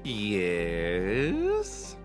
Yes.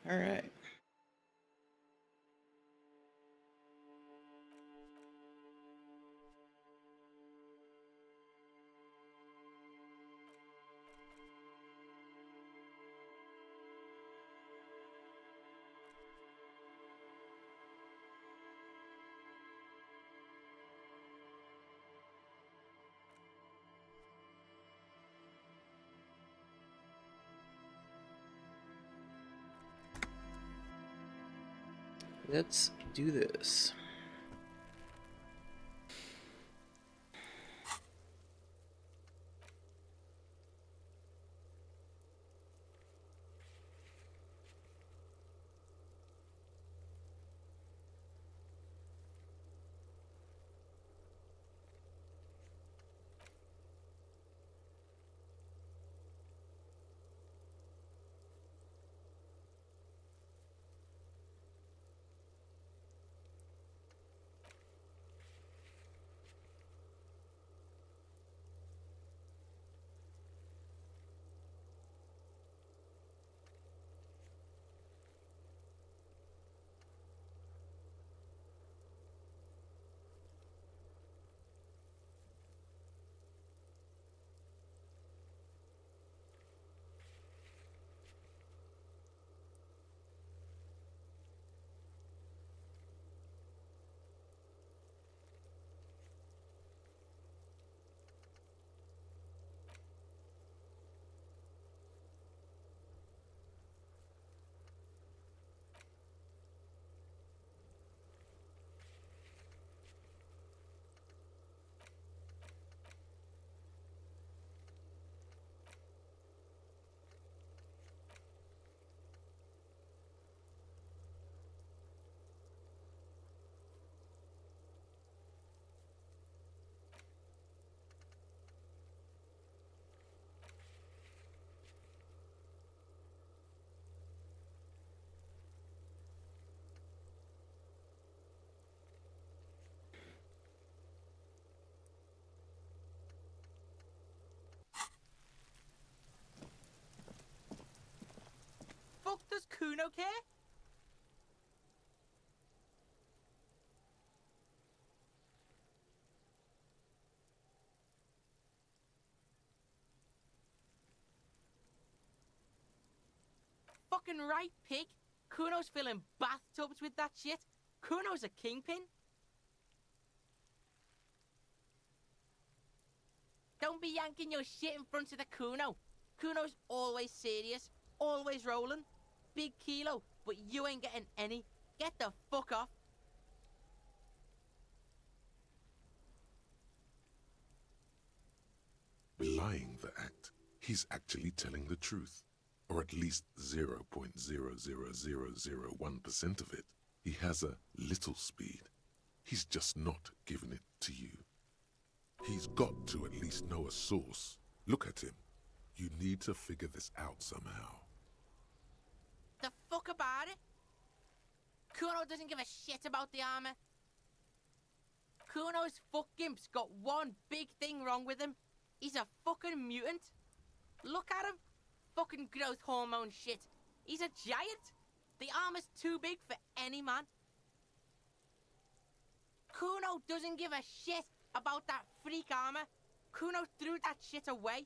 All right. Let's do this. Fuck does Kuno care? Fucking right, pig. Kuno's filling bathtubs with that shit. Kuno's a kingpin. Don't be yanking your shit in front of the Kuno. Kuno's always serious, always rolling. Big kilo, but you ain't getting any. Get the fuck off. Belying the act, he's actually telling the truth. Or at least 0.00001% of it. He has a little speed. He's just not giving it to you. He's got to at least know a source. Look at him. You need to figure this out somehow. The fuck about it? Kuno doesn't give a shit about the armor. Kuno's fuck gimp's got one big thing wrong with him. He's a fucking mutant. Look at him. Fucking growth hormone shit. He's a giant. The armor's too big for any man. Kuno doesn't give a shit about that freak armor. Kuno threw that shit away.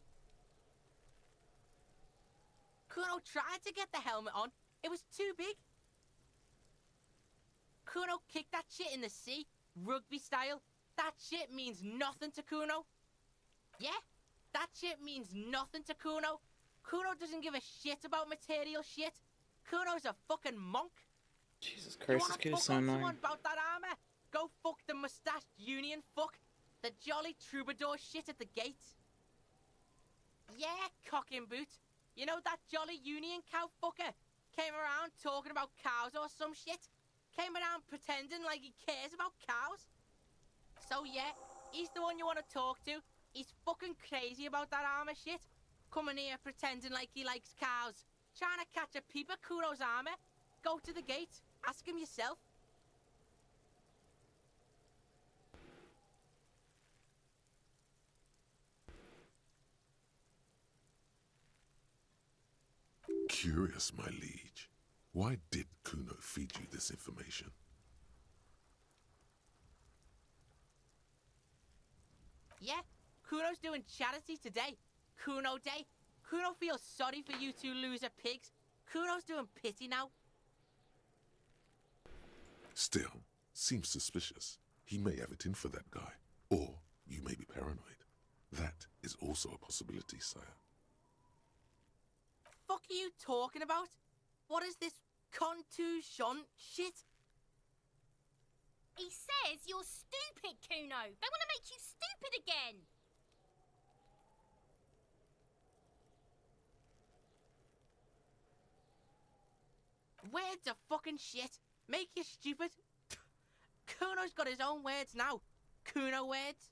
Kuno tried to get the helmet on. It was too big. Kuno kicked that shit in the sea, rugby style. That shit means nothing to Kuno. Yeah, that shit means nothing to Kuno. Kuno doesn't give a shit about material shit. Kuno's a fucking monk. Jesus Christ, this kid is so annoying. Someone about that armor? Go fuck the mustached union fuck. The jolly troubadour shit at the gate. Yeah, cock and boot. You know that jolly union cow fucker? Came around talking about cows or some shit. Came around pretending like he cares about cows. So yeah, he's the one you want to talk to. He's fucking crazy about that armor shit. Coming here pretending like he likes cows. Trying to catch a peep at Kuno's armor. Go to the gate. Ask him yourself. Curious, my liege. Why did Kuno feed you this information? Yeah, Kuno's doing charity today. Kuno Day. Kuno feels sorry for you two loser pigs. Kuno's doing pity now. Still, seems suspicious. He may have it in for that guy. Or you may be paranoid. That is also a possibility, sire. Fuck are you talking about? What is this contusion shit? He says you're stupid, Kuno. They want to make you stupid again. Words are fucking shit. Make you stupid. Kuno's got his own words now. Kuno words.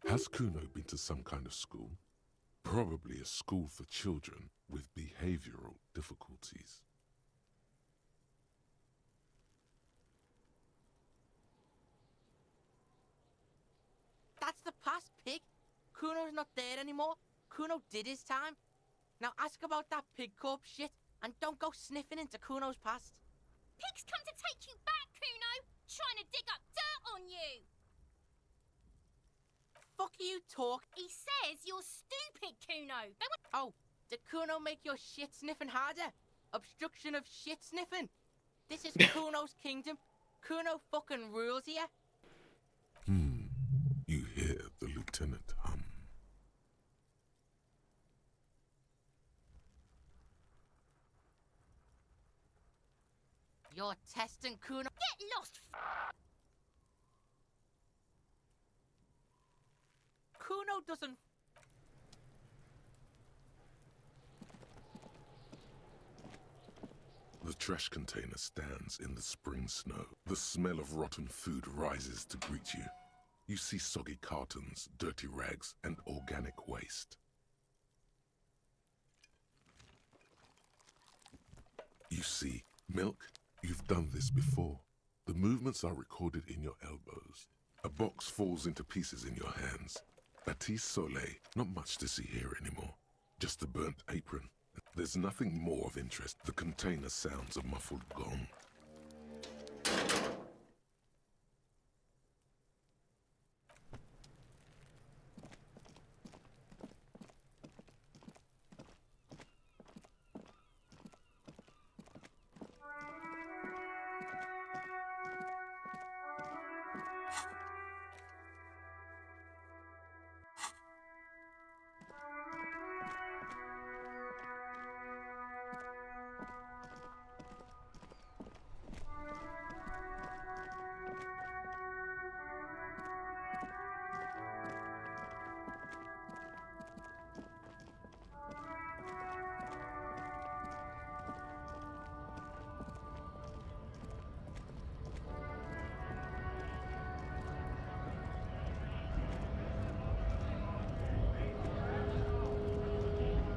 Has Kuno been to some kind of school? Probably a school for children with behavioral difficulties. That's the past, pig. Kuno's not there anymore. Kuno did his time. Now ask about that pig corpse shit and don't go sniffing into Kuno's past. Pigs come to take you back, Kuno. Trying to dig up dirt on you. Fuck are you talk? He says you're stupid, Kuno. They want... Oh, did Kuno make your shit sniffing harder? Obstruction of shit sniffing. This is Kuno's kingdom. Kuno fucking rules here. You hear the lieutenant hum. You're testing Kuno. Get lost. Kuno doesn't. The trash container stands in the spring snow. The smell of rotten food rises to greet you. You see soggy cartons, dirty rags, and organic waste. You see milk. You've done this before. The movements are recorded in your elbows. A box falls into pieces in your hands. Batiste Soleil, not much to see here anymore. Just a burnt apron. There's nothing more of interest. The container sounds a muffled gong.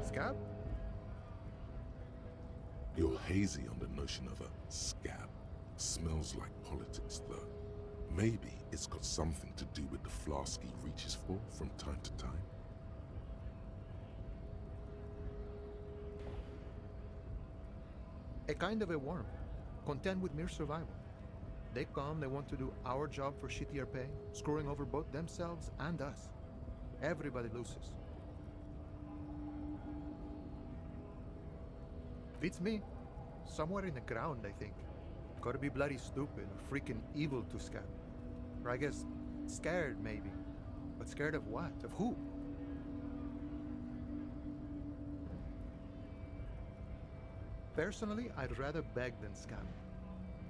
Scab? You're hazy on the notion of a scab. Smells like politics, though. Maybe it's got something to do with the flask he reaches for from time to time. A kind of a worm, content with mere survival. They come, they want to do our job for shittier pay, screwing over both themselves and us. Everybody loses. Beats me. Somewhere in the ground, I think. Gotta be bloody stupid or freaking evil to scab. Or I guess, scared maybe. But scared of what? Of who? Personally, I'd rather beg than scam.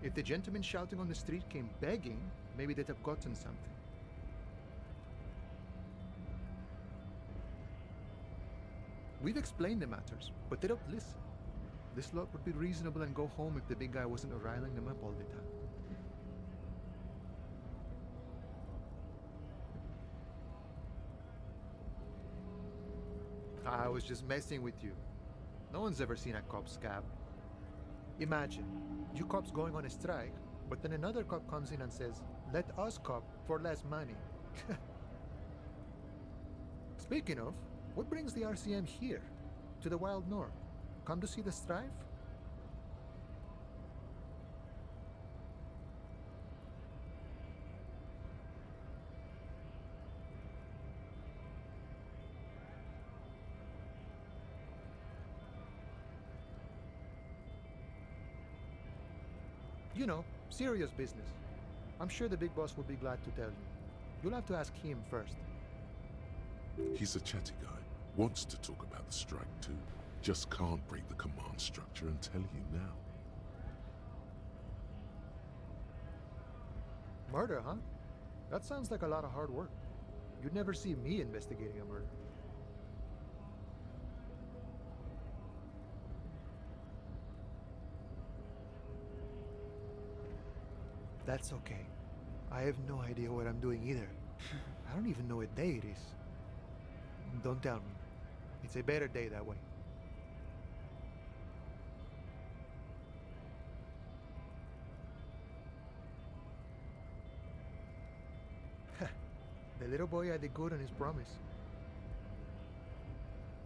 If the gentleman shouting on the street came begging, maybe they'd have gotten something. We've explained the matters, but they don't listen. This lot would be reasonable and go home if the big guy wasn't riling them up all the time. I was just messing with you. No one's ever seen a cop scab. Imagine, you cops going on a strike, but then another cop comes in and says, "Let us cop for less money." Speaking of, what brings the RCM here? To the wild north? Come to see the strife? You know, serious business. I'm sure the big boss will be glad to tell you. You'll have to ask him first. He's a chatty guy. Wants to talk about the strike too. Just can't break the command structure and tell you now. Murder, huh? That sounds like a lot of hard work. You'd never see me investigating a murder. That's okay. I have no idea what I'm doing either. I don't even know what day it is. Don't tell me. It's a better day that way. The little boy had the good on his promise.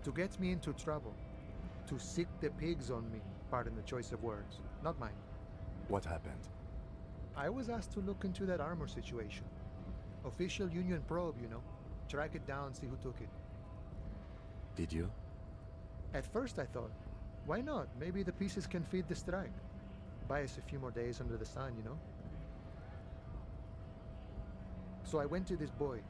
To get me into trouble. To sick the pigs on me. Pardon the choice of words. Not mine. What happened? I was asked to look into that armor situation. Official Union probe, you know. Track it down, see who took it. Did you? At first I thought, why not? Maybe the pieces can feed the strike. Buy us a few more days under the sun, you know? So I went to this boy.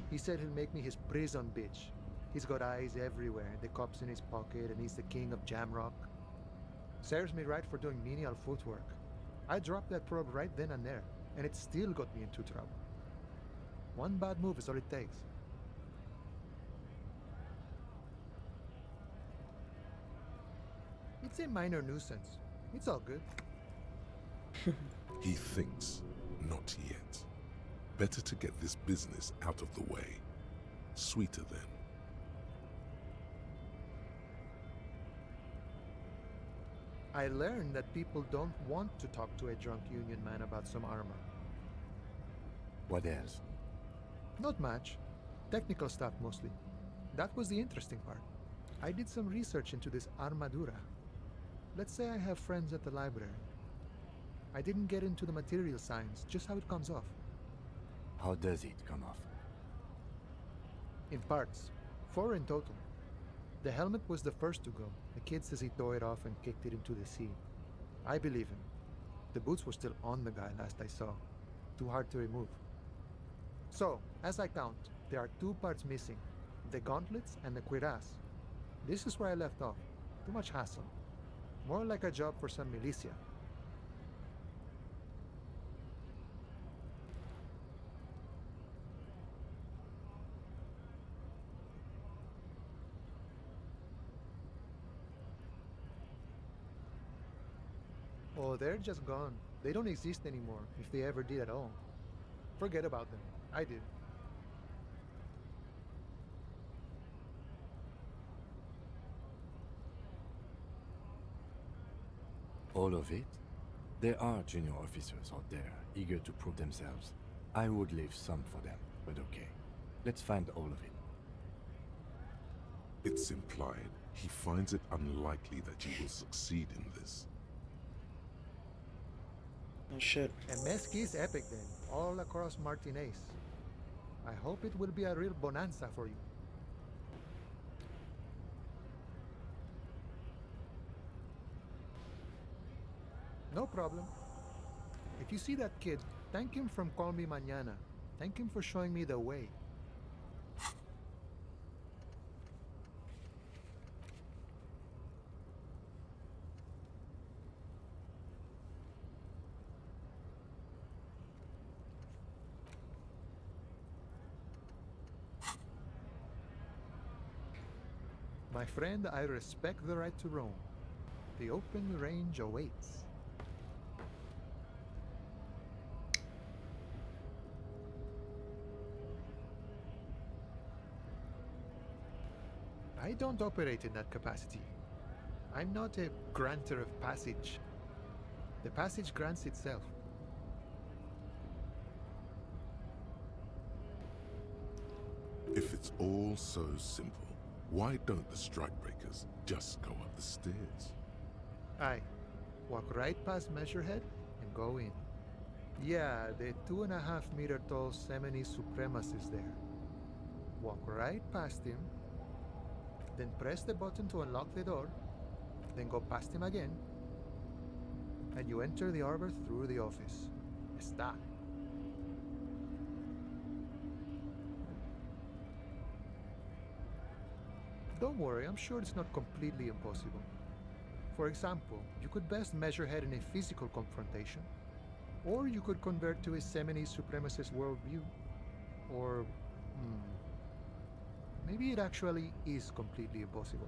He said he'll make me his prison bitch. He's got eyes everywhere, the cops in his pocket, and he's the king of Jamrock. Serves me right for doing menial footwork. I dropped that probe right then and there, and it still got me into trouble. One bad move is all it takes. It's a minor nuisance. It's all good. He thinks, not yet. Better to get this business out of the way. Sweeter then. I learned that people don't want to talk to a drunk Union man about some armor. What else? Not much. Technical stuff mostly. That was the interesting part. I did some research into this armadura. Let's say I have friends at the library. I didn't get into the material science, just how it comes off. How does it come off? In parts. 4 in total. The helmet was the first to go. The kid says he tore it off and kicked it into the sea. I believe him. The boots were still on the guy last I saw. Too hard to remove. So, as I count, there are 2 parts missing. The gauntlets and the cuirass. This is where I left off. Too much hassle. More like a job for some militia. Oh, they're just gone. They don't exist anymore, if they ever did at all. Forget about them. I did. All of it? There are junior officers out there, eager to prove themselves. I would leave some for them, but okay. Let's find all of it. It's implied he finds it unlikely that you will succeed in this. Oh shit. And Mesqui is epic then, all across Martinez. I hope it will be a real bonanza for you. No problem. If you see that kid, thank him from Call Me Mañana. Thank him for showing me the way. My friend, I respect the right to roam. The open range awaits. I don't operate in that capacity. I'm not a granter of passage. The passage grants itself. If it's all so simple, why don't the strikebreakers just go up the stairs? Aye. Walk right past Measurehead and go in. Yeah, the 2.5 meter tall Semini Supremus is there. Walk right past him, then press the button to unlock the door, then go past him again, and you enter the arbor through the office. Está. Don't worry, I'm sure it's not completely impossible. For example, you could best measure head in a physical confrontation, or you could convert to a Semini supremacist worldview, or maybe it actually is completely impossible.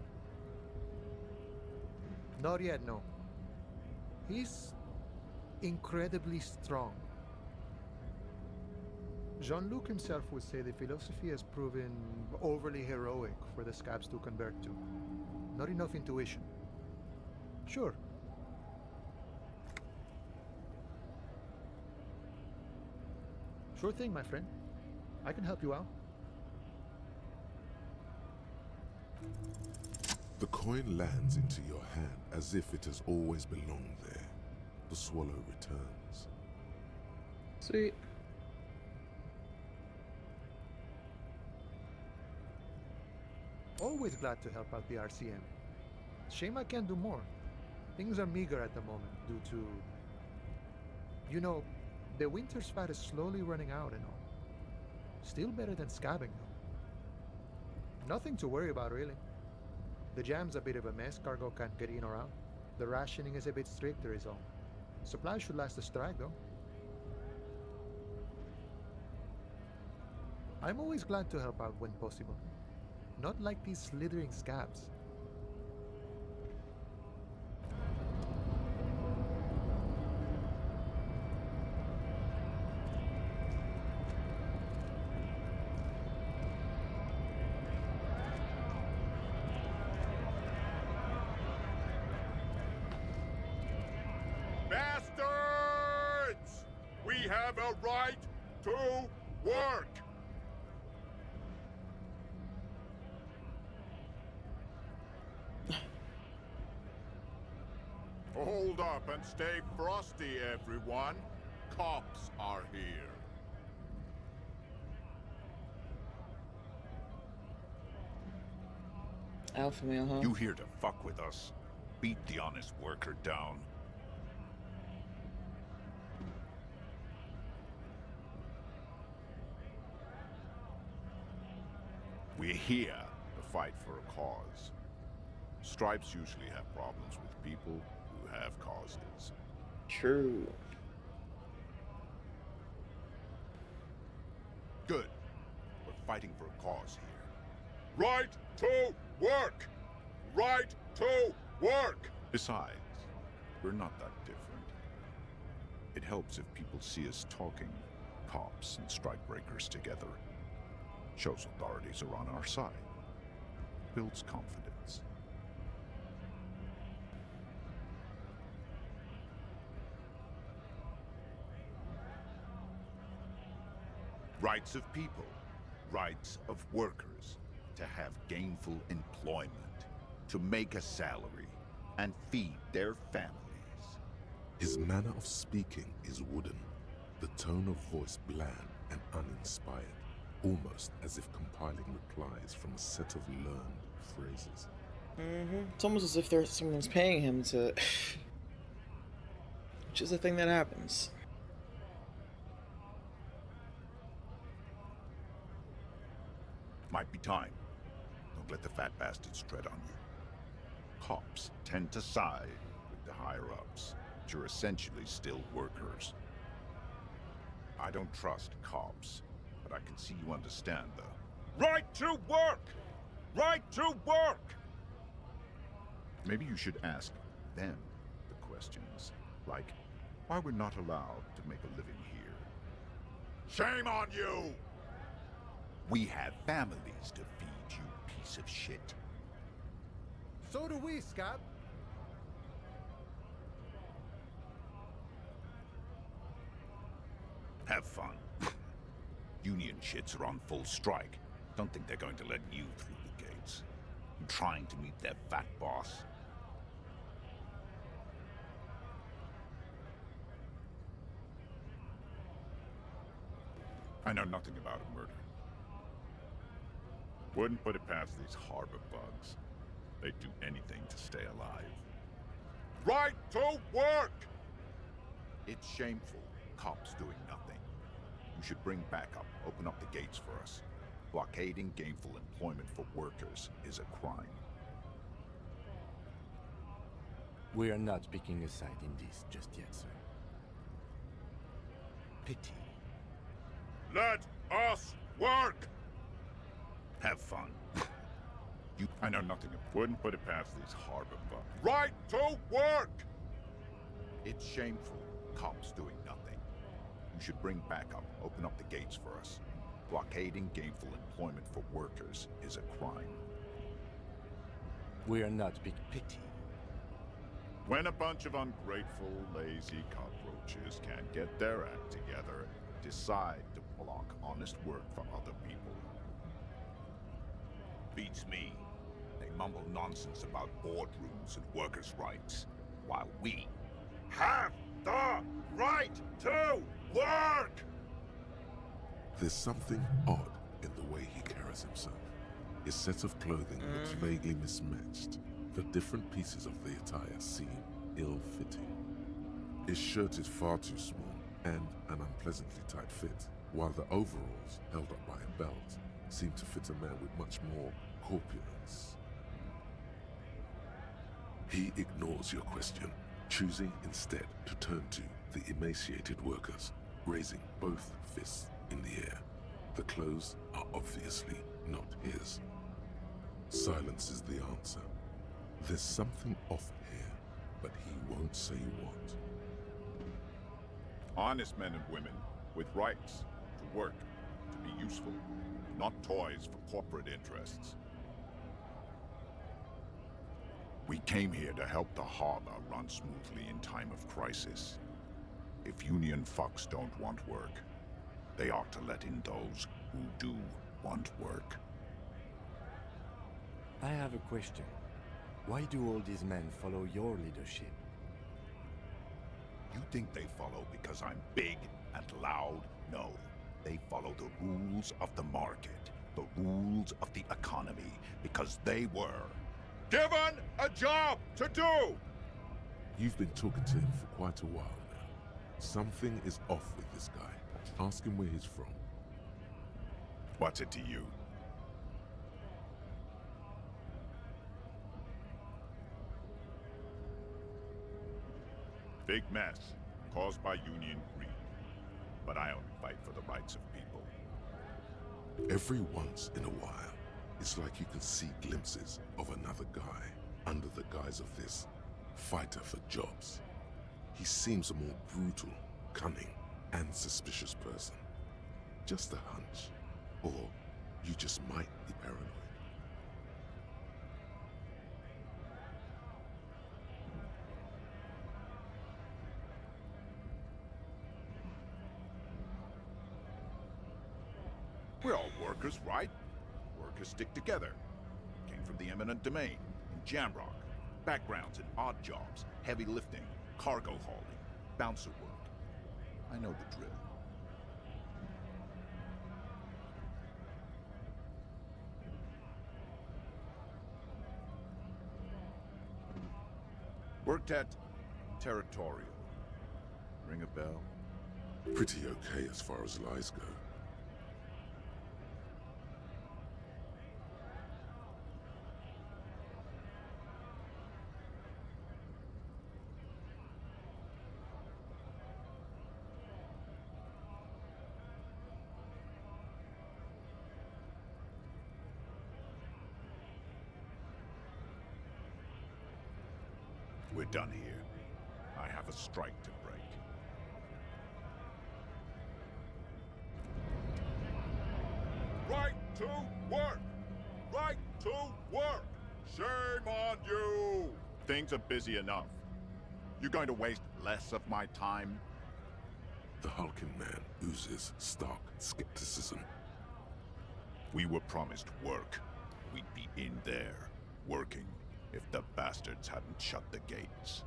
Not yet, no. He's incredibly strong. Jean-Luc himself would say the philosophy has proven overly heroic for the scabs to convert to. Not enough intuition. Sure. Sure thing, my friend. I can help you out. The coin lands into your hand as if it has always belonged there. The swallow returns. Sweet. Always glad to help out the RCM. Shame I can't do more. Things are meager at the moment due to... You know, the winter's fat is slowly running out and all. Still better than scabbing though. Nothing to worry about really. The jam's a bit of a mess, cargo can't get in or out. The rationing is a bit stricter is all. Supplies should last the strike though. I'm always glad to help out when possible. Not like these slithering scabs. Bastards! We have a right to work! Hold up and stay frosty, everyone. Cops are here. Alpha male, huh? You here to fuck with us? Beat the honest worker down. We're here to fight for a cause. Stripes usually have problems with people who have causes. True. Good. We're fighting for a cause here. Right to work! Right to work! Besides, we're not that different. It helps if people see us talking, cops and strikebreakers together. Shows authorities are on our side. Builds confidence. Rights of people, rights of workers, to have gainful employment, to make a salary, and feed their families. His manner of speaking is wooden, the tone of voice bland and uninspired, almost as if compiling replies from a set of learned phrases. It's almost as if someone's paying him to... Which is a thing that happens. Might be time. Don't let the fat bastards tread on you. Cops tend to side with the higher-ups, but you're essentially still workers. I don't trust cops, but I can see you understand the right to work! Right to work! Maybe you should ask them the questions, like why we're not allowed to make a living here. Shame on you! We have families to feed, you piece of shit. So do we, Scab. Have fun. Union shits are on full strike. Don't think they're going to let you through the gates. I'm trying to meet their fat boss. I know nothing about a murder. Wouldn't put it past these harbor bugs. They'd do anything to stay alive. Right to work! It's shameful. Cops doing nothing. You should bring backup. Open up the gates for us. Blockading gainful employment for workers is a crime. We are not picking a side in this just yet, sir. Pity. Let us work! Have fun. I know nothing. Wouldn't put it past these harbor bums. Right to work! It's shameful. Cops doing nothing. You should bring backup. Open up the gates for us. Blockading gainful employment for workers is a crime. We are not picking... Pity. When a bunch of ungrateful, lazy cockroaches can't get their act together, decide to block honest work for other people. Beats me. They mumble nonsense about boardrooms and workers' rights, while we have the right to work! There's something odd in the way he carries himself. His set of clothing looks vaguely mismatched. The different pieces of the attire seem ill-fitting. His shirt is far too small and an unpleasantly tight fit, while the overalls, held up by a belt, seem to fit a man with much more corpulence. He ignores your question, choosing instead to turn to the emaciated workers, raising both fists in the air. The clothes are obviously not his. Silence is the answer. There's something off here, but he won't say what. Honest men and women with rights to work, to be useful, not toys for corporate interests. We came here to help the harbor run smoothly in time of crisis. If union fucks don't want work, they ought to let in those who do want work. I have a question. Why do all these men follow your leadership? You think they follow because I'm big and loud? No. They follow the rules of the market, the rules of the economy, because they were given a job to do! You've been talking to him for quite a while now. Something is off with this guy. Ask him where he's from. What's it to you? Big mess, caused by union greed. But I only fight for the rights of people. Every once in a while, it's like you can see glimpses of another guy under the guise of this fighter for jobs. He seems a more brutal, cunning, and suspicious person. Just a hunch. Or you just might be paranoid. We're all workers, right? Workers stick together. Came from the eminent domain, in Jamrock. Backgrounds in odd jobs, heavy lifting, cargo hauling, bouncer work. I know the drill. Worked at Territorial. Ring a bell? Pretty okay as far as lies go. We're done here. I have a strike to break. Right to work! Right to work! Shame on you! Things are busy enough. You're going to waste less of my time? The hulking man oozes stark skepticism. We were promised work. We'd be in there, working, if the bastards hadn't shut the gates.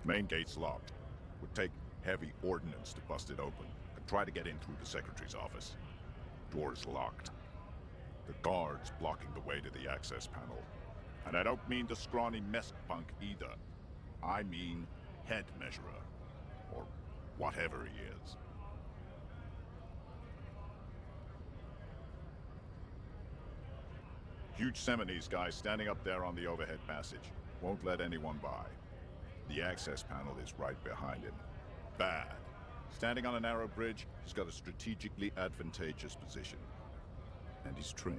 Main gate's locked. Would take heavy ordnance to bust it open. Could try to get in through the secretary's office. Door's locked. The guard's blocking the way to the access panel. And I don't mean the scrawny mess punk either. I mean head measurer. Or whatever he is. Huge Seminese guy standing up there on the overhead passage. Won't let anyone by. The access panel is right behind him. Bad. Standing on a narrow bridge, he's got a strategically advantageous position. And he's trained.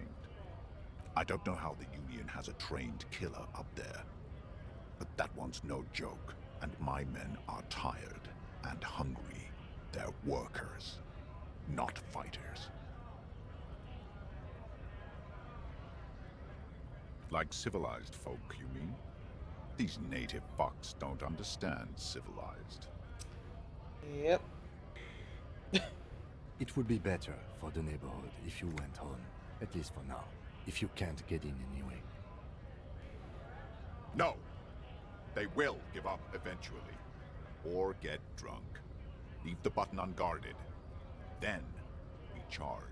I don't know how the Union has a trained killer up there. But that one's no joke. And my men are tired and hungry. They're workers, not fighters. Like civilized folk, you mean? These native fucks don't understand civilized. Yep. It would be better for the neighborhood if you went home, at least for now, if you can't get in anyway. No! They will give up eventually. Or get drunk. Leave the button unguarded. Then we charge.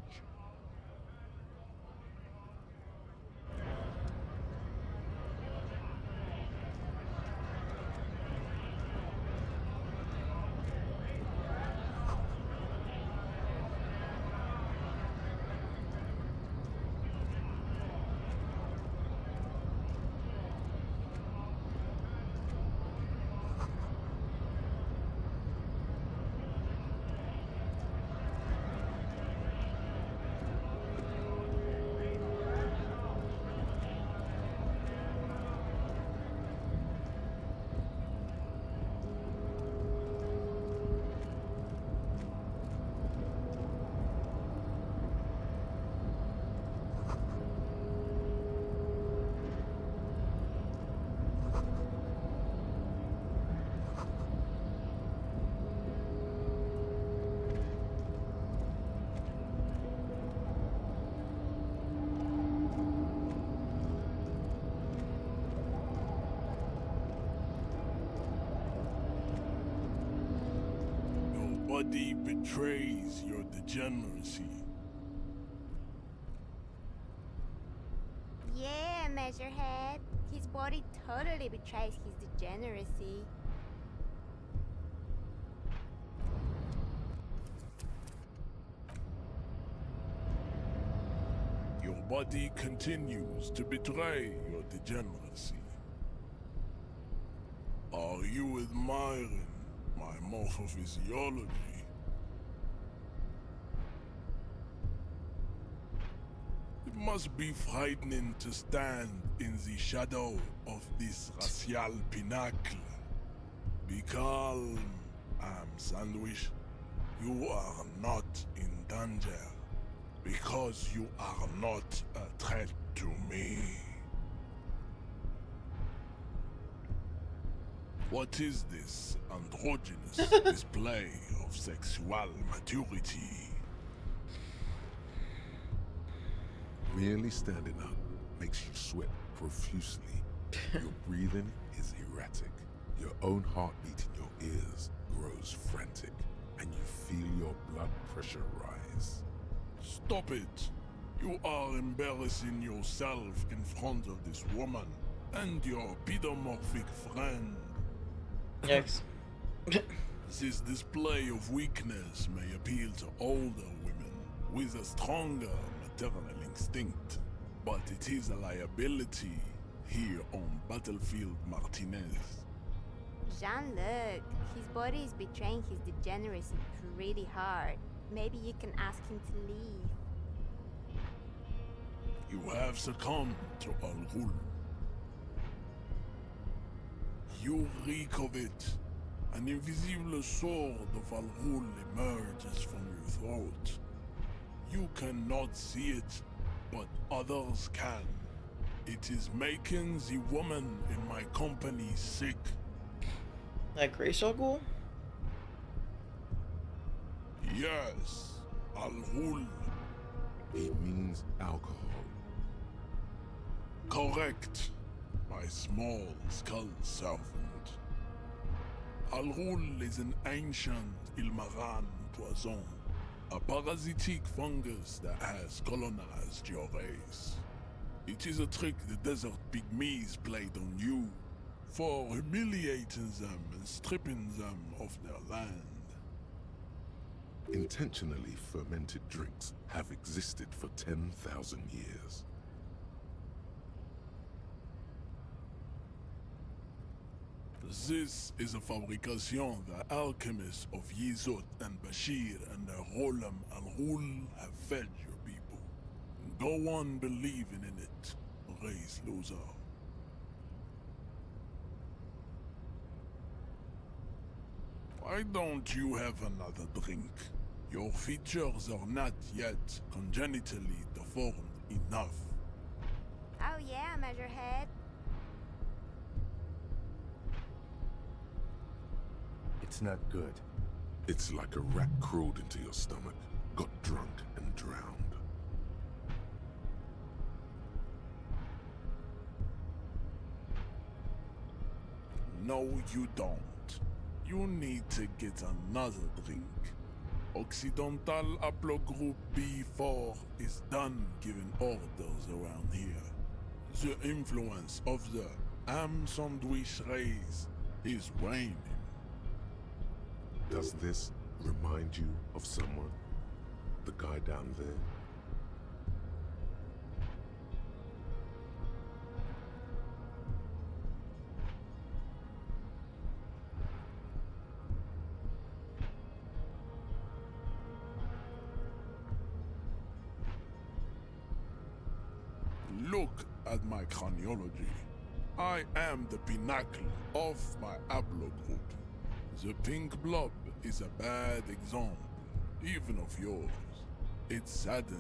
Nobody betrays your degeneracy. Yeah, Measurehead. His body totally betrays his degeneracy. Your body continues to betray your degeneracy. Are you admiring my morphophysiology? It must be frightening to stand in the shadow of this racial pinnacle. Be calm, I'm Sandwich. You are not in danger, because you are not a threat to me. What is this androgynous display of sexual maturity? Merely standing up makes you sweat profusely. Your breathing is erratic. Your own heartbeat in your ears grows frantic, and you feel your blood pressure rise. Stop it! You are embarrassing yourself in front of this woman and your pedomorphic friend. Yikes. This display of weakness may appeal to older women with a stronger maternal instinct, but it is a liability here on Battlefield Martinez. Jean-Luc, his body is betraying his degeneracy pretty hard. Maybe you can ask him to leave. You have succumbed to Al Ghul. You reek of it. An invisible sword of Al Ghul emerges from your throat. You cannot see it, but others can. It is making the woman in my company sick. Like Grace Ghoul? Yes, Al Ghul. He means alcohol. Correct, my small skull servant. Al Ghul is an ancient Ilmaran poison, a parasitic fungus that has colonized your race. It is a trick the desert pygmies played on you for humiliating them and stripping them of their land. Intentionally fermented drinks have existed for 10,000 years. This is a fabrication the alchemists of Yizot and Bashir and the Rolam al-Ghul have fed your people. Go on believing in it, race loser. Why don't you have another drink? Your features are not yet congenitally deformed enough. Oh yeah, Measurehead. It's not good. It's like a rat crawled into your stomach, got drunk and drowned. No, you don't. You need to get another drink. Occidental Haplogroup B4 is done giving orders around here. The influence of the ham sandwich race is waning. Does this remind you of someone? The guy down there? Look at my craniology. I am the pinnacle of my haplogroup. The pink blob is a bad example, even of yours. It saddens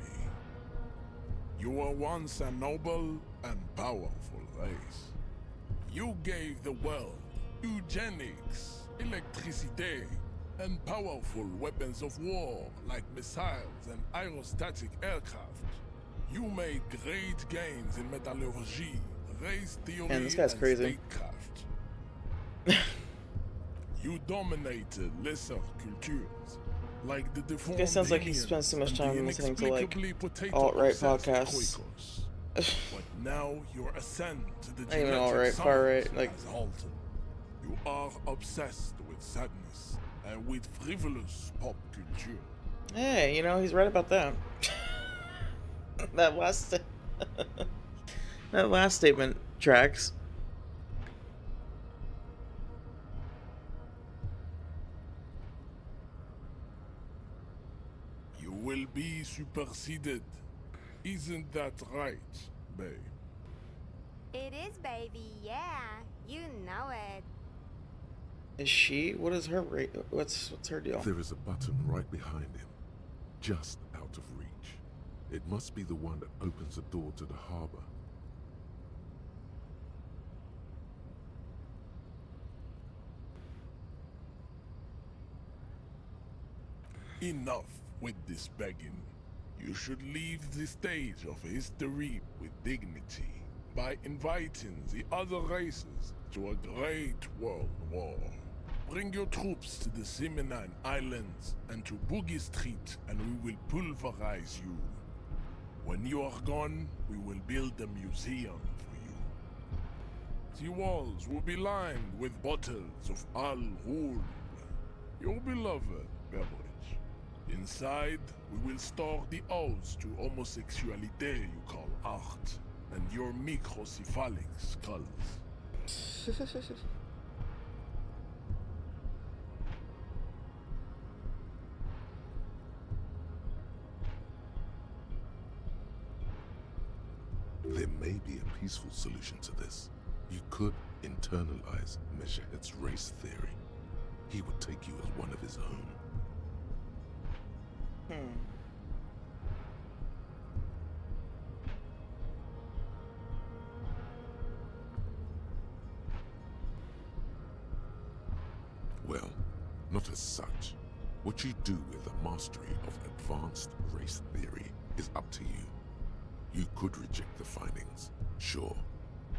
me. You were once a noble and powerful race. You gave the world eugenics, electricity, and powerful weapons of war like missiles and aerostatic aircraft. You made great gains in metallurgy, race theory, Man, this guy's and crazy. statecraft. You dominated lesser cultures, like the deformed This guy sounds like he Indians spends too much and time the listening to, like, inexplicably potato alt-right obsessed podcasts. Quakers. But now your ascent to the Not even genetic alt-right, summit far-right, like- has halted. You are obsessed with sadness and with frivolous pop culture. Hey, you know, he's right about that. that last that last statement tracks. You will be superseded. Isn't that right, babe? It is, baby, yeah. You know it. Is she? What is her rate? What's her deal? There is a button right behind him, just out of reach. It must be the one that opens the door to the harbor. Enough with this begging. You should leave the stage of history with dignity by inviting the other races to a great world war. Bring your troops to the Simonine Islands and to Boogie Street, and we will pulverize you. When you are gone, we will build a museum for you. The walls will be lined with bottles of Al Ghul, your beloved beverage. Inside, we will store the odes to homosexuality you call art, and your microcephalic skulls. There may be a peaceful solution to this. You could internalize Measurehead's race theory. He would take you as one of his own. Well, not as such. What you do with the mastery of advanced race theory is up to you. You could reject the findings, sure,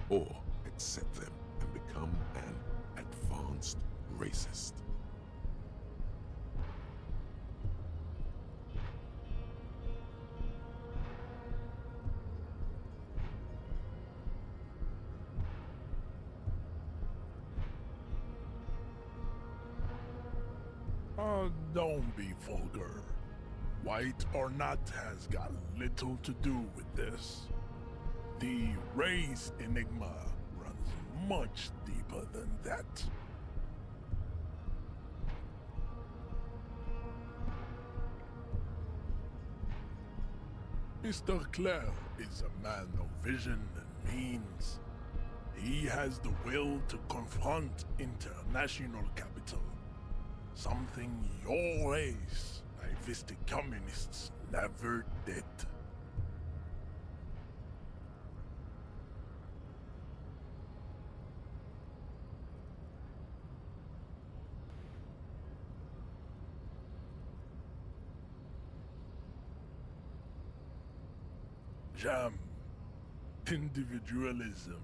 or accept them and become an advanced racist. Don't be vulgar. White or not has got little to do with this. The race enigma runs much deeper than that. Mr. Clare is a man of vision and means. He has the will to confront international capital. Something your race, naivistic communists, never did. Jam. Individualism.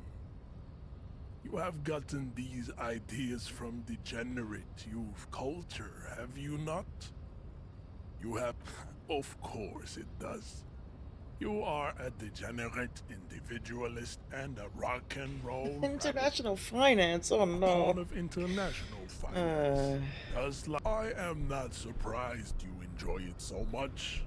You have gotten these ideas from degenerate youth culture, have you not? You have... Of course it does. You are a degenerate individualist and a rock and roll International finance. Oh pawn no. of international finance. I am not surprised you enjoy it so much.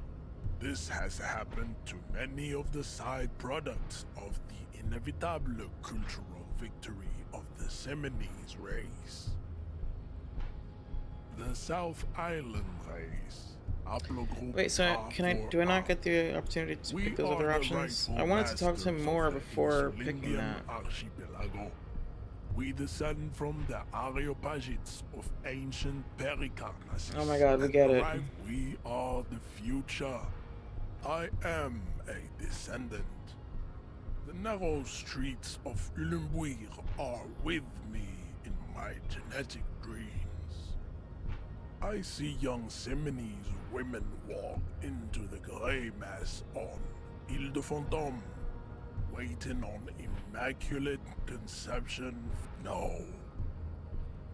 This has happened to many of the side products of the inevitable cultural victory of the Seminoles race. The South Island race. Wait, so do I not get the opportunity to pick those other options? I wanted to talk to him more before picking that. Archipelago. We descend from the Areopagites of ancient Pericarnassus. Oh my god, we get it. We are the future. I am a descendant. The narrow streets of Ulumbuir are with me in my genetic dreams. I see young Seminoles women walk into the grey mass on Ile de Fantôme, waiting on immaculate conception. No.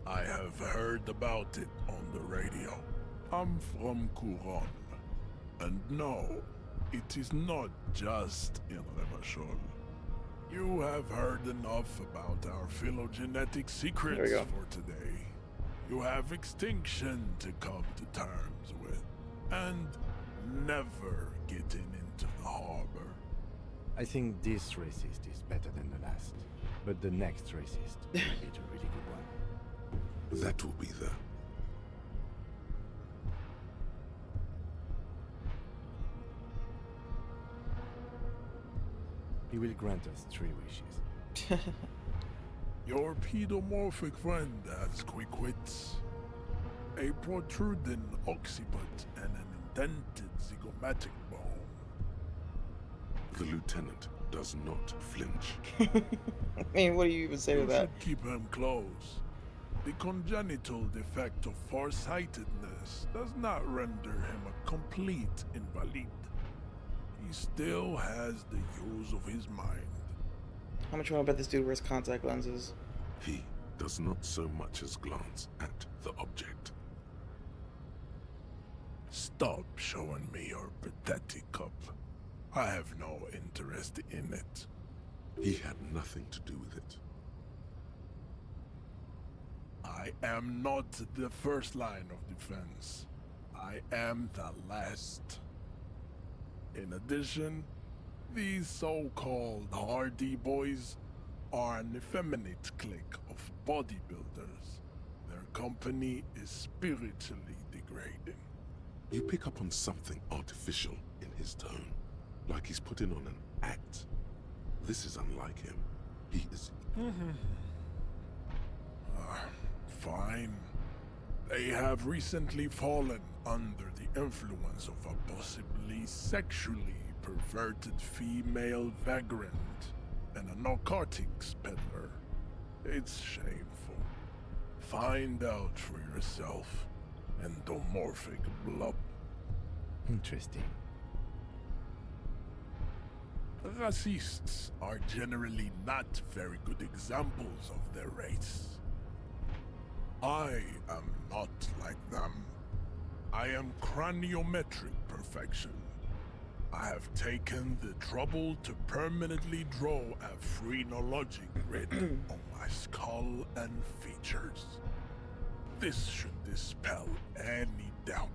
I have heard about it on the radio. I'm from Couronne. And no, it is not just in Revachol. You have heard enough about our phylogenetic secrets for today. You have extinction to come to terms with, and never getting into the harbor. I think this racist is better than the last, but the next racist will be a really good one. That will be the... He will grant us 3 wishes. Your pedomorphic friend has quick wits. A protruding occiput and an indented zygomatic bone. The lieutenant does not flinch. I mean, what do you even say to that? You should keep him close. The congenital defect of farsightedness does not render him a complete invalid. He still has the use of his mind. How much you want to bet this dude wears contact lenses? He does not so much as glance at the object. Stop showing me your pathetic cup. I have no interest in it. He had nothing to do with it. I am not the first line of defense. I am the last. In addition, these so-called Hardy Boys are an effeminate clique of bodybuilders. Their company is spiritually degrading. You pick up on something artificial in his tone, like he's putting on an act. This is unlike him. He is... Fine. They have recently fallen under the influence of a possibly sexually perverted female vagrant and a narcotics peddler. It's shameful. Find out for yourself, endomorphic blob. Interesting. Racists are generally not very good examples of their race. I am not like them. I am craniometric perfection. I have taken the trouble to permanently draw a phrenologic grid on my skull and features. This should dispel any doubt.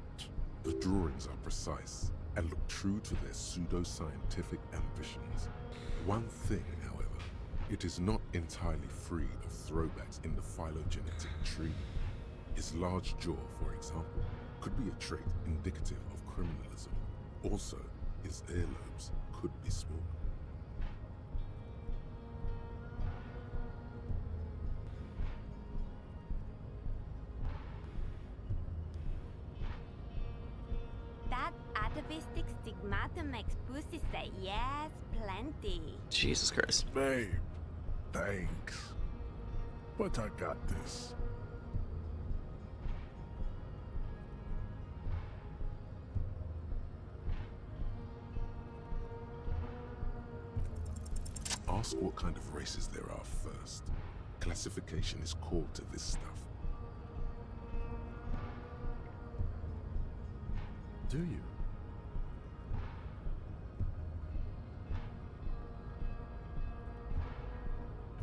The drawings are precise and look true to their pseudo-scientific ambitions. One thing, however, it is not entirely free of throwbacks in the phylogenetic tree. His large jaw, for example, could be a trait indicative of criminalism. Also, his earlobes could be small. That atavistic stigmata makes pussy say yes, plenty. Jesus Christ. Babe, thanks. But I got this. Ask what kind of races there are first. Classification is core to this stuff. Do you?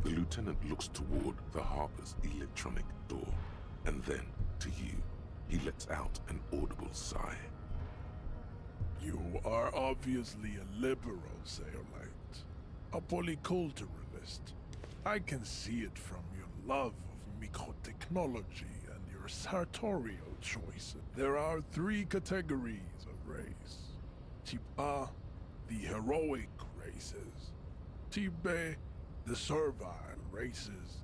The lieutenant looks toward the harbor's electronic door, and then, to you, he lets out an audible sigh. You are obviously a liberal, Sailite. A polyculturalist. I can see it from your love of microtechnology and your sartorial choices. There are 3 categories of race. Type A, the heroic races. Type B, the servile races.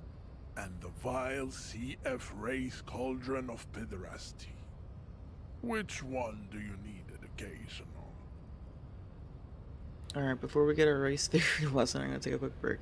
And the vile CF race cauldron of pederasty. Which one do you need education on? Alright, before we get our race theory lesson, I'm gonna take a quick break.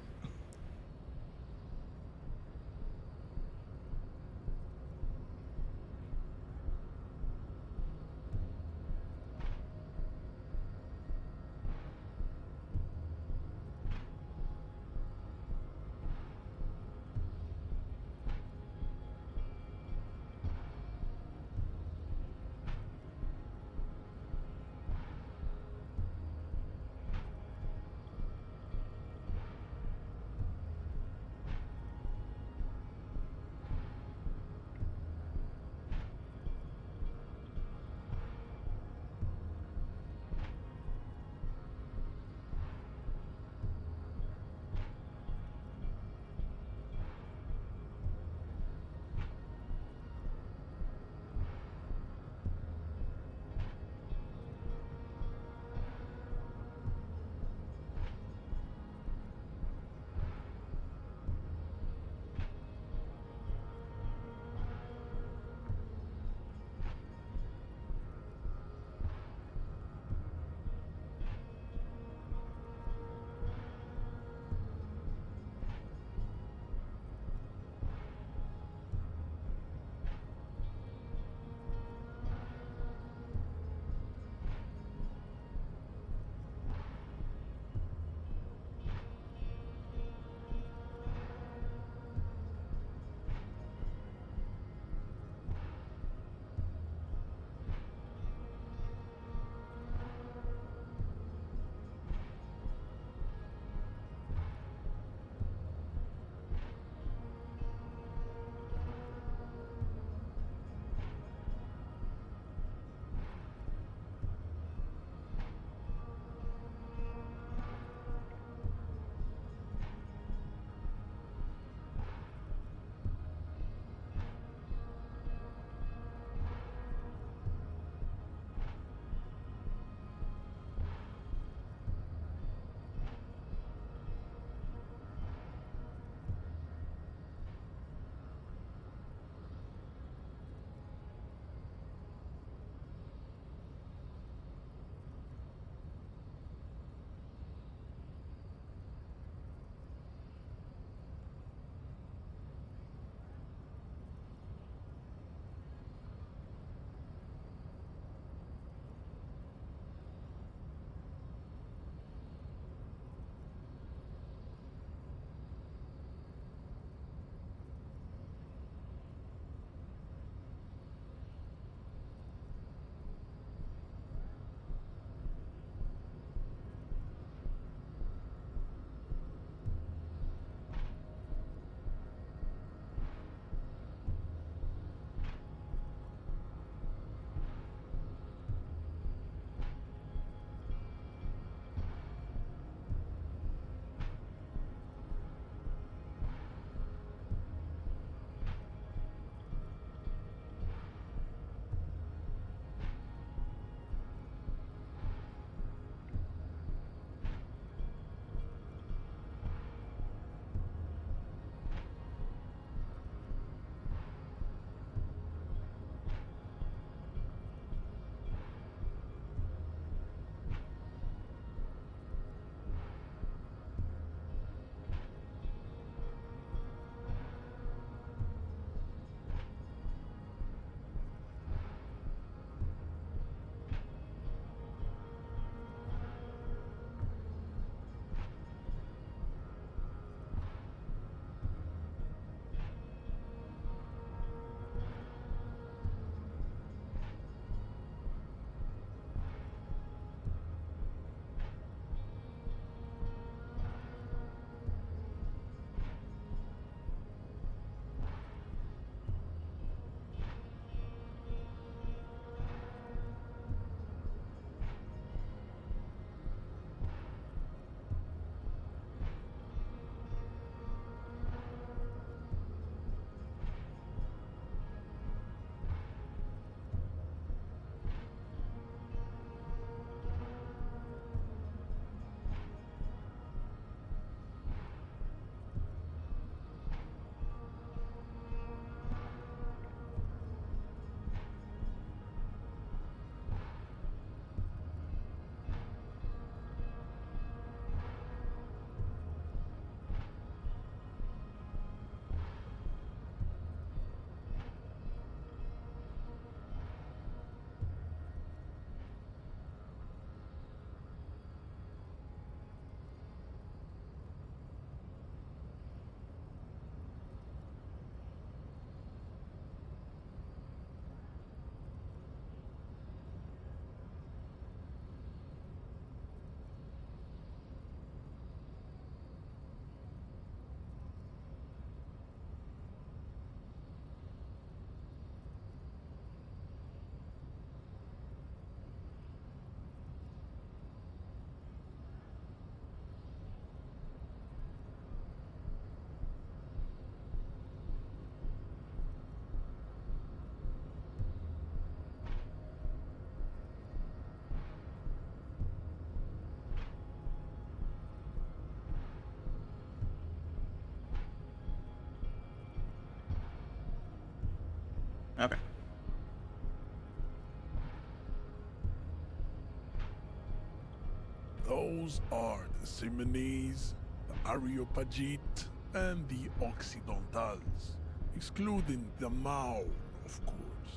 Those are the Simonese, the Areopagite, and the Occidentals, excluding the Maun, of course.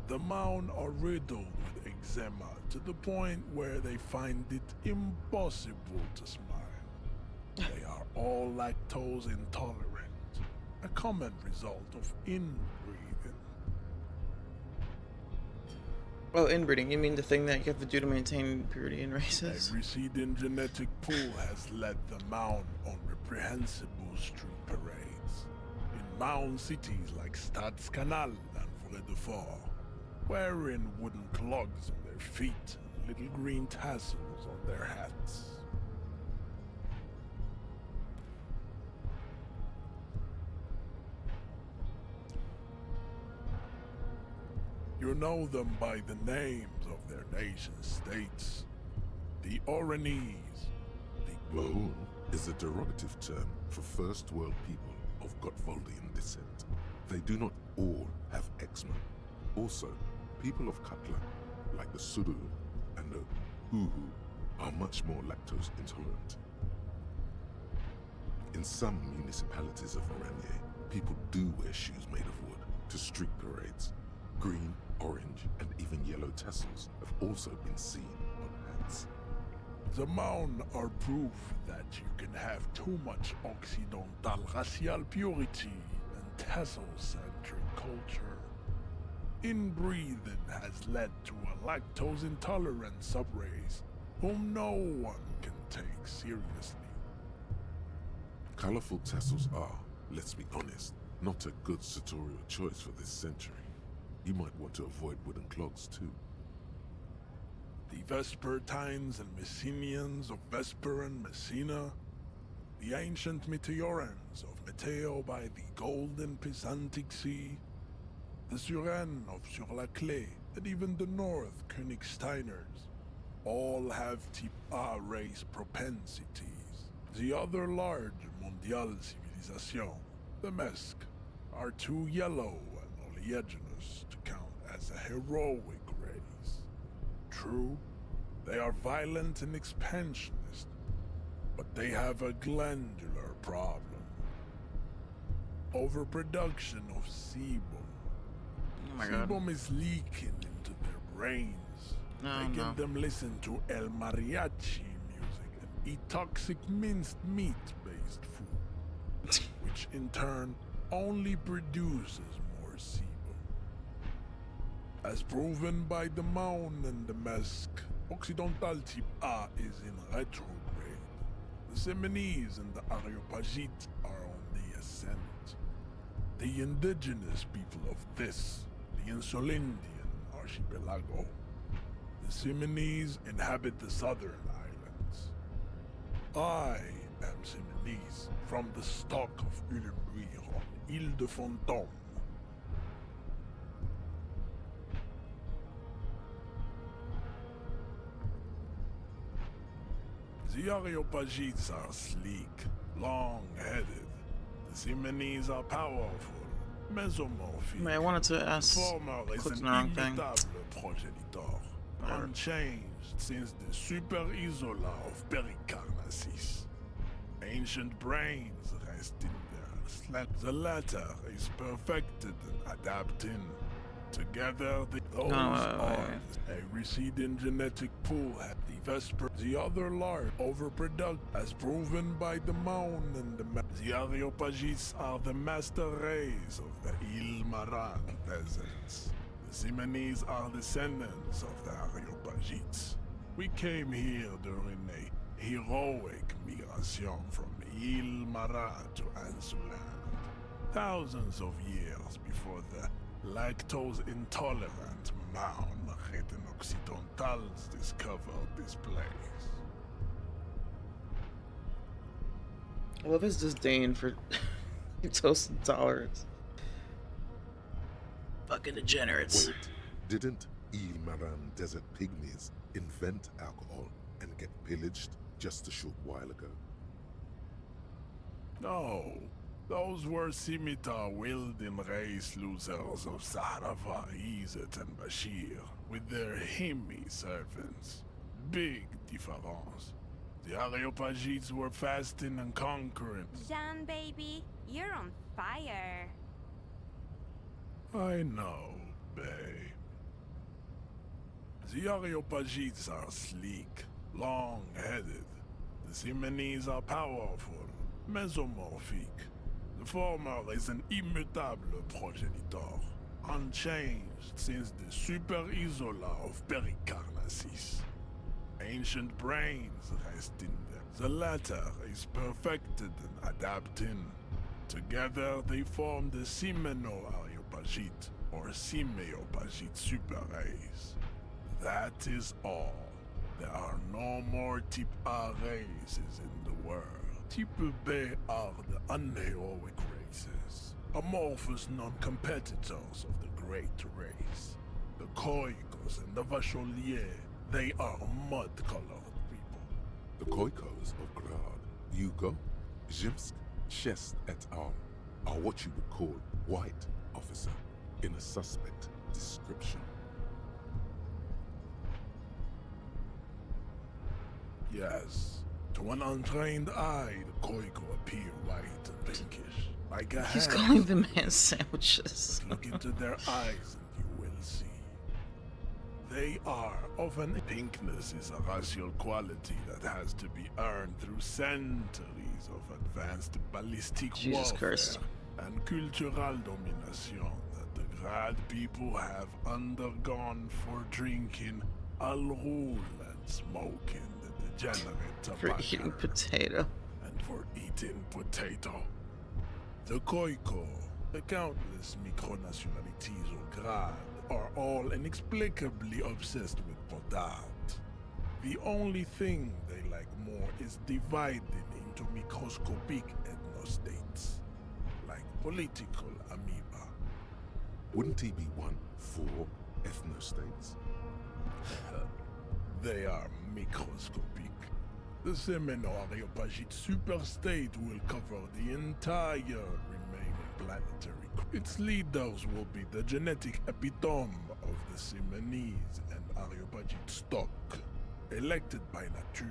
The Maun are riddled with eczema to the point where they find it impossible to smile. They are all lactose intolerant, a common result of inbreeding. Oh, inbreeding. You mean the thing that you have to do to maintain purity in races? A receding genetic pool has led the Maun on reprehensible street parades. In Maun cities like Stadskanal and Vredefort, wearing wooden clogs on their feet and little green tassels on their hats. You know them by the names of their nation states. The Oranese, the Mahoon is a derogative term for first world people of Gotvaldian descent. They do not all have eczema. Also, people of Katla, like the Suru and the Uhu, are much more lactose intolerant. In some municipalities of Oranje, people do wear shoes made of wood to street parades. Green, orange, and even yellow tassels have also been seen on hats. The Maun are proof that you can have too much Occidental racial purity and tassel-centric culture. Inbreeding has led to a lactose-intolerant subrace whom no one can take seriously. Colorful tassels are, let's be honest, not a good sartorial choice for this century. You might want to avoid wooden clogs too. The Vespertines and Messenians of Vesper and Messina, the ancient Meteorans of Meteo by the golden Pisantic Sea, the Suren of Sur-la-Clé, and even the North Königsteiners, all have type A race propensities. The other large Mondial civilization, the Mesk, are too yellow and oleaginous to count as a heroic race. True, they are violent and expansionist, but they have a glandular problem. Overproduction of sebum. Oh my god. Sebum is leaking into their brains, making them listen to El Mariachi music and eat toxic minced meat-based food, which in turn only produces more sebum. As proven by the Maun and the Mesk, Occidental type A is in retrograde. The Simonese and the Areopagite are on the ascent. The indigenous people of this, the Insulindian archipelago. The Simonese inhabit the southern islands. I am Simonese, from the stock of Ulemuir on Ile de Fantôme. The Areopagites are sleek, long-headed. The Simonese are powerful, mesomorphic. I wanted to ask. Former is Clicked an the wrong thing. immutable progenitor, unchanged since the Super Isola of Pericarnassus. Ancient brains rest in there. The latter is perfected and adapting. Together, those are a receding genetic pool at the Vesper. The other large overproduct, as proven by the Maun and the Areopagites are the master race of the Ile-Maran peasants. The Simonese are descendants of the Areopagites. We came here during a heroic migration from Ile-Maran to Ansuland, thousands of years before the lactose-intolerant Maun written Occidentals discovered this place. I love his disdain for lactose intolerance. Fucking degenerates. Wait, didn't Il-Maran desert pygmies invent alcohol and get pillaged just a short while ago? No, those were scimitar-wielding race losers of Sahrava, Izet, and Bashir, with their Himmi servants. big difference. The Areopagites were fasting and conquering. Jean, baby, you're on fire. I know, babe. The Areopagites are sleek, long-headed. The Simonese are powerful, mesomorphic. The former is an immutable progenitor, unchanged since the Super Isola of Pericarnassus. Ancient brains rest in them. The latter is perfected and adapting. Together they form the Simeno-Areopagite, or Simeopagite super race. That is all. There are no more Type A races in the world. Type B are the unheroic races, amorphous non-competitors of the great race. The Koikos and the Vacholier, they are mud-colored people. The Koikos of Grad, Yugo, Zhimsk, Chest et al. Are what you would call white, officer, in a suspect description. Yes. To an untrained eye, the Koiko appear white and pinkish, like a He's hand. calling them man sandwiches. Look into their eyes and you will see. They are often pinkness is a racial quality that has to be earned through centuries of advanced ballistic Jesus warfare Christ. and cultural domination that the Grad people have undergone for drinking alcohol and smoking the degenerate For tobacco eating potato. and for eating potato. The Koiko, the countless micronationalities of Grad, are all inexplicably obsessed with potard. The only thing they like more is dividing into microscopic ethnostates, like political amoeba. Wouldn't he be one for ethnostates? They are microscopic. The Semeno-Areopagite superstate will cover the entire remaining planetary. Its leaders will be the genetic epitome of the Simonese and Areopagite stock, elected by nature,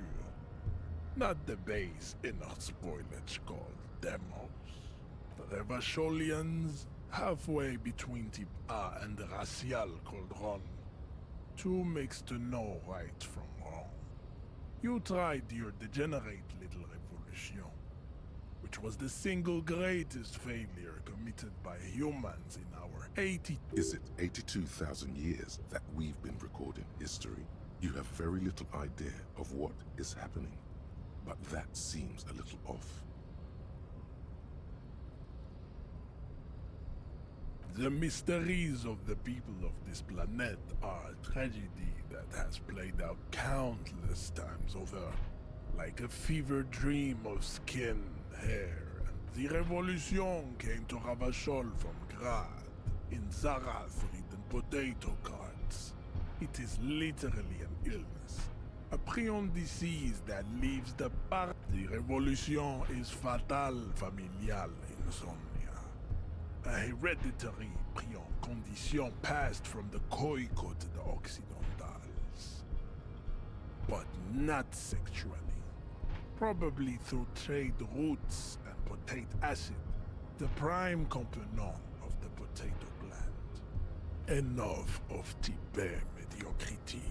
not the base inner spoilage called demos. The Revacholians, halfway between Type A and the racial called Ron. Two makes to know right from wrong. You tried your degenerate little revolution, which was the single greatest failure committed by humans in our 80... Is it 82,000 years that we've been recording history? You have very little idea of what is happening, but that seems a little off. The mysteries of the people of this planet are a tragedy that has played out countless times over, like a fever dream of skin, hair, and the revolution came to Ravachol from Grad, in Zarath-ridden potato carts. It is literally an illness, a prion disease that leaves the part. The revolution is fatal familial insomnia. A hereditary prion condition passed from the Koiko to the Occidentals. But not sexually. Probably through trade routes and potate acid, the prime component of the potato plant. Enough of Type B mediocrity.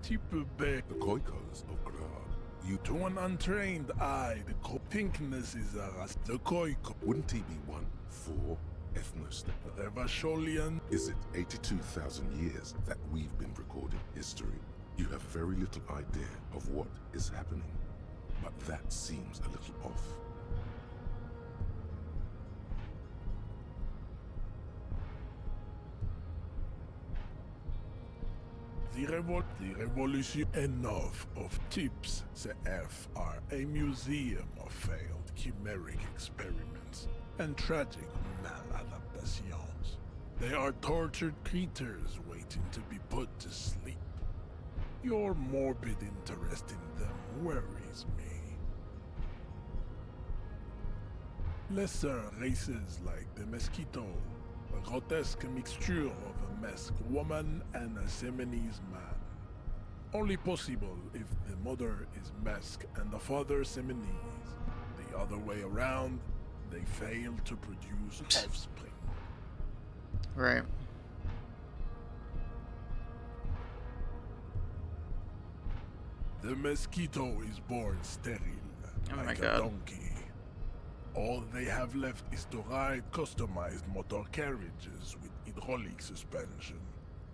Type B... The Koikos of Grad. You To an untrained eye, the pinkness is a ras. The Koiko... Wouldn't he be one for ethnostate? The Revacholian... Is it 82,000 years that we've been recording history? You have very little idea of what is happening, but that seems a little off. The revolution. Enough of tips. The F are a museum of failed chimeric experiments and tragic maladaptations. They are tortured creatures waiting to be put to sleep. Your morbid interest in them worries me. Lesser races like the mosquito, a grotesque mixture of a masked woman and a Simonese man. Only possible if the mother is Mesk and the father Seminese. The other way around, they fail to produce offspring. Right. The mosquito is born sterile, Oh my like a God. donkey. All they have left is to ride customized motor carriages with hydraulic suspension,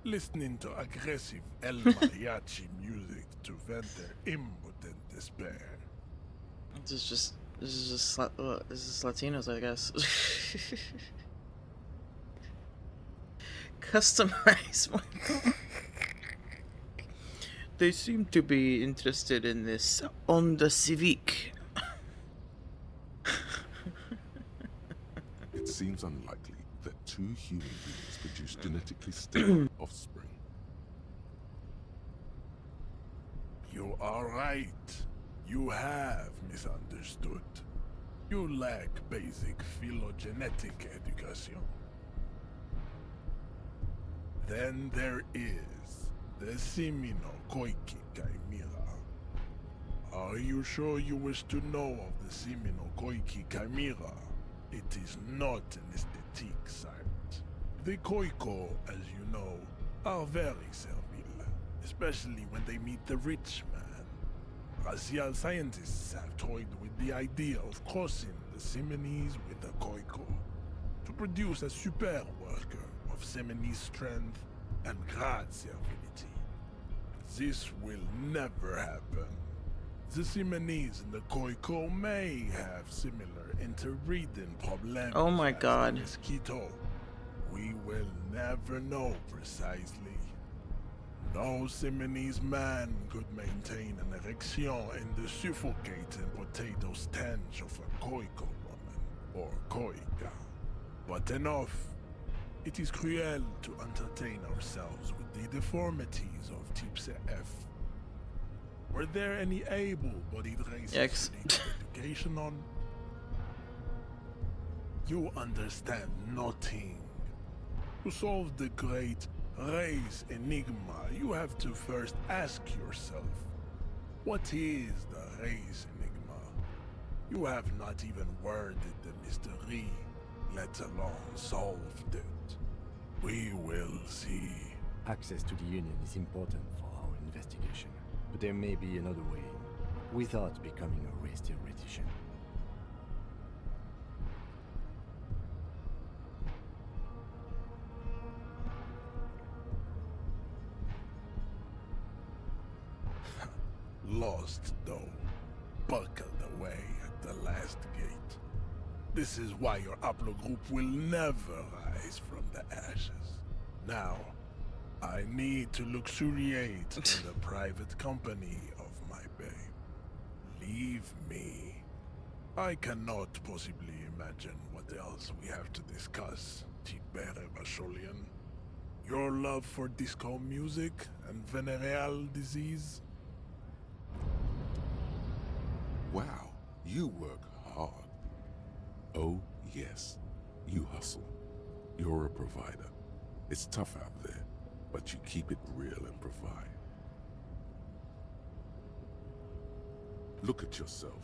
listening to aggressive El Mariachi music to vent their impotent despair. This is just Latinos, I guess. Customize one. They seem to be interested in this Honda Civic. It seems unlikely that two human beings produce genetically stable offspring. You are right. You have misunderstood. You lack basic phylogenetic education. Then there is the Simino Koiki Chimera. Are you sure you wish to know of the Simino Koiki Chimera? It is not an aesthetic site. The Koiko, as you know, are very servile, especially when they meet the rich man. Racial scientists have toyed with the idea of crossing the Simonese with the Koiko to produce a super worker of Simonese strength and great servility. This will never happen. The Simonese and the Koiko may have similar interbreeding problems. Oh my as God. the mosquito. We will never know precisely. No Simonese man could maintain an erection in the suffocating potato stench of a Koiko woman, or Koika. But enough. It is cruel to entertain ourselves with the deformities of Type F. Were there any able-bodied races Yikes. you needed education on? You understand nothing. To solve the great race enigma, you have to first ask yourself, what is the race enigma? You have not even worded the mystery, let alone solved it. We will see. Access to the Union is important for our investigation, but there may be another way in, without becoming a race theoretician. Lost, though, buckled away at the last gate. This is why your haplogroup will never rise from the ashes. Now, I need to luxuriate in the private company of my babe. Leave me. I cannot possibly imagine what else we have to discuss, Tibere Vasholian. Your love for disco music and venereal disease? Wow, you work hard. Oh, yes, you hustle. You're a provider. It's tough out there, but you keep it real and provide. Look at yourself.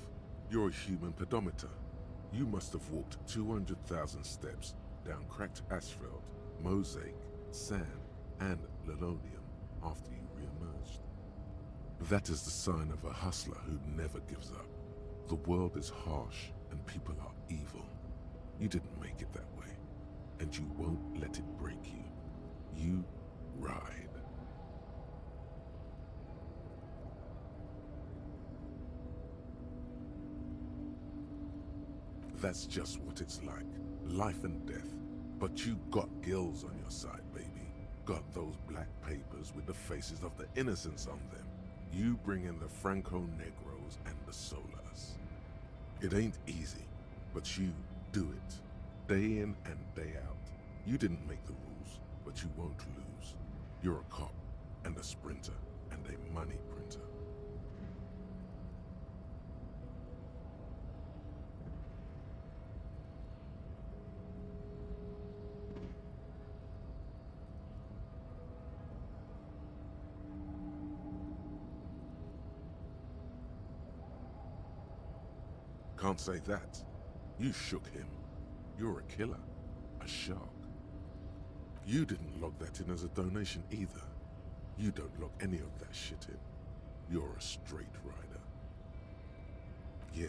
You're a human pedometer. You must have walked 200,000 steps down cracked asphalt, mosaic, sand, and linoleum after you re-emerged. That is the sign of a hustler who never gives up. The world is harsh and people are evil. You didn't make it that way, and you won't let it break you. You ride. That's just what it's like. Life and death. But you got gills on your side, baby. Got those black papers with the faces of the innocents on them. You bring in the Franco Negros and the Solas. It ain't easy, but you do it. Day in and day out. You didn't make the rules, but you won't lose. You're a cop, and a sprinter, and a money printer. Can't say that. You shook him. You're a killer. A shark. You didn't log that in as a donation either. You don't log any of that shit in. You're a straight rider. Yeah,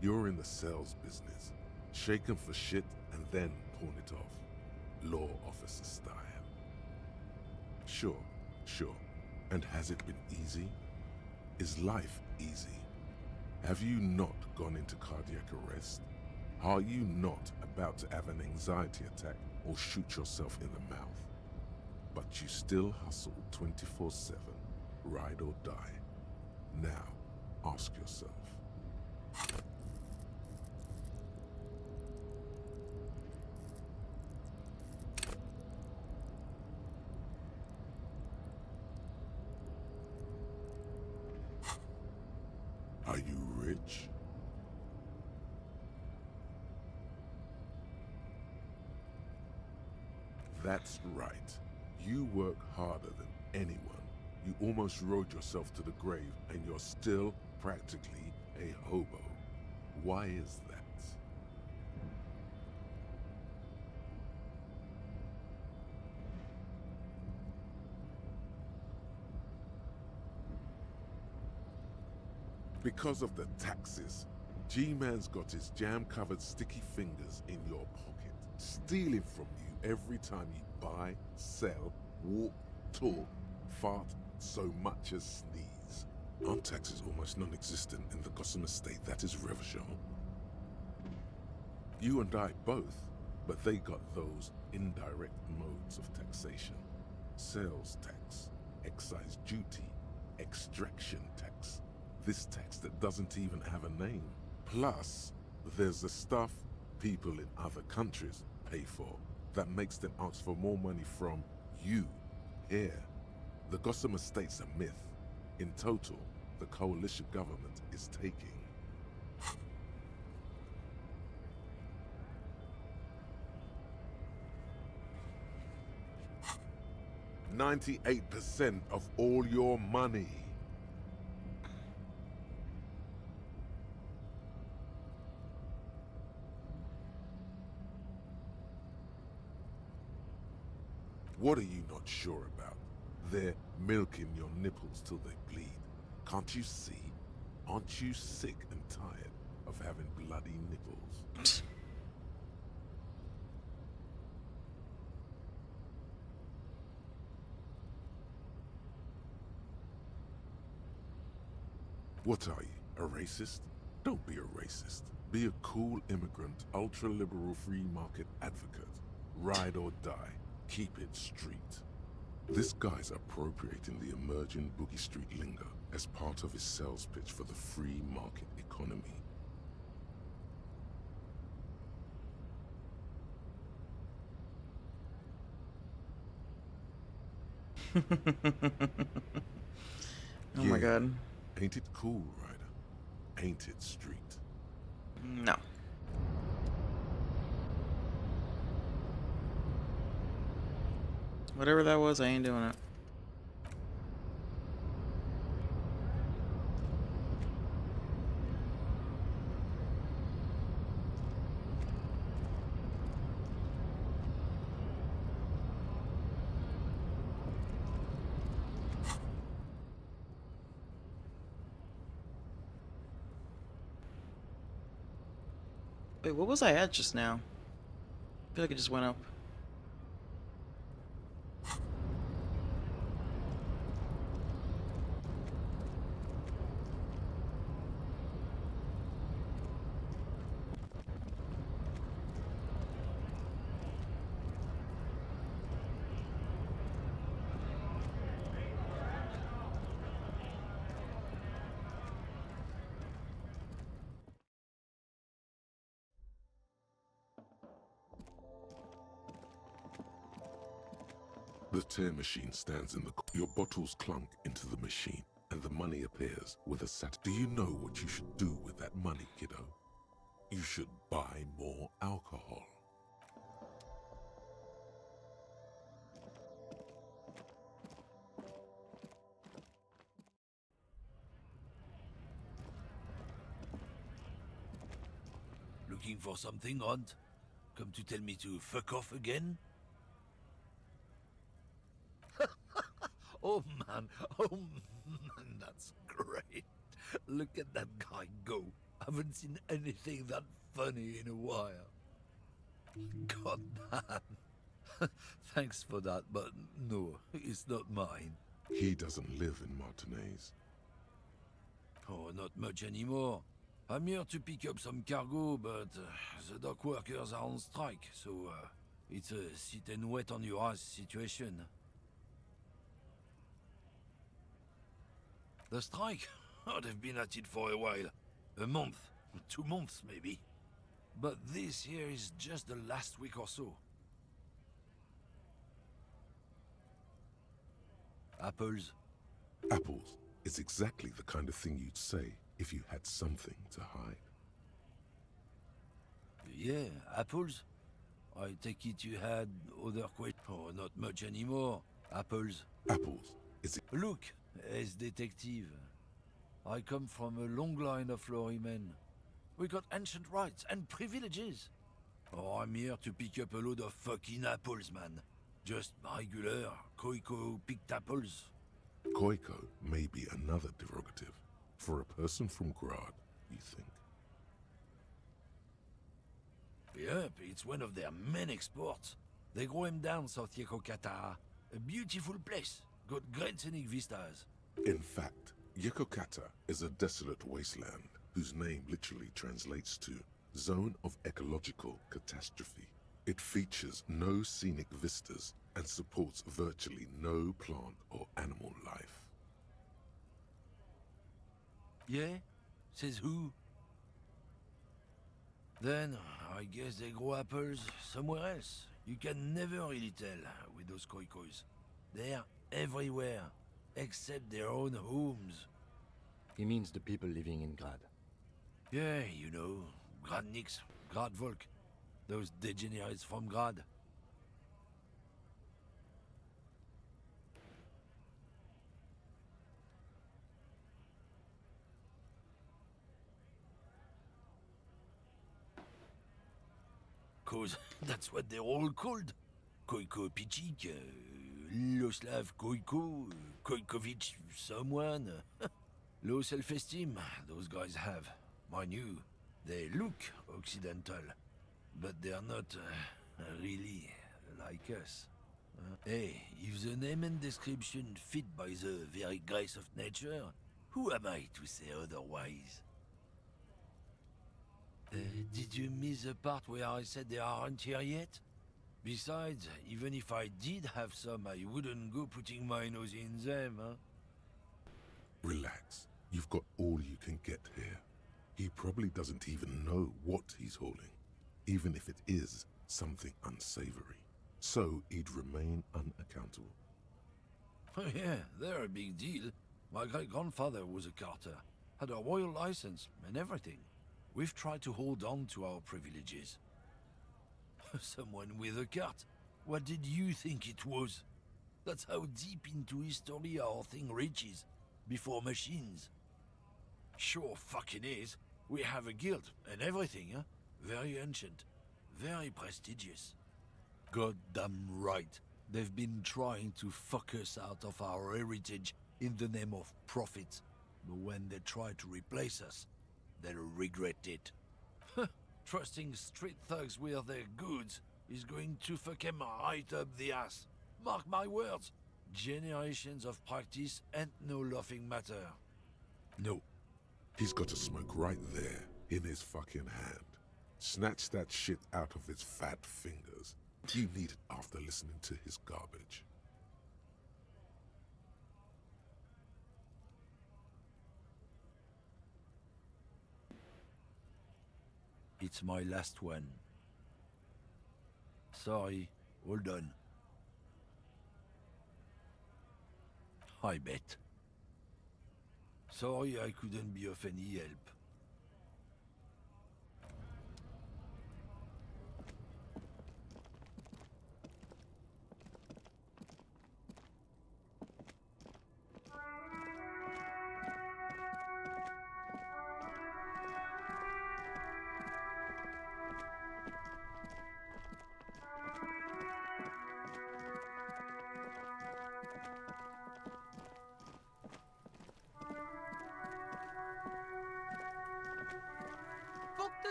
you're in the sales business. Shake 'em for shit and then pawn it off. Law officer style. Sure, sure. And has it been easy? Is life easy? Have you not gone into cardiac arrest? Are you not about to have an anxiety attack or shoot yourself in the mouth? But you still hustle 24/7, ride or die. Now, ask yourself. Are you rich? That's right. You work harder than anyone. You almost rode yourself to the grave and you're still practically a hobo. Why is that? Because of the taxes. G-Man's got his jam-covered sticky fingers in your pocket, stealing from you every time you buy, sell, walk, talk, fart, so much as sneeze. Aren't taxes almost non-existent in the Gotham estate that is Revachon? You and I both, but they got those indirect modes of taxation. Sales tax, excise duty, extraction tax. This tax that doesn't even have a name. Plus, there's the stuff people in other countries pay for that makes them ask for more money from you here. The Gotham estate's a myth. In total, the coalition government is taking 98% of all your money. What are you not sure about? They're milking your nipples till they bleed. Can't you see? Aren't you sick and tired of having bloody nipples? What are you, a racist? Don't be a racist. Be a cool immigrant, ultra-liberal free market advocate. Ride or die. Keep it street. This guy's appropriating the emerging Boogie Street lingo as part of his sales pitch for the free market economy. Oh my god. Ain't it cool, Ryder? Ain't it street? No. Whatever that was, I ain't doing it. Wait, what was I at just now? I feel like it just went up. The tear machine stands in the... Your bottles clunk into the machine, and the money appears with a set. Do you know what you should do with that money, kiddo? You should buy more alcohol. looking for something, Hunt? Come to tell me to fuck off again? Oh man, that's great. Look at that guy go. Haven't seen anything that funny in a while. God damn. Thanks for that, but no, it's not mine. He doesn't live in Martinez. Oh, not much anymore. I'm here to pick up some cargo, but the dock workers are on strike, so it's a sit and wait on your ass situation. The strike? Oh, they've been at it for a while. A month, 2 months maybe. But this here is just the last week or so. Apples? Apples is exactly the kind of thing you'd say if you had something to hide. Yeah, apples? I take it you had other questions. Oh, not much anymore. Apples? Apples is... Look, as detective. I come from a long line of lorrymen. We got ancient rights and privileges. Oh, I'm here to pick up a load of fucking apples, man. Just regular, Koiko-picked apples. Koiko may be another derogative. For a person from Grad, you think? Yep, it's one of their main exports. They grow him down South Yekokata. A beautiful place. Got great scenic vistas. In fact, Yekokata is a desolate wasteland whose name literally translates to Zone of Ecological Catastrophe. It features no scenic vistas and supports virtually no plant or animal life. Yeah? Says who? Then, I guess they grow apples somewhere else. You can never really tell with those koikos. They're everywhere, except their own homes. He means the people living in Grad. Yeah, you know, Gradniks, Gradvolk, those degenerates from Grad. Cause that's what they're all called. Koiko Pichik, Loslav Koiko, Koikovic someone. Low self-esteem, those guys have. Mind you, they look Occidental, but they're not really like us. Hey, if the name and description fit by the very grace of nature, who am I to say otherwise? Did you miss the part where I said they aren't here yet? Besides, even if I did have some, I wouldn't go putting my nose in them, huh? Relax. You've got all you can get here. He probably doesn't even know what he's hauling, even if it is something unsavory. So he'd remain unaccountable. Oh yeah, they're a big deal. My great-grandfather was a carter, had a royal license and everything. We've tried to hold on to our privileges. Someone with a cart? What did you think it was? That's how deep into history our thing reaches, before machines. Sure fucking is. We have a guild and everything, huh? Very ancient, very prestigious. Goddamn right. They've been trying to fuck us out of our heritage in the name of profit. But when they try to replace us, they'll regret it. Trusting street thugs with their goods is going to fuck them right up the ass. Mark my words. Generations of practice ain't no laughing matter. No. He's got a smoke right there, in his fucking hand. Snatch that shit out of his fat fingers. You need it after listening to his garbage. It's my last one. Sorry, all done. I bet. Sorry I couldn't be of any help.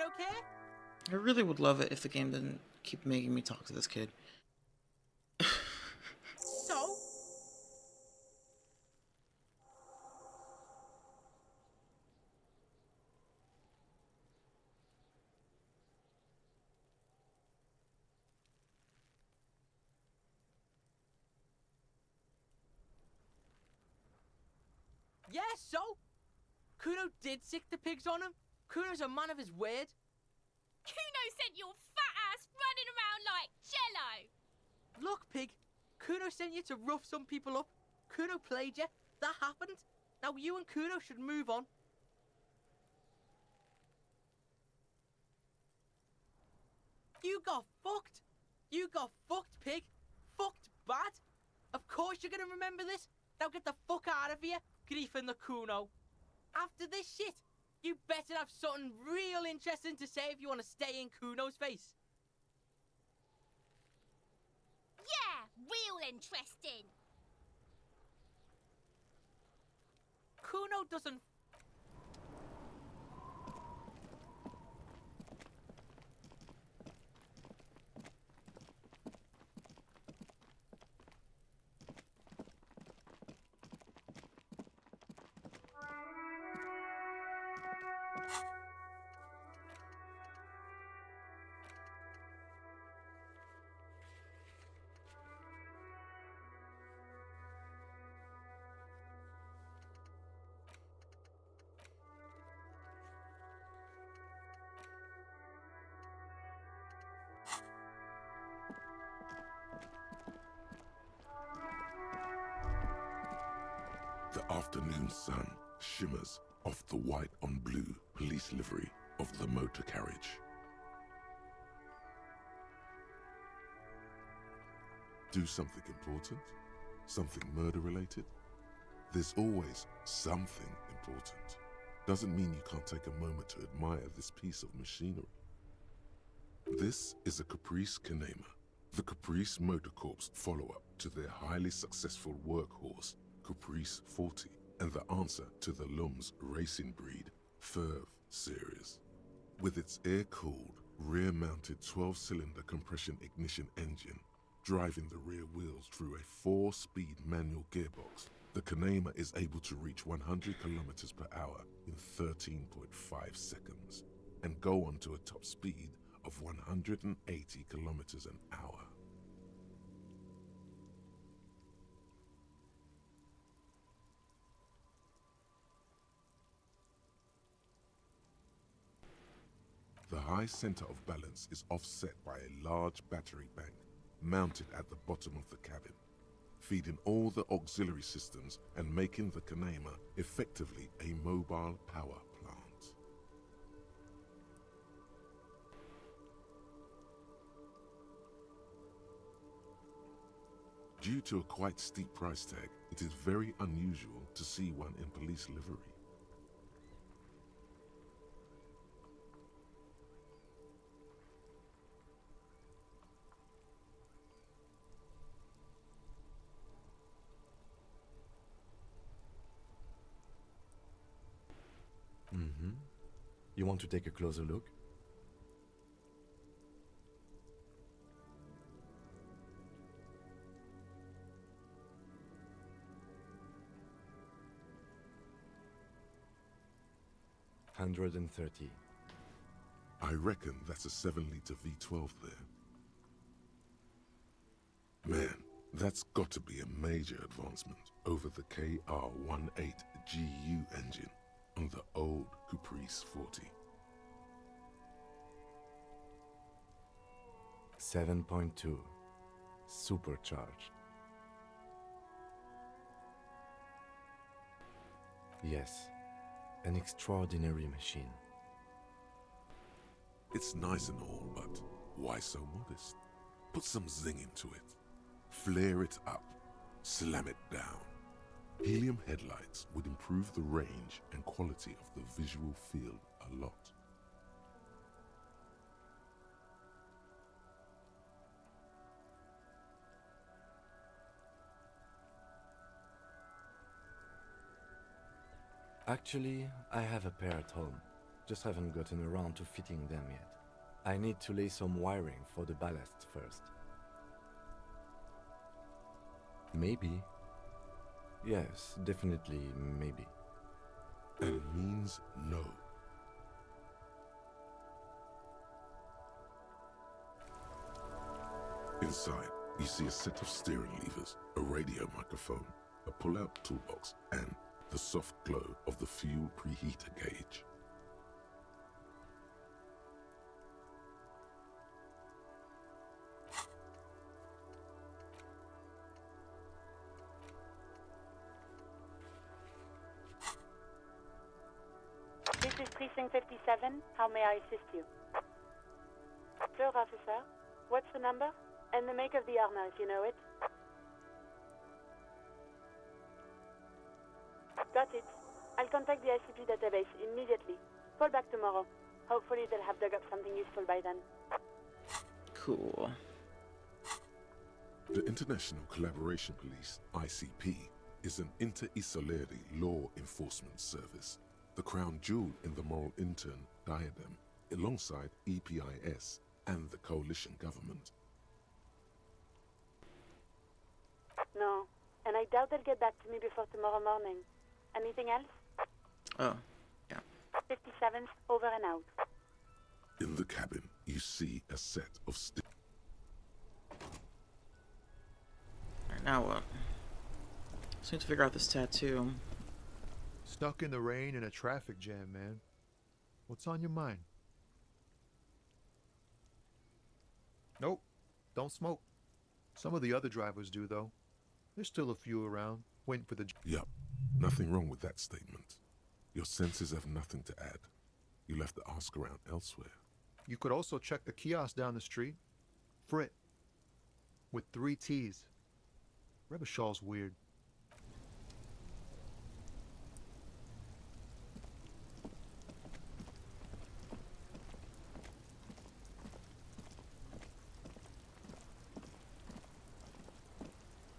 okay? I really would love it if the game didn't keep making me talk to this kid. So? Yeah, so? Kuno did sick the pigs on him. Kuno's a man of his word. Kuno sent your fat ass running around like jello. Look, pig. Kuno sent you to rough some people up. Kuno played you. That happened. Now you and Kuno should move on. You got fucked. You got fucked, pig. Fucked bad. Of course you're gonna remember this. Now get the fuck out of here, Grief and the Kuno. After this shit, you better have something real interesting to say if you want to stay in Kuno's face. Yeah, real interesting. Kuno doesn't... The afternoon sun shimmers off the white on blue police livery of the motor carriage. Do something important? Something murder-related? There's always something important. Doesn't mean you can't take a moment to admire this piece of machinery. This is a Caprice Kanema, the Caprice Motor Corps follow-up to their highly successful workhorse, Caprice 40, and the answer to the Lum's racing breed, Ferv series. With its air-cooled, rear-mounted 12-cylinder compression ignition engine, driving the rear wheels through a 4-speed manual gearbox, the Kanema is able to reach 100 kilometers per hour in 13.5 seconds, and go on to a top speed of 180 kilometers an hour. The high center of balance is offset by a large battery bank mounted at the bottom of the cabin, feeding all the auxiliary systems and making the Kanema effectively a mobile power plant. Due to a quite steep price tag, it is very unusual to see one in police livery. You want to take a closer look? $130. I reckon that's a 7-liter V12 there. Man, that's got to be a major advancement over the KR-18GU engine on the old Caprice 40. 7.2. Supercharged. Yes, an extraordinary machine. It's nice and all, but why so modest? Put some zing into it. Flare it up. Slam it down. Helium headlights would improve the range and quality of the visual field a lot. Actually, I have a pair at home. just haven't gotten around to fitting them yet. I need to lay some wiring for the ballast first. Maybe. Yes, definitely maybe. And means no. Inside, you see a set of steering levers, a radio microphone, a pull-out toolbox, and the soft glow of the fuel preheater gauge. This is Precinct 57. How may I assist you? Sir, officer. What's the number? And the make of the armor, if you know it. Got it. I'll contact the ICP database immediately. Call back tomorrow. Hopefully they'll have dug up something useful by then. Cool. The International Collaboration Police, ICP, is an inter-Isolari law enforcement service, the crown jewel in the moral intern diadem, alongside EPIS and the coalition government. No, and I doubt they'll get back to me before tomorrow morning. Anything else? Oh, yeah. 57's over and out. In the cabin, you see a set of Alright, now what? Just need to figure out this tattoo. Stuck in the rain in a traffic jam, man. What's on your mind? Nope. Don't smoke. Some of the other drivers do, though. There's still a few around, waiting for the... Yup, nothing wrong with that statement. Your senses have nothing to add. You'll have to ask around elsewhere. You could also check the kiosk down the street. Frit. With 3 T's. Rebishaw's weird.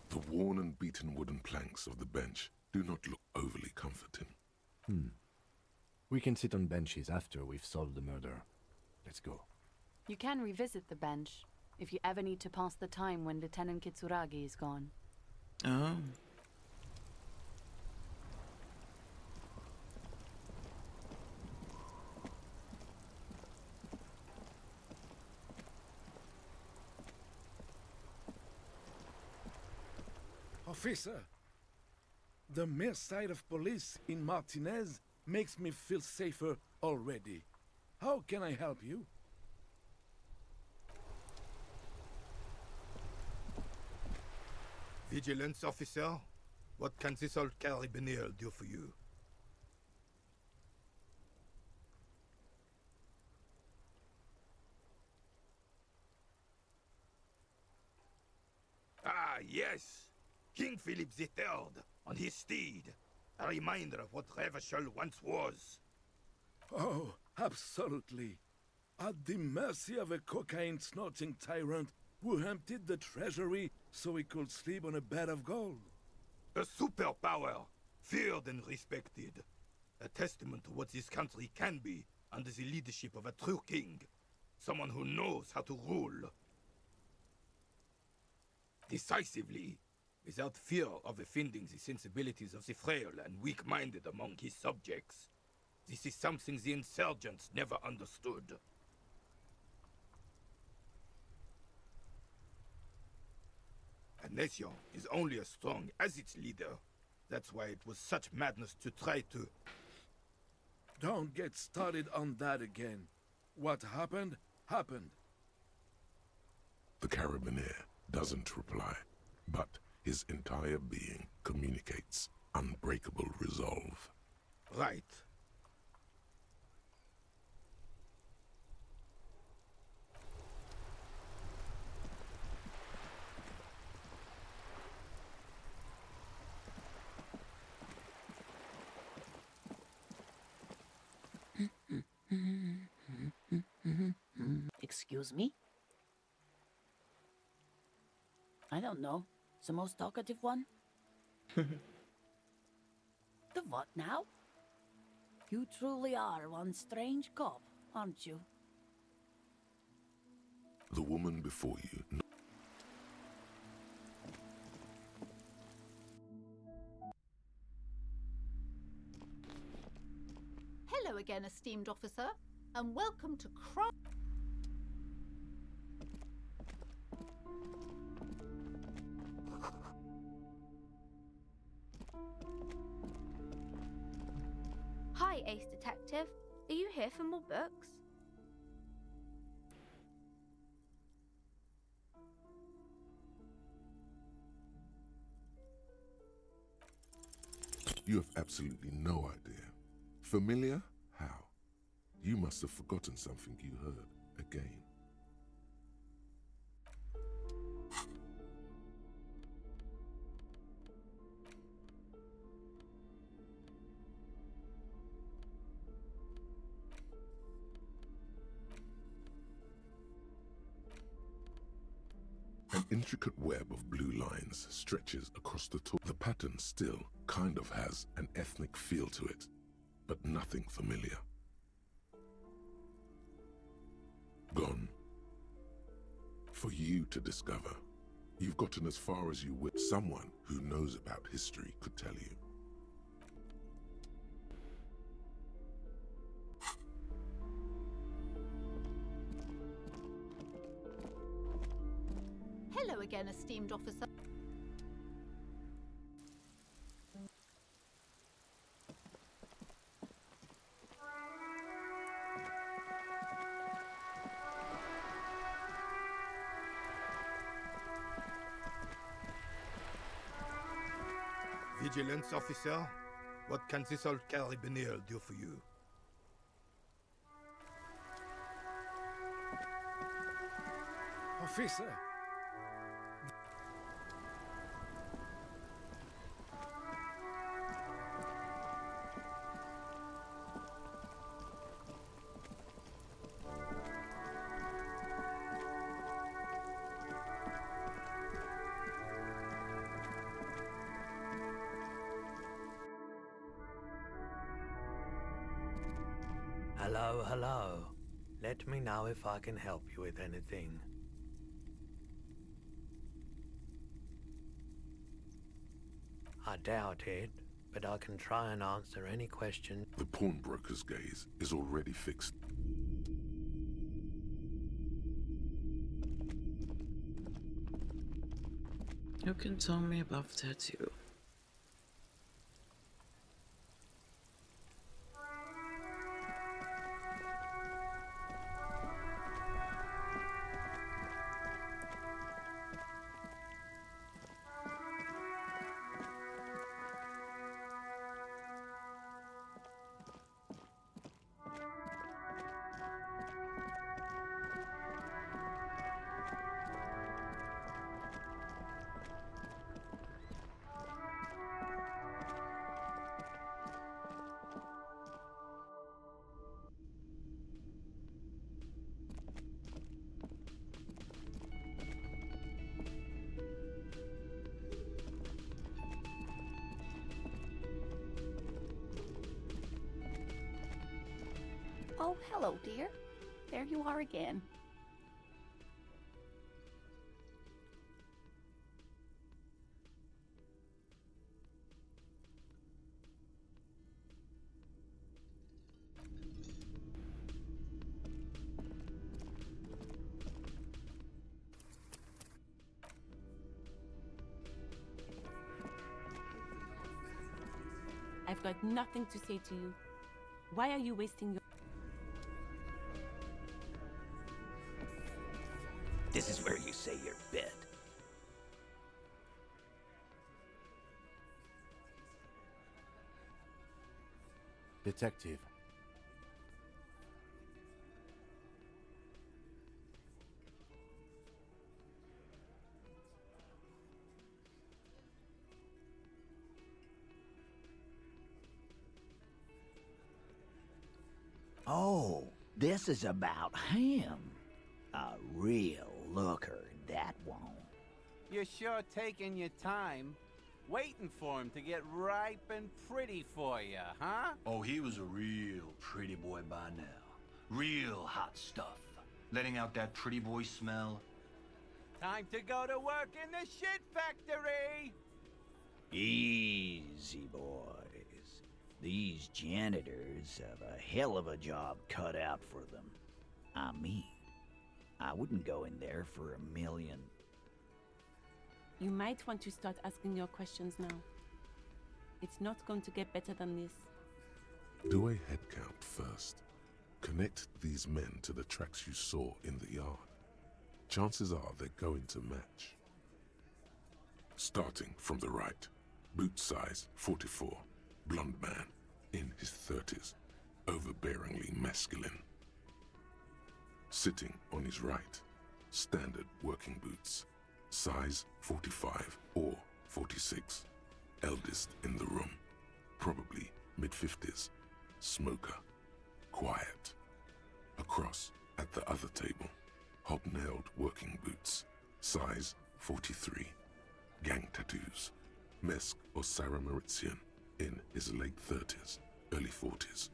The worn and beaten wooden planks of the bench do not look overly comforting. We can sit on benches after we've solved the murder. Let's go. You can revisit the bench if you ever need to pass the time when Lieutenant Kitsuragi is gone. Oh. Officer, the mere sight of police in Martinez makes me feel safer already. How can I help you? Vigilance officer, what can this old carabiner do for you? Ah, yes! King Philip III, on his steed. A reminder of what Revachol once was. Oh, absolutely. At the mercy of a cocaine-snorting tyrant who emptied the treasury so he could sleep on a bed of gold. A superpower, feared and respected. A testament to what this country can be under the leadership of a true king. Someone who knows how to rule. Decisively, without fear of offending the sensibilities of the frail and weak-minded among his subjects. This is something the insurgents never understood. A nation is only as strong as its leader. That's why it was such madness to try to... Don't get started on that again. What happened, happened. The carabiner doesn't reply, but his entire being communicates unbreakable resolve. Right. Excuse me? I don't know. The most talkative one? The what now? You truly are one strange cop, aren't you? The woman before you. Hello again, esteemed officer, and welcome to Crime. Hi, Ace Detective. Are you here for more books? You have absolutely no idea. Familiar? How? You must have forgotten something you heard again. An intricate web of blue lines stretches across the top. The pattern still kind of has an ethnic feel to it, but nothing familiar. Gone. For you to discover. You've gotten as far as you will. Someone who knows about history could tell you. Hello again, esteemed officer. Vigilance officer, what can this old carabinier do for you? Officer! Hello, hello. Let me know if I can help you with anything. I doubt it, but I can try and answer any question. The pawnbroker's gaze is already fixed. You can tell me about the tattoo. Oh, hello, dear. There you are again. I've got nothing to say to you. Why are you wasting your... This is where you say your bit. Detective. Oh, this is about him. A real looker, that won't. You're sure taking your time. Waiting for him to get ripe and pretty for you, huh? Oh, he was a real pretty boy by now. Real hot stuff. Letting out that pretty boy smell. Time to go to work in the shit factory! Easy, boys. These janitors have a hell of a job cut out for them. I mean, I wouldn't go in there for $1 million. You might want to start asking your questions now. It's not going to get better than this. Do a head count first. Connect these men to the tracks you saw in the yard. Chances are they're going to match. Starting from the right, boot size 44, blonde man, in his 30s, overbearingly masculine. Sitting on his right, standard working boots, size 45 or 46, eldest in the room, probably mid-50s, smoker, quiet. Across at the other table, hobnailed working boots, size 43, gang tattoos, Mesk or Sarah Mauritian, in his late 30s, early 40s.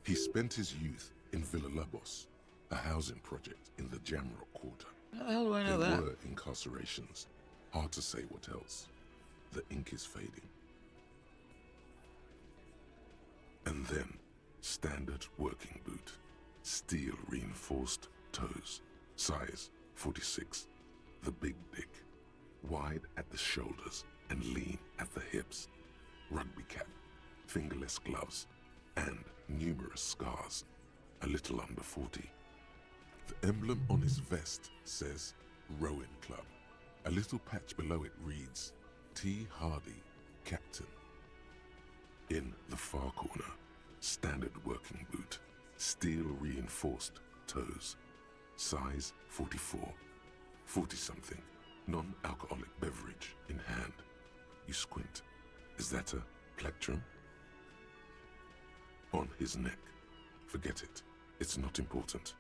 He spent his youth in Villa Labos, a housing project in the Jamrock quarter. How the hell do I know there that? were incarcerations. Hard to say what else. The ink is fading. And then, standard working boot, steel reinforced toes, size 46, the big dick, wide at the shoulders and lean at the hips, rugby cap, fingerless gloves, and numerous scars, a little under 40. The emblem on his vest says Rowing Club. A little patch below it reads T. Hardy, Captain. In the far corner, standard working boot, steel reinforced toes, size 44, 40-something, non-alcoholic beverage in hand. You squint. Is that a plectrum? On his neck. Forget it. It's not important.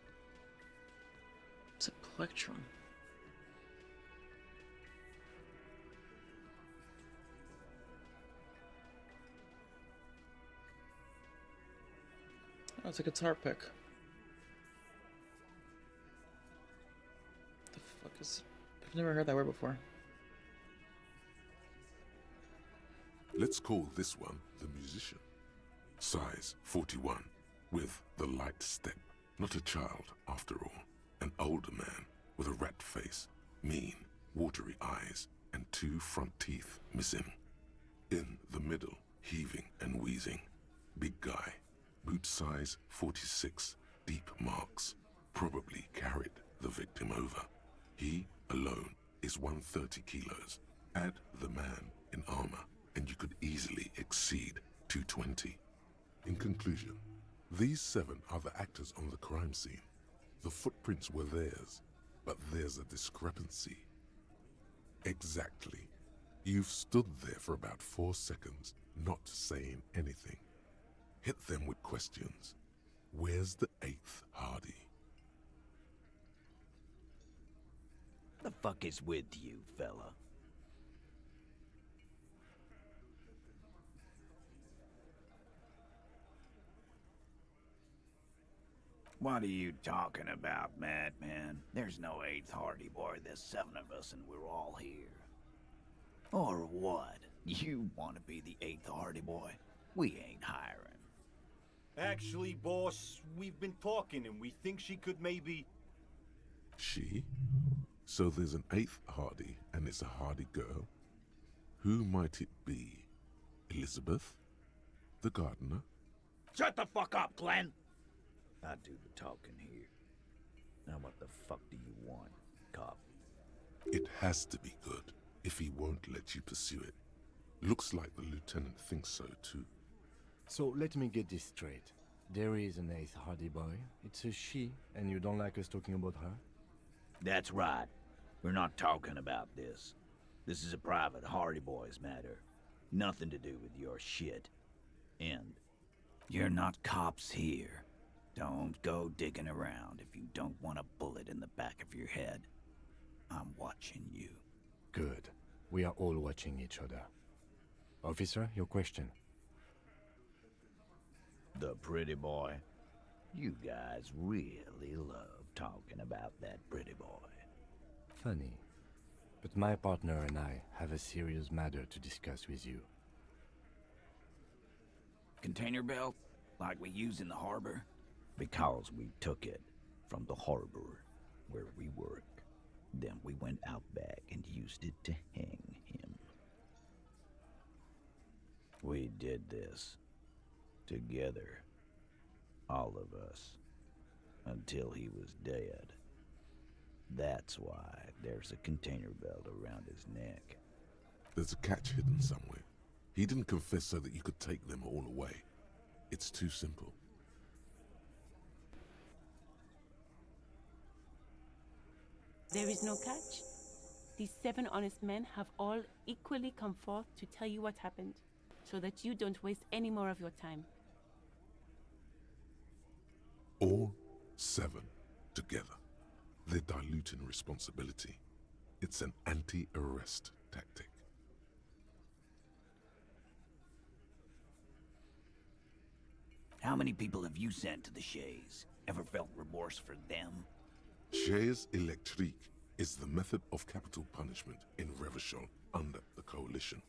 It's a plectrum. Oh, it's a guitar pick. The fuck is... I've never heard that word before. Let's call this one the musician. Size 41, with the light step. Not a child, after all. An older man with a rat face, mean, watery eyes, and 2 front teeth missing. In the middle, heaving and wheezing. Big guy, boot size 46, deep marks. Probably carried the victim over. He, alone, is 130 kilos. Add the man in armor, and you could easily exceed 220. In conclusion, these 7 are the actors on the crime scene. The footprints were theirs, but there's a discrepancy. Exactly. You've stood there for about 4 seconds, not saying anything. Hit them with questions. Where's the 8th Hardy? The fuck is with you, fella? What are you talking about, madman? There's no 8th Hardy Boy. There's 7 of us and we're all here. Or what? You want to be the 8th Hardy Boy? We ain't hiring. Actually, boss, we've been talking and we think she could maybe... She? So there's an 8th Hardy, and it's a Hardy girl? Who might it be? Elizabeth? The gardener? Shut the fuck up, Glenn! I do the talking here. Now what the fuck do you want, cop? It has to be good, if he won't let you pursue it. Looks like the lieutenant thinks so too. So let me get this straight. There is an 8th Hardy Boy. It's a she, and you don't like us talking about her? That's right. We're not talking about this. This is a private Hardy Boys matter. Nothing to do with your shit. And you're not cops here. Don't go digging around if you don't want a bullet in the back of your head. I'm watching you. Good. We are all watching each other. Officer, your question. The pretty boy. You guys really love talking about that pretty boy. Funny. But my partner and I have a serious matter to discuss with you. Container belt? Like we use in the harbor? Because we took it from the harbor where we work. Then we went out back and used it to hang him. We did this together, all of us, until he was dead. That's why there's a container belt around his neck. There's a catch hidden somewhere. He didn't confess so that you could take them all away. It's too simple. There is no catch. These 7 honest men have all equally come forth to tell you what happened, so that you don't waste any more of your time. All 7 together. They're diluting responsibility. It's an anti-arrest tactic. How many people have you sent to the Shays? Ever felt remorse for them? Chaise électrique is the method of capital punishment in Revachol under the Coalition.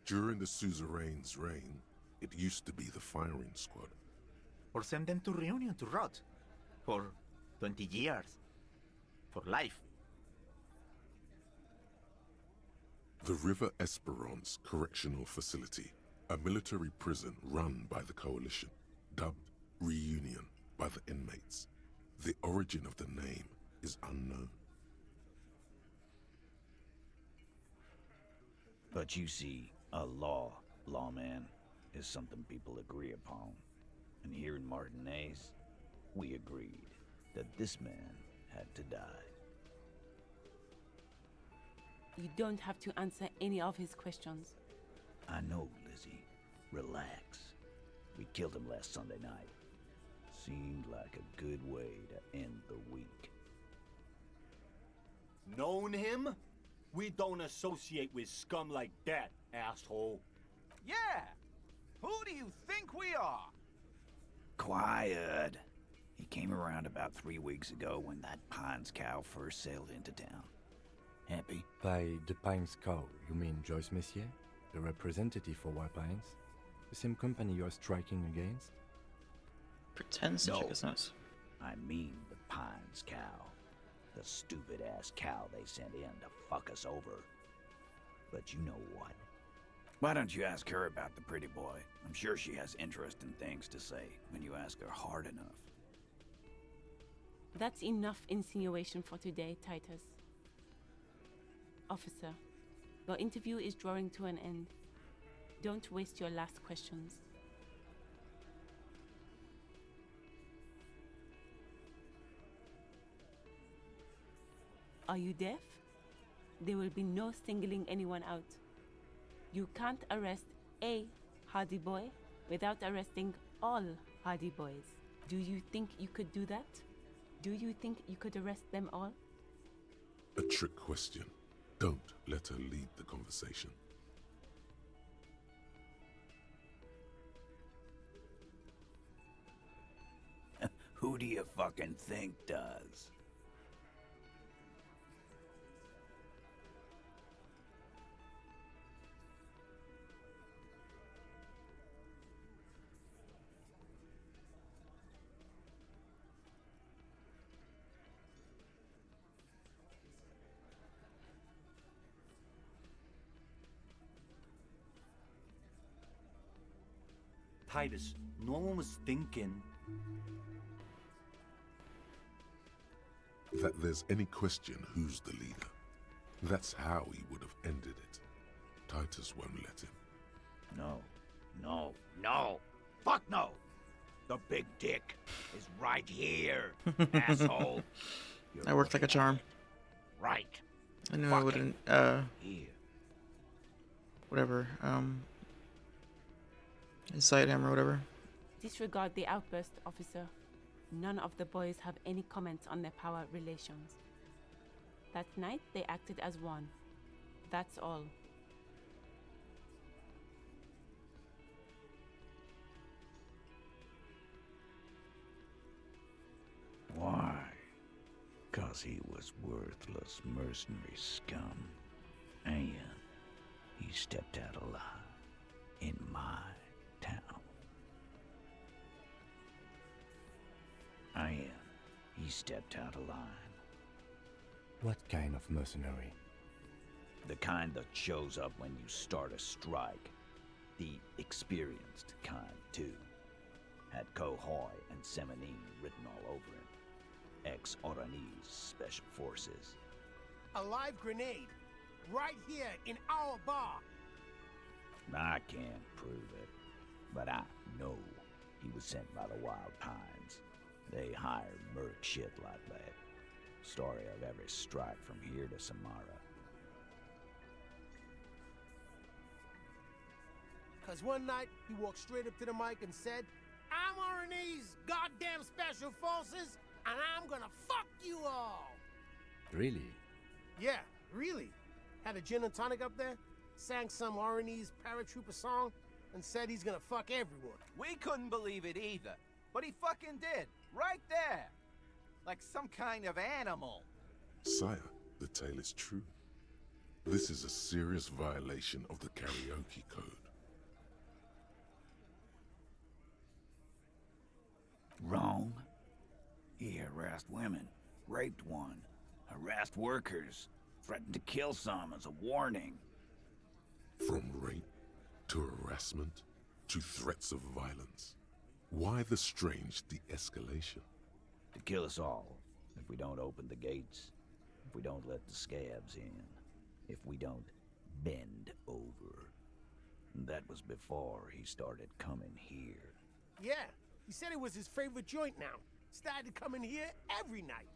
During the suzerain's reign, it used to be the firing squad. Or send them to Reunion to rot. For 20 years. For life. The River Esperance Correctional Facility, a military prison run by the Coalition, dubbed Reunion by the inmates. The origin of the name is unknown. But you see, a lawman, is something people agree upon. And here in Martinez, we agreed that this man had to die. You don't have to answer any of his questions. I know, Lizzie. Relax. We killed him last Sunday night. Seemed like a good way to end the week. Known him? We don't associate with scum like that, asshole. Yeah! Who do you think we are? Quiet. He came around about 3 weeks ago when that Pines cow first sailed into town. Happy? By the Pines cow, you mean Joyce Messier? The representative for White Pines? The same company you are striking against? Pretends to check his nose. I mean the Pines cow. The stupid-ass cow they sent in to fuck us over. But you know what? Why don't you ask her about the pretty boy? I'm sure she has interesting things to say when you ask her hard enough. That's enough insinuation for today, Titus. Officer, your interview is drawing to an end. Don't waste your last questions. Are you deaf? There will be no singling anyone out. You can't arrest a Hardy Boy without arresting all Hardy Boys. Do you think you could do that? Do you think you could arrest them all? A trick question. Don't let her lead the conversation. Who do you fucking think does? Titus, no one was thinking that there's any question who's the leader. That's how he would have ended it. Titus won't let him. No, no, no. Fuck no. The big dick is right here, asshole. That worked like a charm. Right. I knew I wouldn't, Here. whatever, incite him or whatever. Disregard the outburst, officer. None of the boys have any comments on their power relations. That night, they acted as one. That's all. because he was worthless mercenary scum. And he stepped out alive in my town. And he stepped out of line. What kind of mercenary? The kind that shows up when you start a strike. The experienced kind, too. Had Kohoy and Semenine written all over him. Ex-Oranese Special Forces. A live grenade. Right here in our bar. I can't prove it, but I know he was sent by the Wild Pines. They hire merc shit like that. Story of every strike from here to Samara. Cause one night, he walked straight up to the mic and said, I'm Oranese goddamn Special Forces, and I'm gonna fuck you all! Really? Yeah, really. Had a gin and tonic up there, sang some Oranese paratrooper song, and said he's gonna fuck everyone. We couldn't believe it either, but he fucking did, right there. Like some kind of animal. Sire, the tale is true. This is a serious violation of the karaoke code. Wrong. He harassed women, raped one, harassed workers, threatened to kill some as a warning. From rape to harassment to threats of violence. Why the strange de-escalation? To kill us all, if we don't open the gates, if we don't let the scabs in, if we don't bend over. And that was before he started coming here. Yeah, he said it was his favorite joint now. Started coming here every night.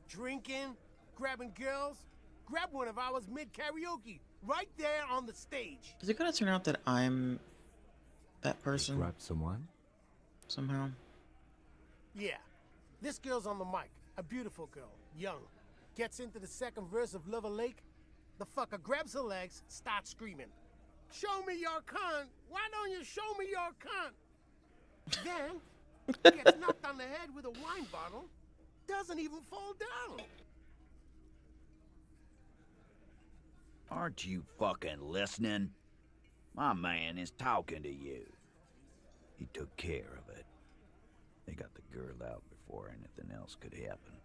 Drinking, grabbing girls. Grab one of ours mid-karaoke, right there on the stage. Is it gonna turn out that I'm that person? Grab someone? Somehow? Yeah. This girl's on the mic. A beautiful girl. Young. Gets into the second verse of Lover Lake. The fucker grabs her legs, starts screaming. Show me your cunt! Why don't you show me your cunt? Then, gets knocked on the head with a wine bottle. Doesn't even fall down. Aren't you fucking listening? My man is talking to you. He took care of it. They got the girl out before anything else could happen.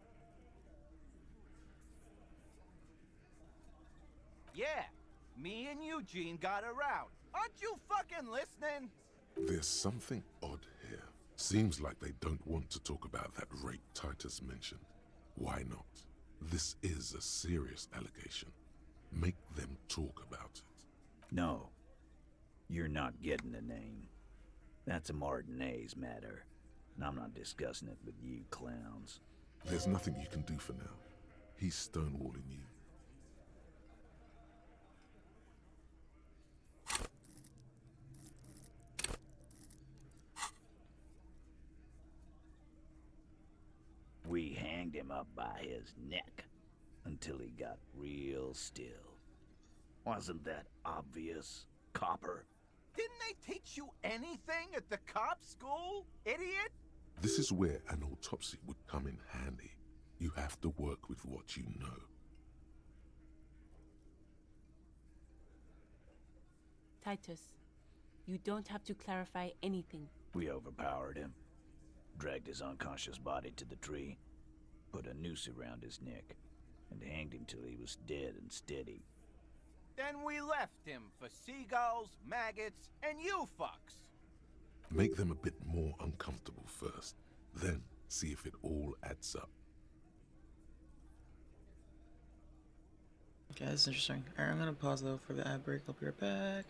Yeah, me and Eugene got her out. Aren't you fucking listening? There's something odd here. Seems like they don't want to talk about that rape Titus mentioned. Why not? This is a serious allegation. Make them talk about it. No. You're not getting a name. That's a Martinez matter. And I'm not discussing it with you clowns. There's nothing you can do for now. He's stonewalling you. We hanged him up by his neck until he got real still. Wasn't that obvious, copper? Didn't they teach you anything at the cop school, idiot? This is where an autopsy would come in handy. You have to work with what you know. Titus, you don't have to clarify anything. We overpowered him, dragged his unconscious body to the tree, put a noose around his neck, and hanged him till he was dead and steady. Then we left him for seagulls, maggots, and you fucks. Make them a bit more uncomfortable first, then see if it all adds up. Okay, that's interesting. Alright, I'm gonna pause though for the ad break. I'll be right back.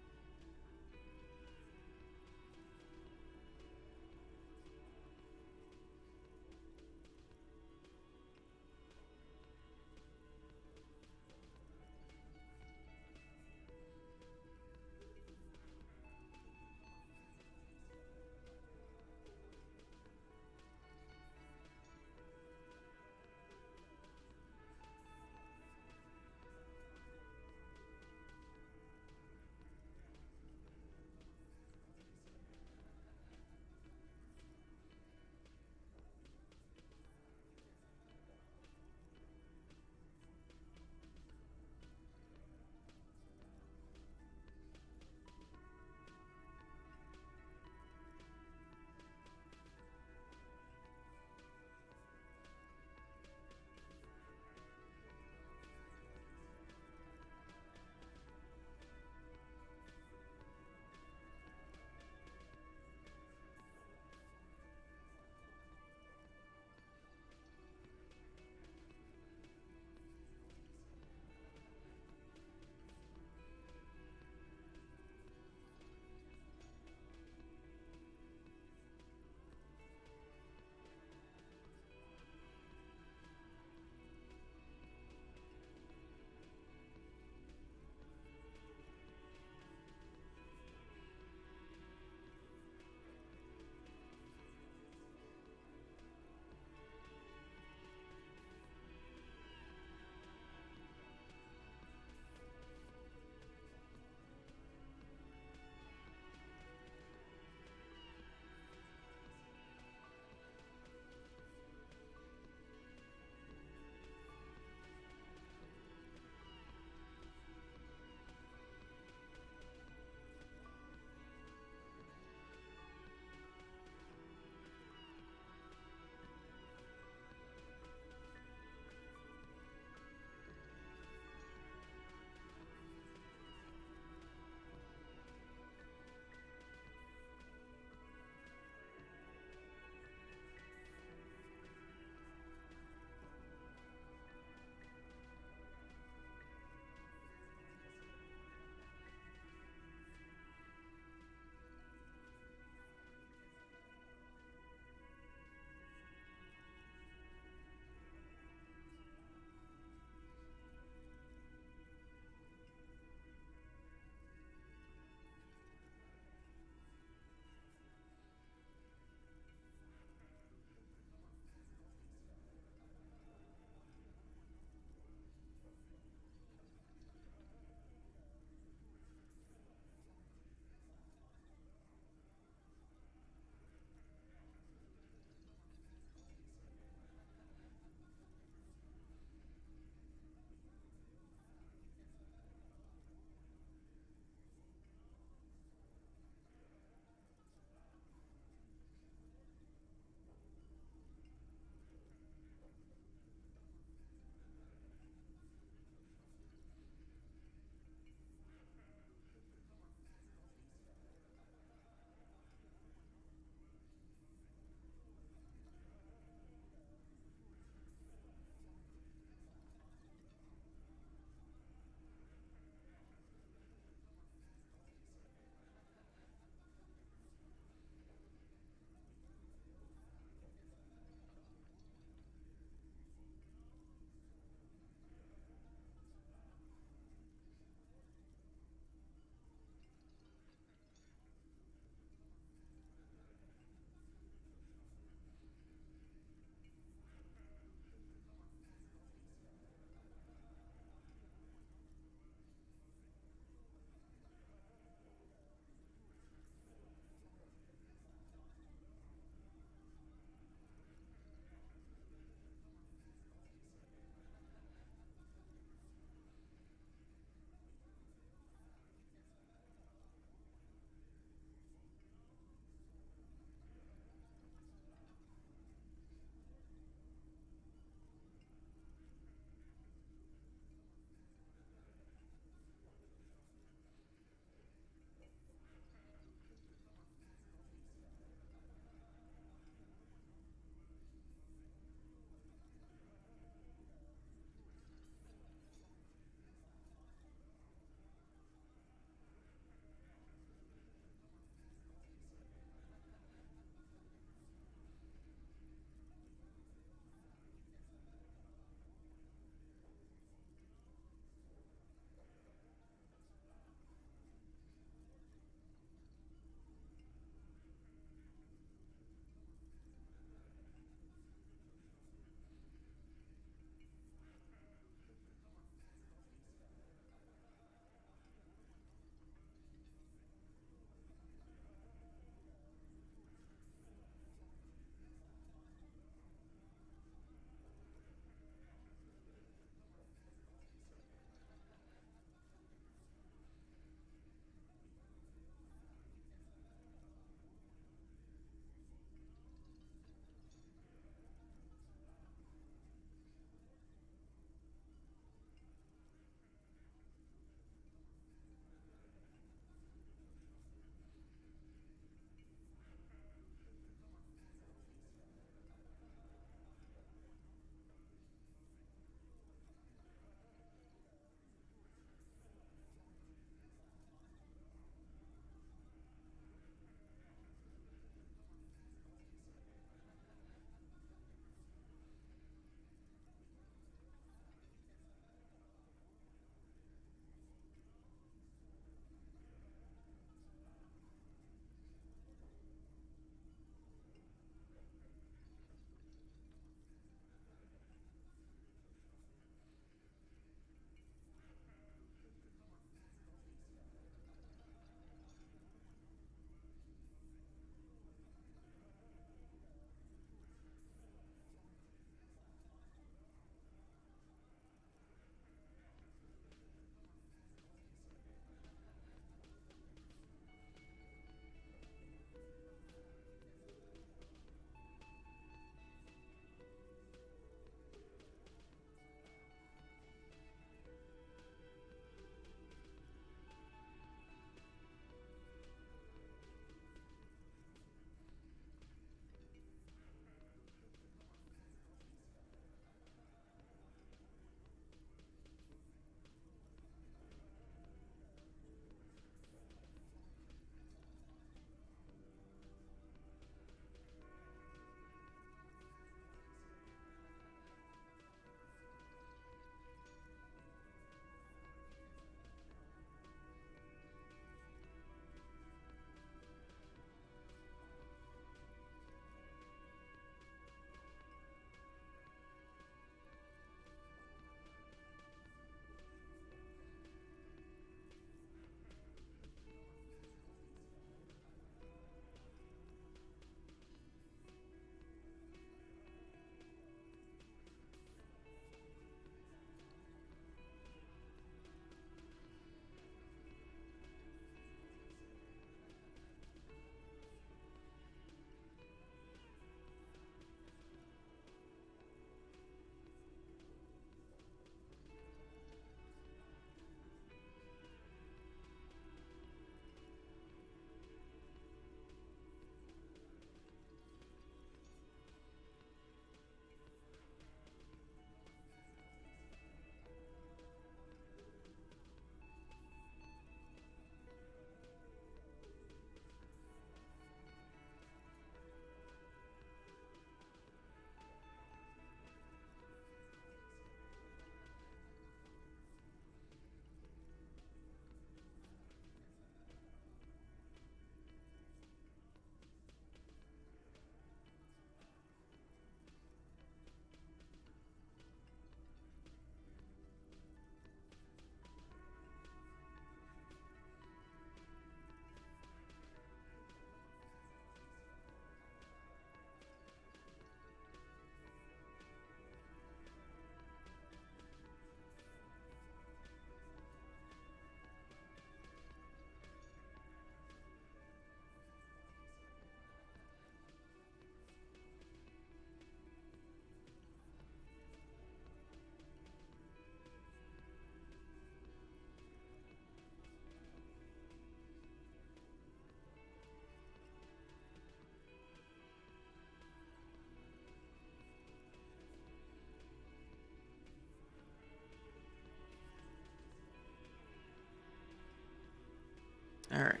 Alright.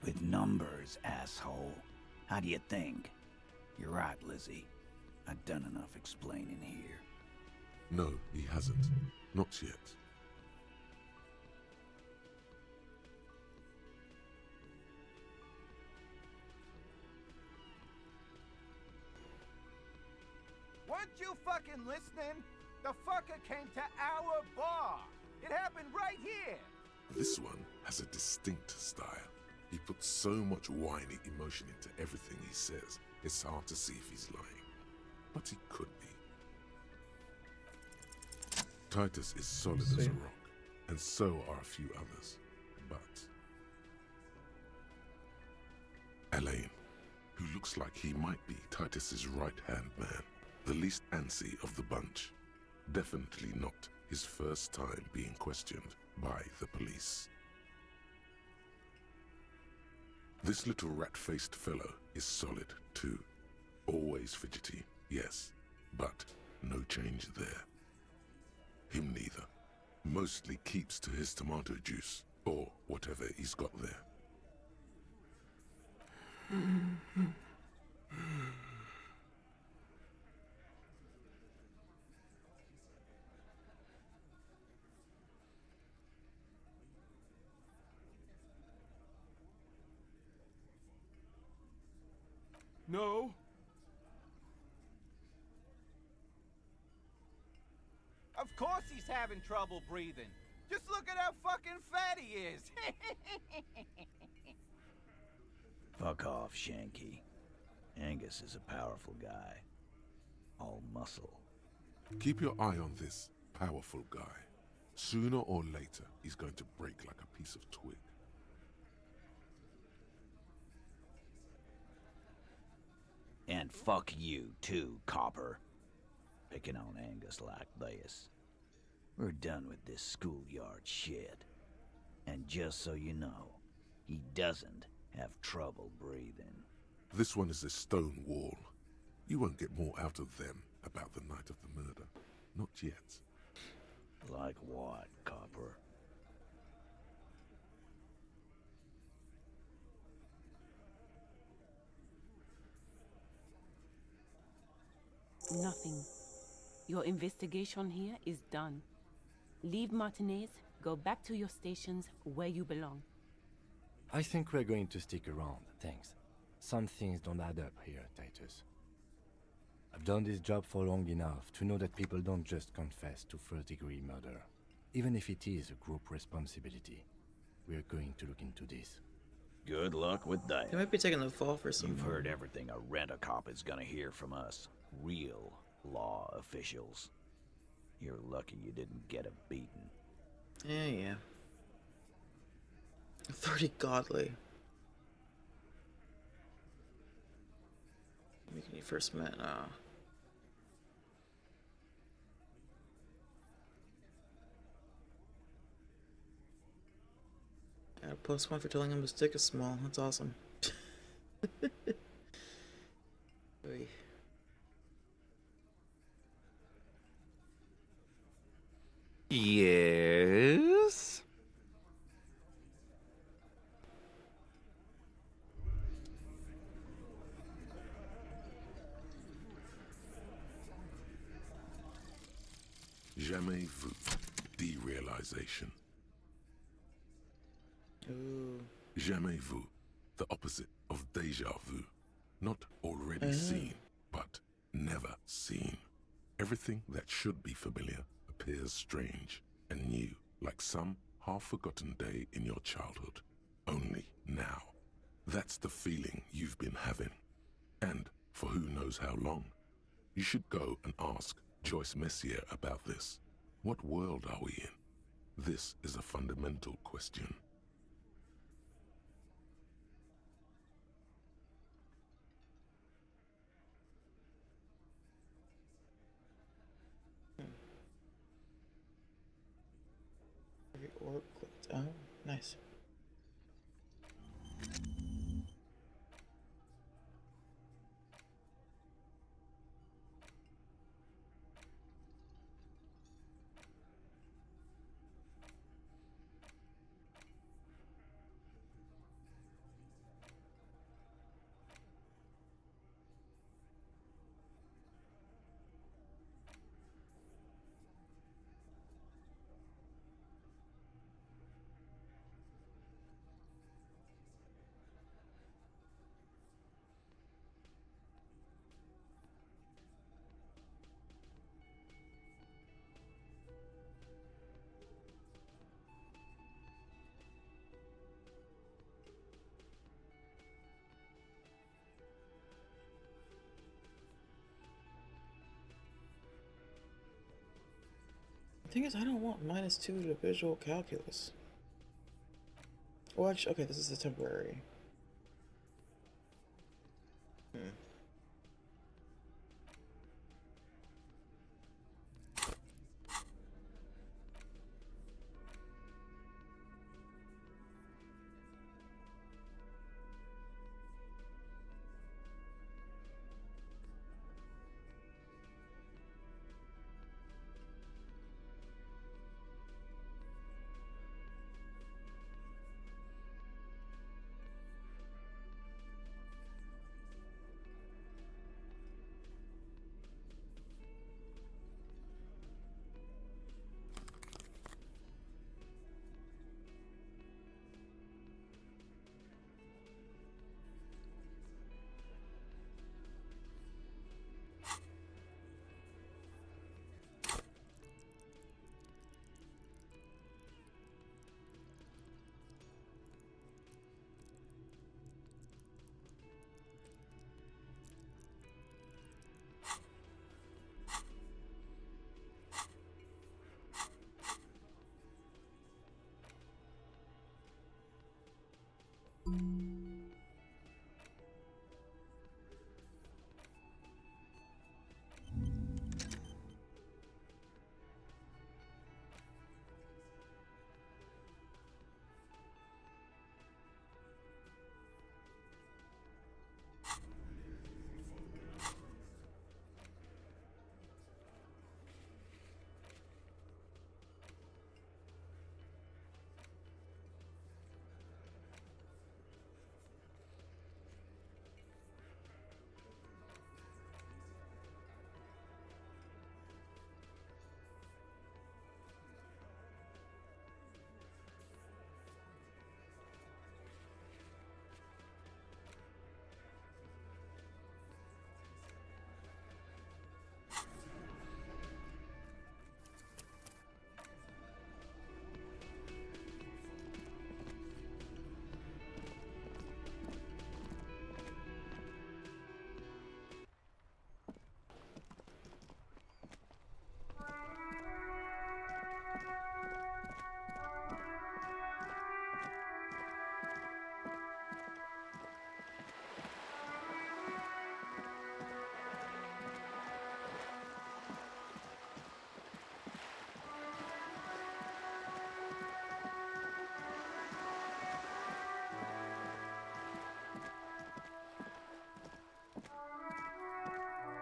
With numbers, asshole. How do you think? You're right, Lizzie. I've done enough explaining here. No, he hasn't. Not yet. Weren't you fucking listening? The fucker came to our bar. It happened right here. This one has a distinct style. He puts so much whiny emotion into everything he says, it's hard to see if he's lying. But he could be. Titus is solid as a rock, and so are a few others. But Elaine, who looks like he might be Titus's right-hand man, the least antsy of the bunch. Definitely not his first time being questioned by the police. This little rat-faced fellow is solid too. Always fidgety, yes, but no change there. Him neither. Mostly keeps to his tomato juice, or whatever he's got there. No. Of course he's having trouble breathing. Just look at how fucking fat he is. Fuck off, Shanky. Angus is a powerful guy. All muscle. Keep your eye on this powerful guy. Sooner or later, he's going to break like a piece of twig. And fuck you, too, copper. Picking on Angus like this. We're done with this schoolyard shit. And just so you know, he doesn't have trouble breathing. This one is a stone wall. You won't get more out of them about the night of the murder. Not yet. Like what, copper? Nothing. Your investigation here is done. Leave Martinez, go back to your stations where you belong. I think we're going to stick around, thanks. Some things don't add up here, Titus. I've done this job for long enough to know that people don't just confess to first-degree murder. Even if it is a group responsibility, we're going to look into this. Good luck with that. They might be taking the fall for some. You've heard everything a rent-a-cop is gonna hear from us. Real law officials. You're lucky you didn't get a beating. Yeah. 30 godly. When you first met, Got a +1 for telling him his dick is small. That's awesome. Oy. Yes? Jamais vu. Derealization. Ooh. Jamais vu. The opposite of déjà vu. Not already seen, but never seen. Everything that should be familiar appears strange and new, like some half-forgotten day in your childhood. Only now. That's the feeling you've been having. And for who knows how long. You should go and ask Joyce Messier about this. What world are we in? This is a fundamental question. Every orb clicked. Oh, nice. The thing is, I don't want -2 to visual calculus. Well, actually, okay, this is a temporary.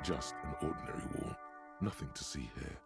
Just an ordinary war. Nothing to see here.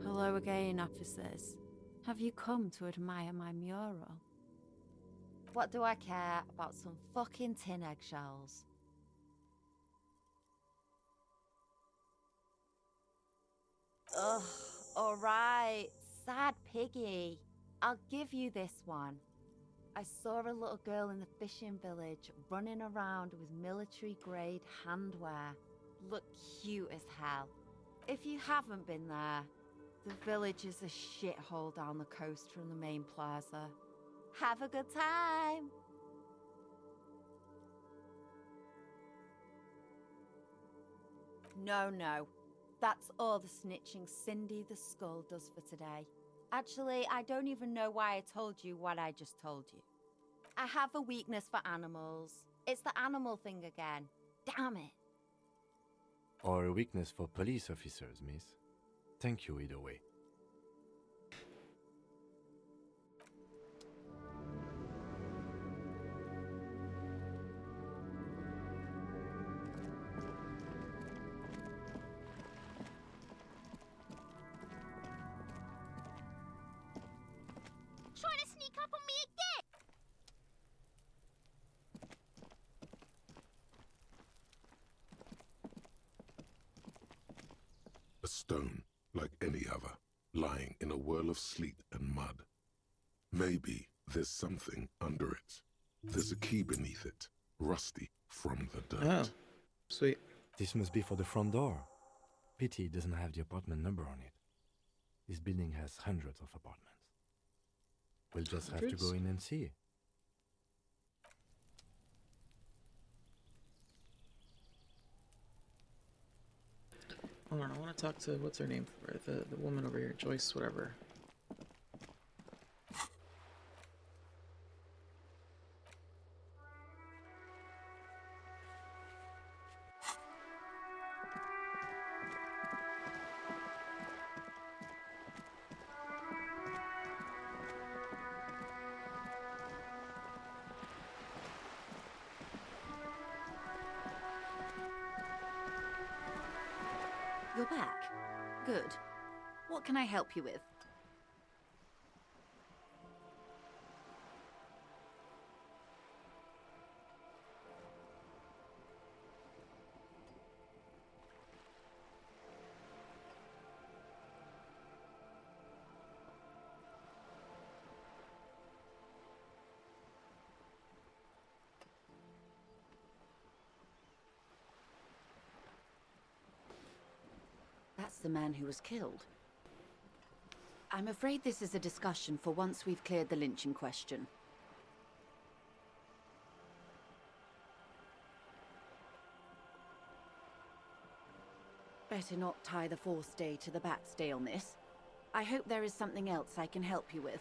Hello again, officers. Have you come to admire my mural? What do I care about some fucking tin eggshells? Ugh, alright, sad piggy. I'll give you this one. I saw a little girl in the fishing village running around with military-grade handwear. Looked cute as hell. If you haven't been there, the village is a shithole down the coast from the main plaza. Have a good time! No. That's all the snitching Cindy the Skull does for today. Actually, I don't even know why I told you what I just told you. I have a weakness for animals. It's the animal thing again. Damn it. Or a weakness for police officers, miss. Thank you either way. stone like any other, lying in a whirl of sleet and mud. Maybe there's something under it. There's a key beneath it, rusty from the dirt. Oh, sweet. This must be for the front door. Pity it doesn't have the apartment number on it. This building has hundreds of apartments. We'll just have to go in and see. Hold on, I want to talk to, what's her name? The woman over here, Joyce, whatever. You're back. Good. What can I help you with? That's the man who was killed. I'm afraid this is a discussion for once we've cleared the lynching question. Better not tie the forestay to the backstay on this. I hope there is something else I can help you with.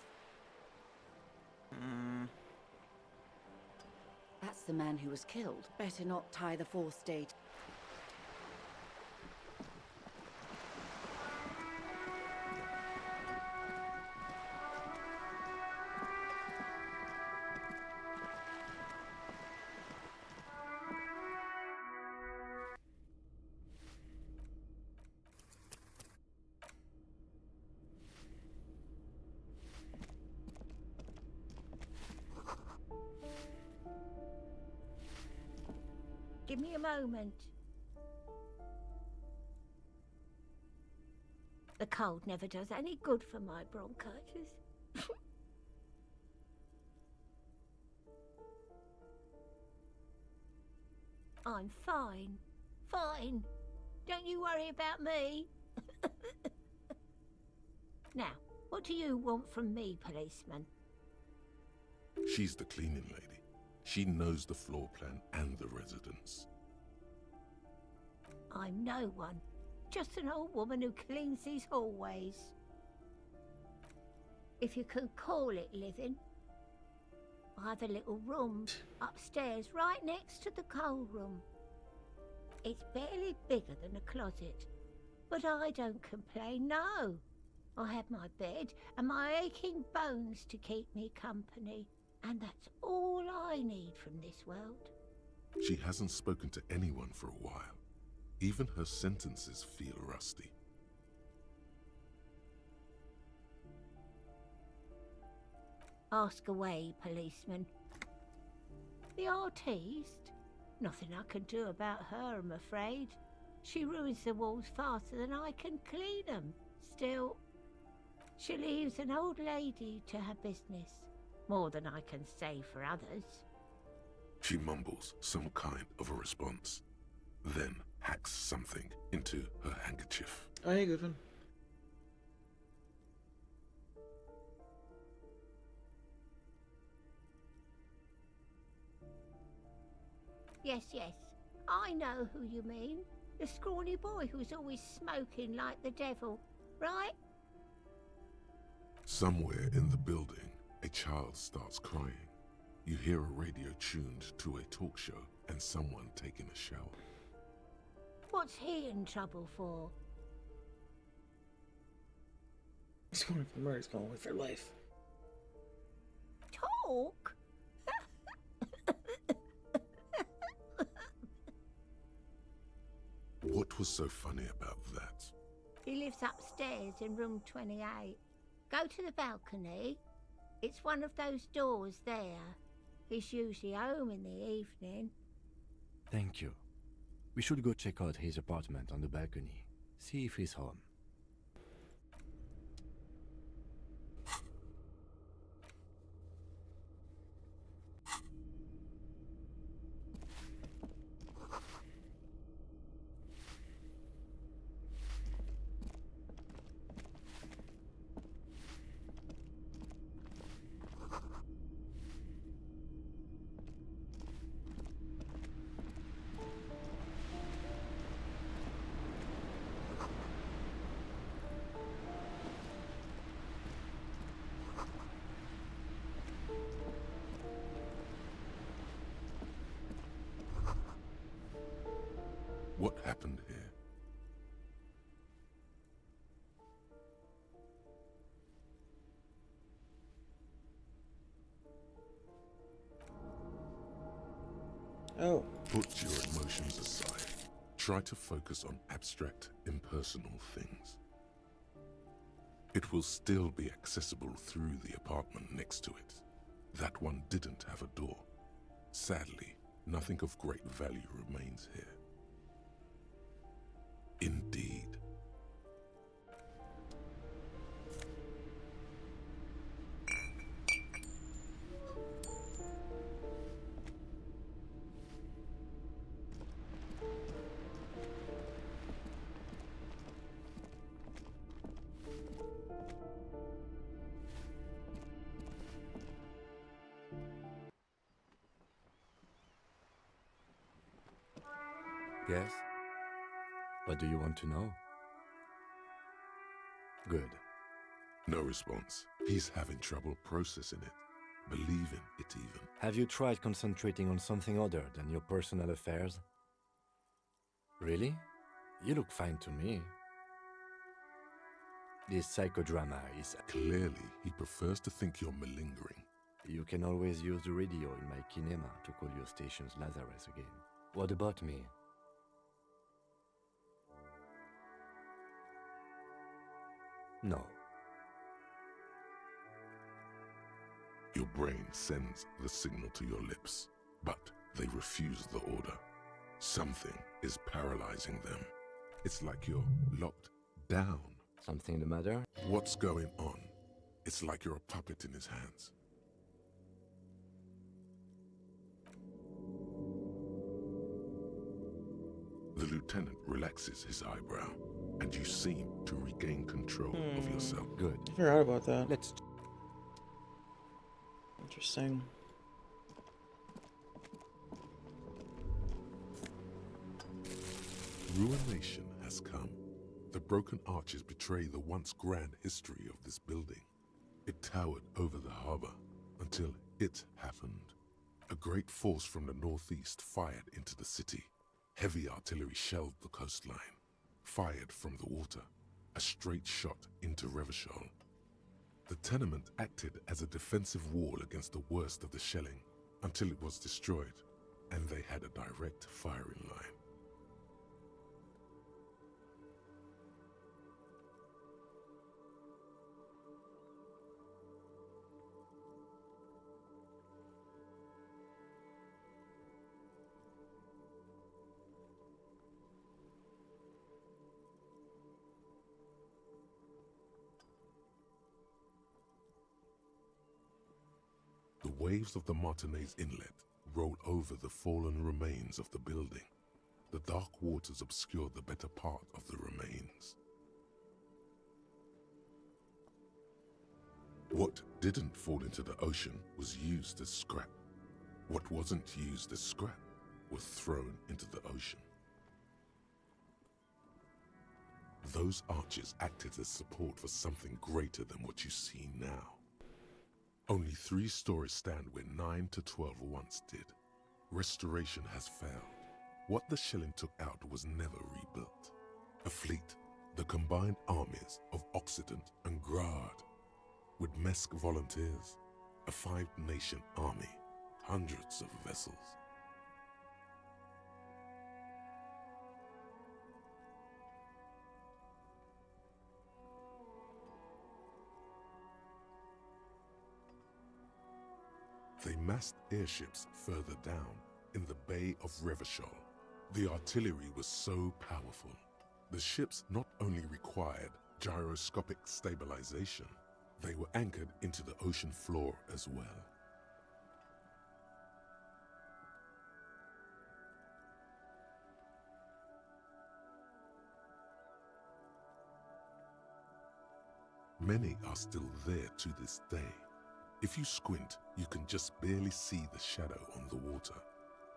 That's the man who was killed. Better not tie the forestay. Give me a moment. The cold never does any good for my bronchitis. I'm fine. Fine. Don't you worry about me. Now, what do you want from me, policeman? She's the cleaning lady. She knows the floor plan and the residence. I'm no one. Just an old woman who cleans these hallways. If you can call it living. I have a little room upstairs right next to the coal room. It's barely bigger than a closet. But I don't complain, no. I have my bed and my aching bones to keep me company. And that's all I need from this world. She hasn't spoken to anyone for a while. Even her sentences feel rusty. Ask away, policeman. The artiste? Nothing I can do about her, I'm afraid. She ruins the walls faster than I can clean them. Still, she leaves an old lady to her business. More than I can say for others. She mumbles some kind of a response, then hacks something into her handkerchief. Oh, hey, Goodwin. Yes, yes. I know who you mean. The scrawny boy who's always smoking like the devil, right? Somewhere in the building, a child starts crying. You hear a radio tuned to a talk show and someone taking a shower. What's he in trouble for? He's going for murder. He's going away for life. Talk? What was so funny about that? He lives upstairs in room 28. Go to the balcony. It's one of those doors there. He's usually home in the evening. Thank you. We should go check out his apartment on the balcony. See if he's home. happened here. Oh. Put your emotions aside. Try to focus on abstract, impersonal things. It will still be accessible through the apartment next to it. That one didn't have a door. Sadly, nothing of great value remains here. Indeed. Yes? What do you want to know? Good. No response. He's having trouble processing it, believing it even. Have you tried concentrating on something other than your personal affairs? Really? You look fine to me. This psychodrama is... Clearly, he prefers to think you're malingering. You can always use the radio in my kinema to call your station's Lazarus again. What about me? No. Your brain sends the signal to your lips, but they refuse the order. Something is paralyzing them. It's like you're locked down. Something the matter? What's going on? It's like you're a puppet in his hands. The lieutenant relaxes his eyebrow, and you seem to regain control of yourself. Good. I forgot about that. Let's... Interesting. Ruination has come. The broken arches betray the once grand history of this building. It towered over the harbor until it happened. A great force from the northeast fired into the city. Heavy artillery shelled the coastline. Fired from the water, a straight shot into Revachol. The tenement acted as a defensive wall against the worst of the shelling until it was destroyed, and they had a direct firing line. The waves of the Martinez Inlet roll over the fallen remains of the building. The dark waters obscure the better part of the remains. What didn't fall into the ocean was used as scrap. What wasn't used as scrap was thrown into the ocean. Those arches acted as support for something greater than what you see now. Only 3 stories stand where 9 to 12 once did. Restoration has failed. What the shelling took out was never rebuilt. A fleet, the combined armies of Occident and Grad, with Mesk volunteers, a 5-nation army, hundreds of vessels. They massed airships further down in the Bay of Revachol. The artillery was so powerful. The ships not only required gyroscopic stabilization, they were anchored into the ocean floor as well. Many are still there to this day. If you squint, you can just barely see the shadow on the water,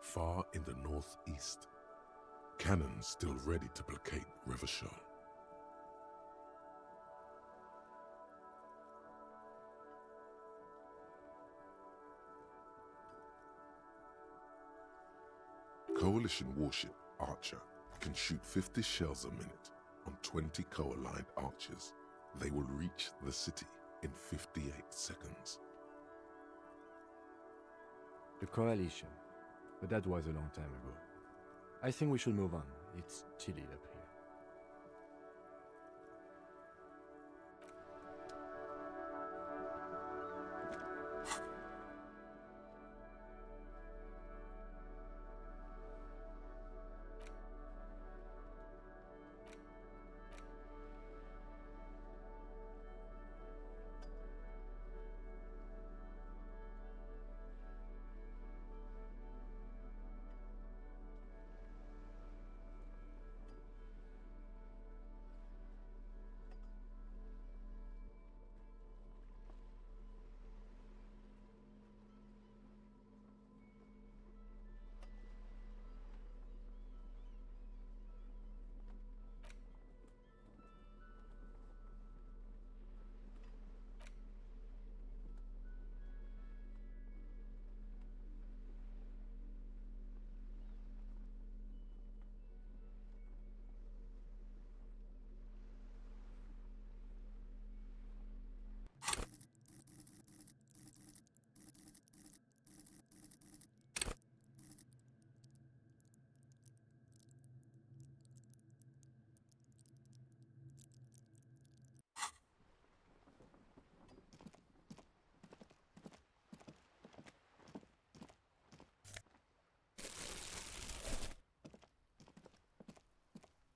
far in the northeast. Cannons still ready to placate Revachol. Coalition warship Archer can shoot 50 shells a minute on 20 co-aligned archers, they will reach the city in 58 seconds. The coalition. But that was a long time ago. I think we should move on. It's chilly up here.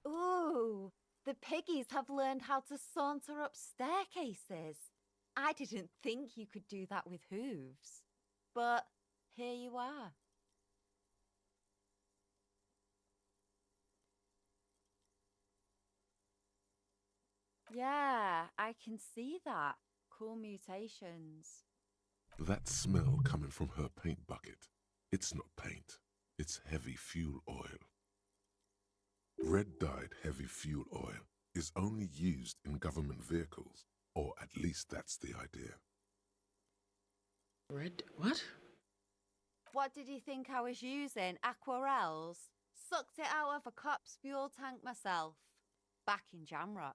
Ooh, the piggies have learned how to saunter up staircases. I didn't think you could do that with hooves. But here you are. Yeah, I can see that. Cool mutations. That smell coming from her paint bucket. It's not paint. It's heavy fuel oil. Red-dyed heavy fuel oil is only used in government vehicles, or at least that's the idea. Red... what? What did you think I was using? Aquarels? Sucked it out of a cop's fuel tank myself. Back in Jamrock.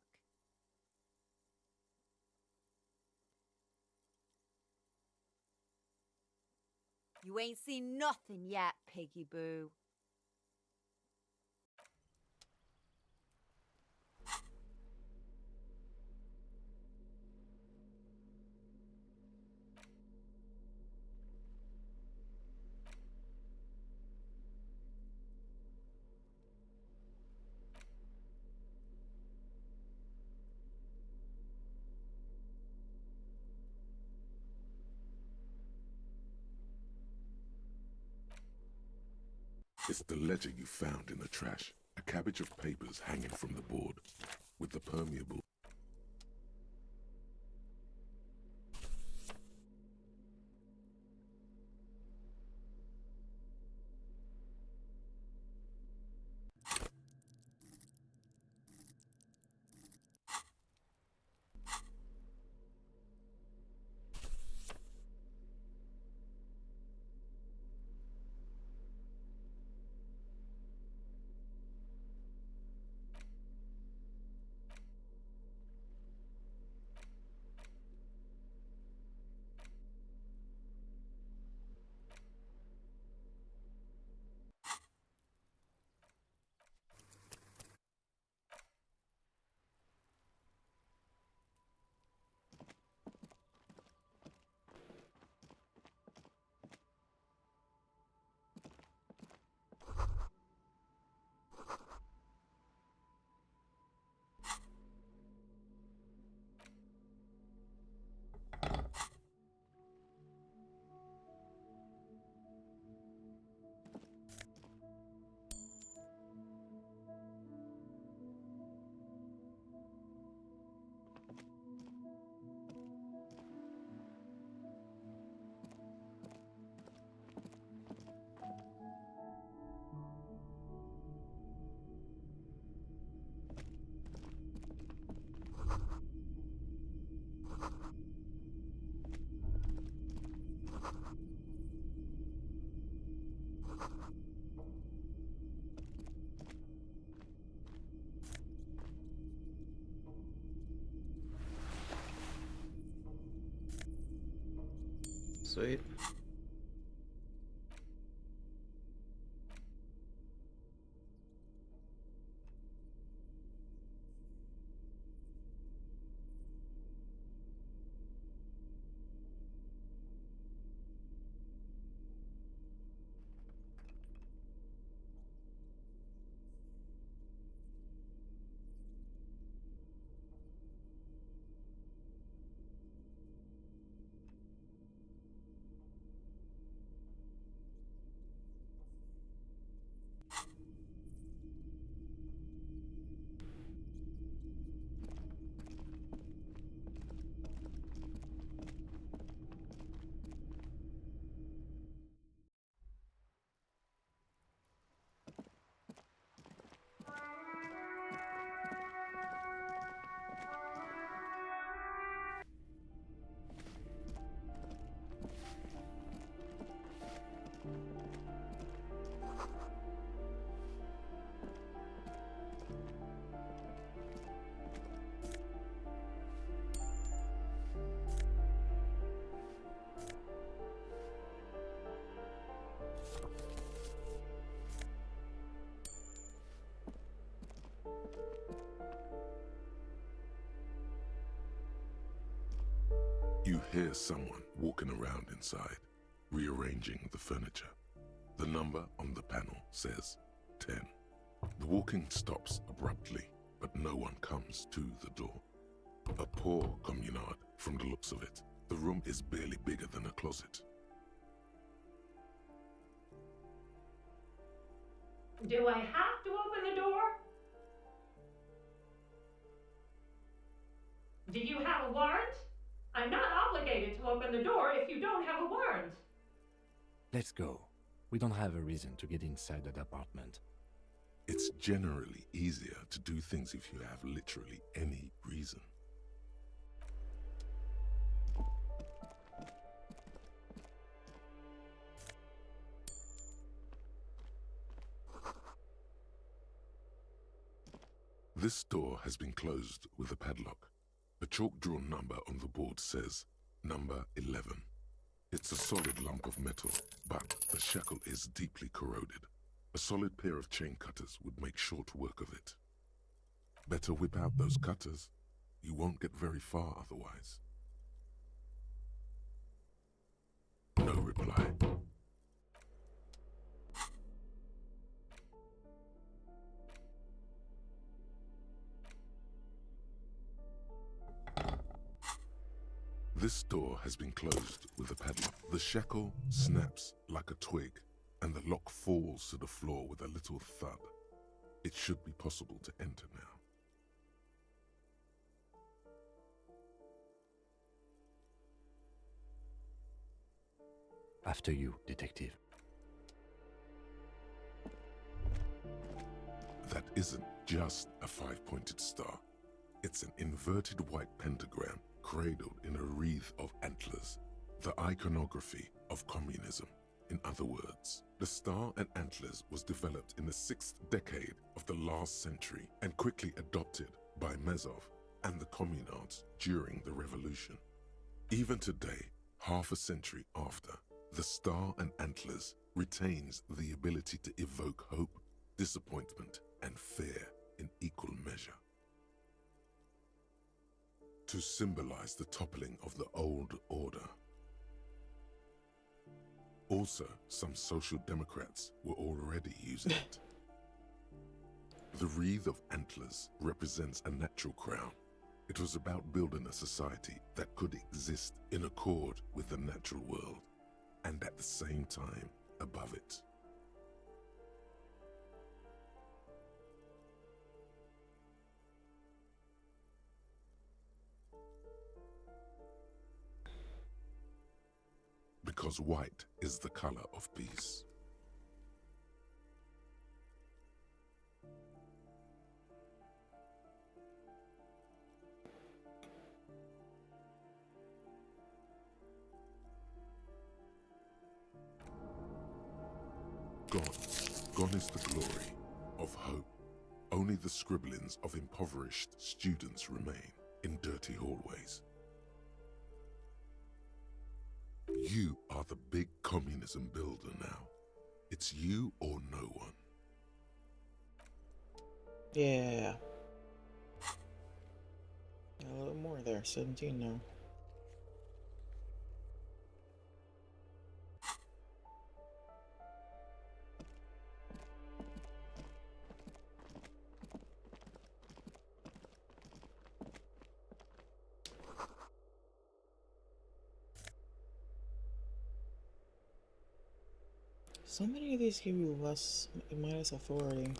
You ain't seen nothing yet, Piggy Boo. It's the ledger you found in the trash. A cabbage of papers hanging from the board, with the permeable... Sweet. You hear someone walking around inside, rearranging the furniture. The number on the panel says 10. The walking stops abruptly, but no one comes to the door. A poor communard from the looks of it. The room is barely bigger than a closet. Do I have to open the door? Do you have a warrant? I'm not obligated to open the door if you don't have a warrant. Let's go. We don't have a reason to get inside that apartment. It's generally easier to do things if you have literally any reason. This door has been closed with a padlock. A chalk-drawn number on the board says number 11. It's a solid lump of metal, but the shackle is deeply corroded. A solid pair of chain cutters would make short work of it. Better whip out those cutters. You won't get very far otherwise. No reply. This door has been closed with a padlock. The shackle snaps like a twig, and the lock falls to the floor with a little thud. It should be possible to enter now. After you, detective. That isn't just a five-pointed star. It's an inverted white pentagram cradled in a wreath of antlers, the iconography of communism. In other words, the star and antlers was developed in the 6th decade of the last century and quickly adopted by Mazov and the communards during the revolution. Even today, half a century after, the star and antlers retains the ability to evoke hope, disappointment, and fear in equal measure. To symbolize the toppling of the old order. Also, some social democrats were already using it. The wreath of antlers represents a natural crown. It was about building a society that could exist in accord with the natural world, and at the same time above it. Because white is the color of peace. Gone is the glory of hope. Only the scribblings of impoverished students remain in dirty hallways. You are the big communism builder now. It's you or no one. Yeah. A little more there. 17 now. So many of these give you less minus authority.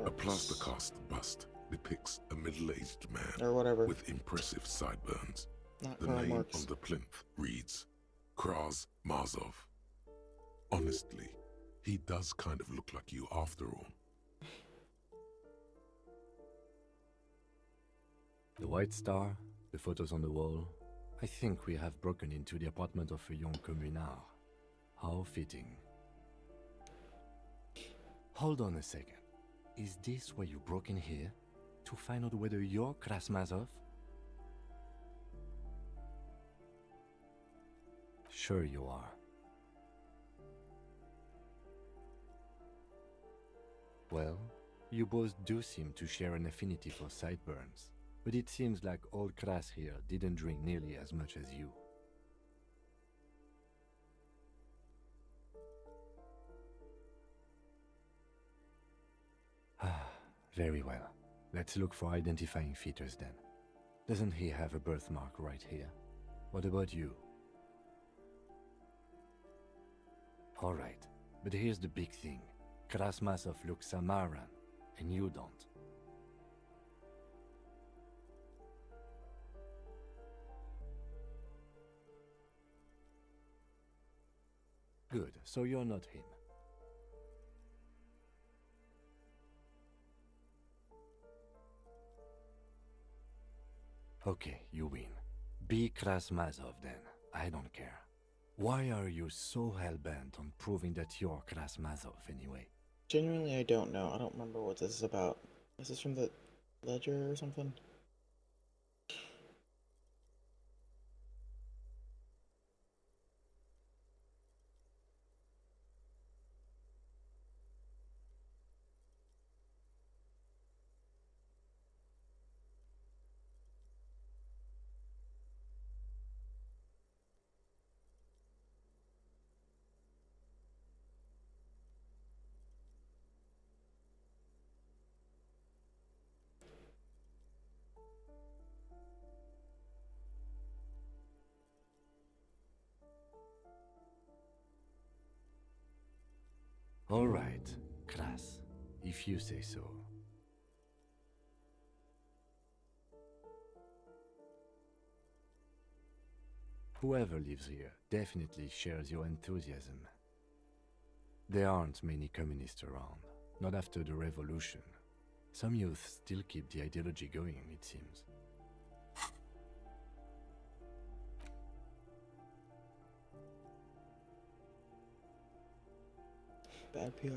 A plaster cast bust depicts a middle-aged man or whatever with impressive sideburns. Not The Karl name Marx. on the plinth reads Kraz Mazov. Honestly, he does kind of look like you after all. The White Star, the photos on the wall. I think we have broken into the apartment of a young communard. How fitting. Hold on a second. Is this why you broke in here? To find out whether you're Krasmazov? Sure you are. Well, you both do seem to share an affinity for sideburns, but it seems like old Kras here didn't drink nearly as much as you. Very well. Let's look for identifying features then. Doesn't he have a birthmark right here? What about you? Alright, but here's the big thing. Krasmazov looks Samaran, and you don't. Good, so you're not him. Okay, you win. Be Krasmazov then. I don't care. Why are you so hell-bent on proving that you're Krasmazov anyway? Genuinely, I don't know. I don't remember what this is about. Is this from the ledger or something? All right, Kras, if you say so. Whoever lives here definitely shares your enthusiasm. There aren't many communists around, not after the revolution. Some youth still keep the ideology going, it seems. Bad PR.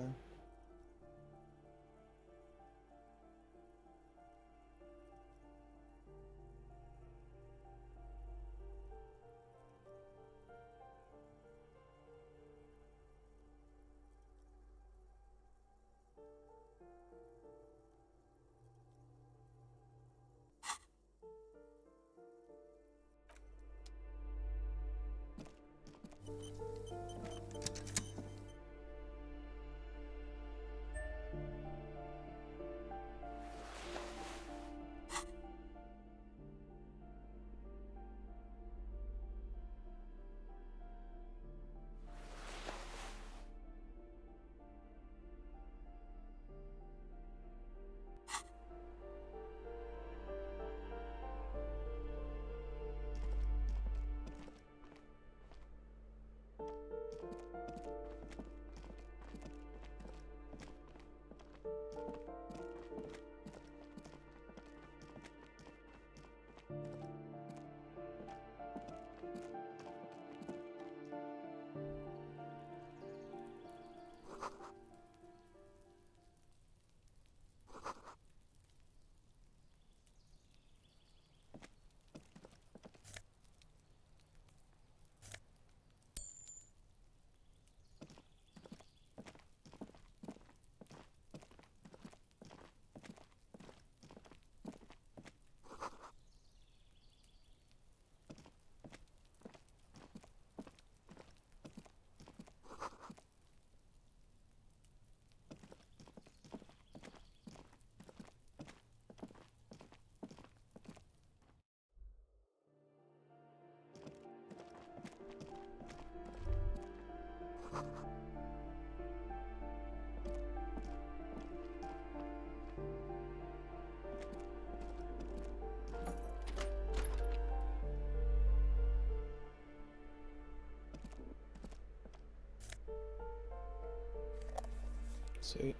Sweet.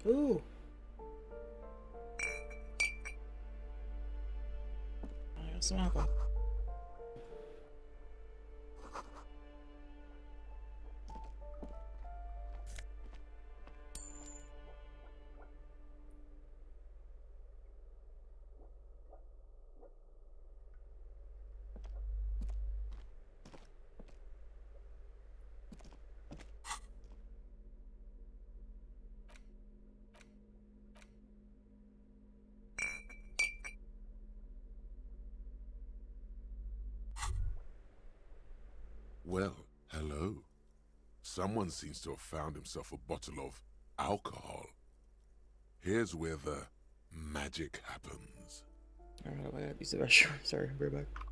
Ooh. I got some alcohol. Well, hello. Someone seems to have found himself a bottle of alcohol. Here's where the magic happens. Alright, I gotta use the restroom. Sorry, I'll be right back.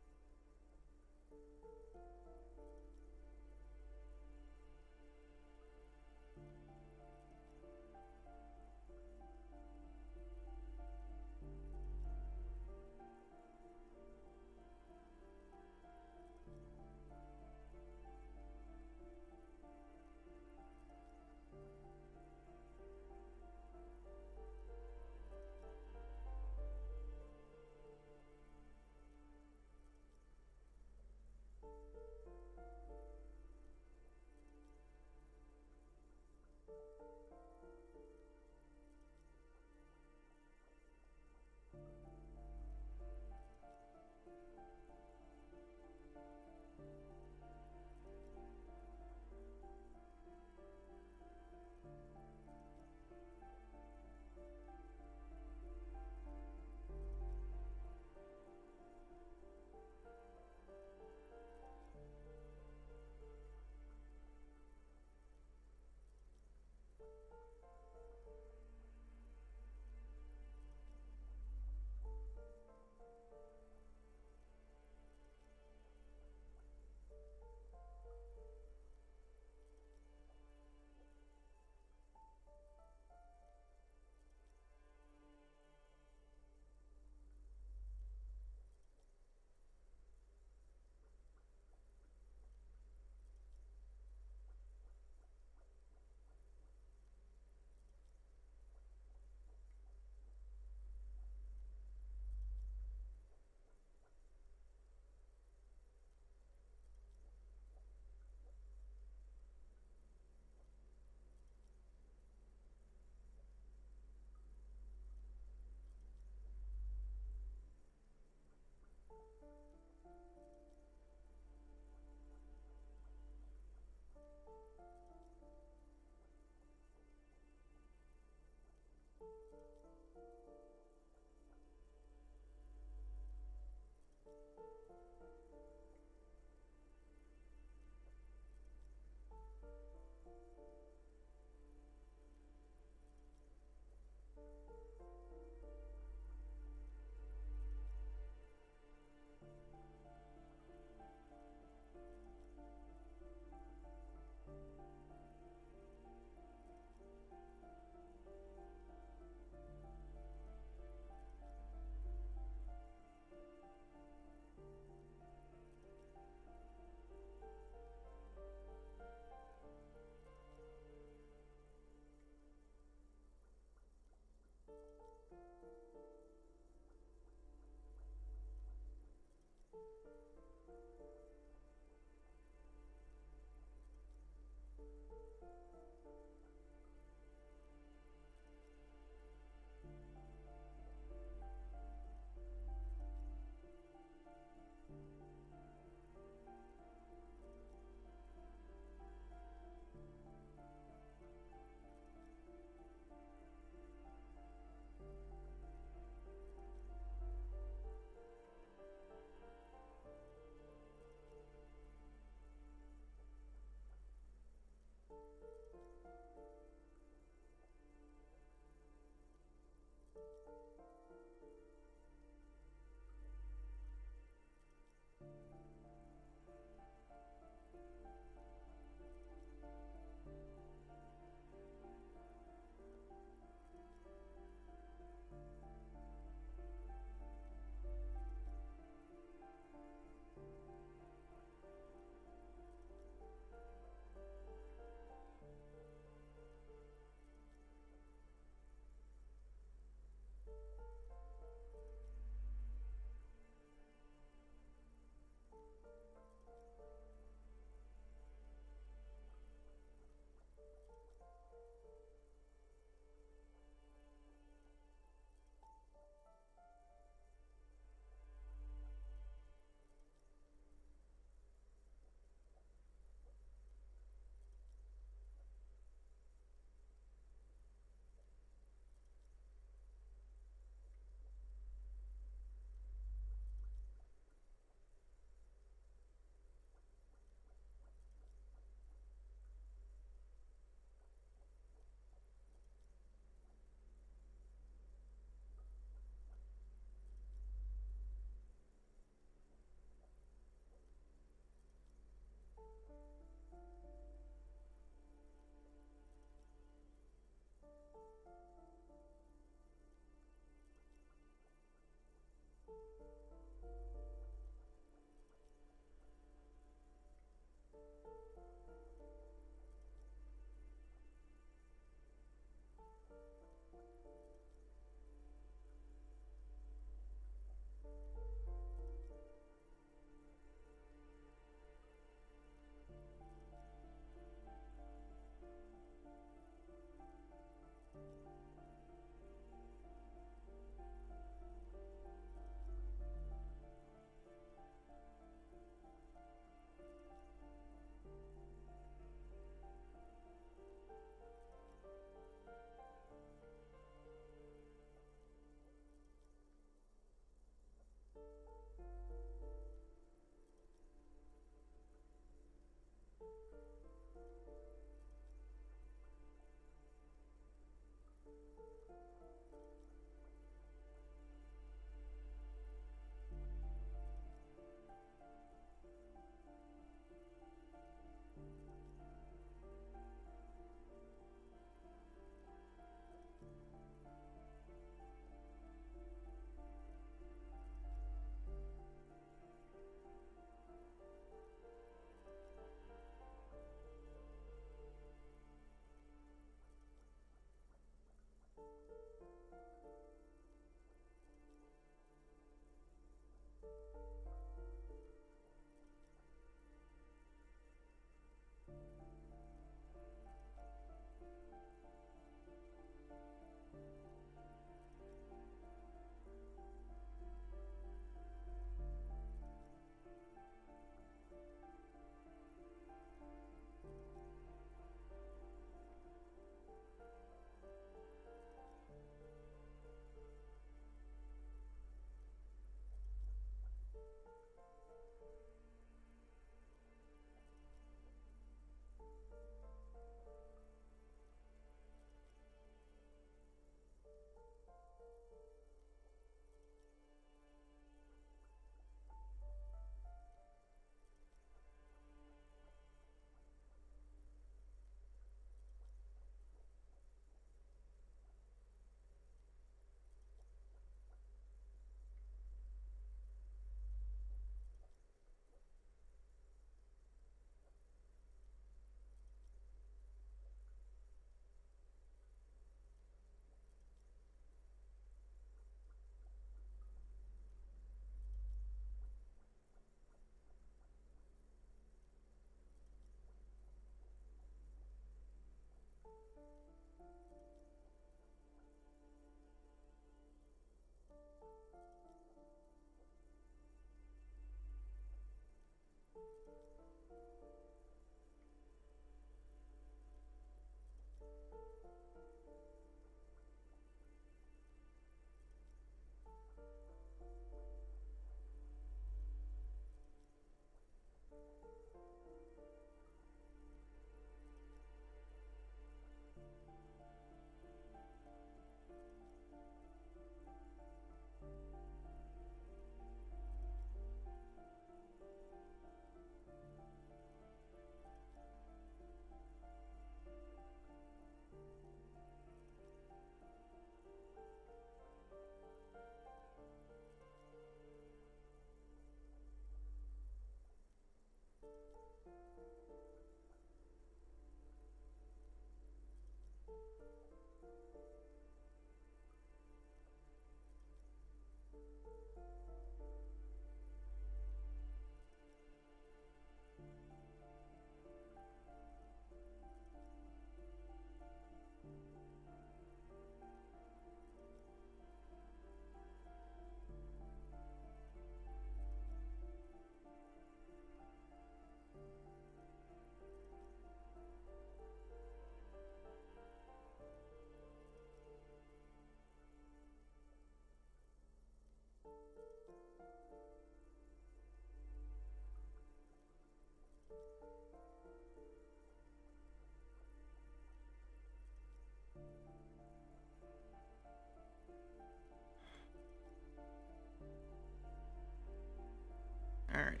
Alright.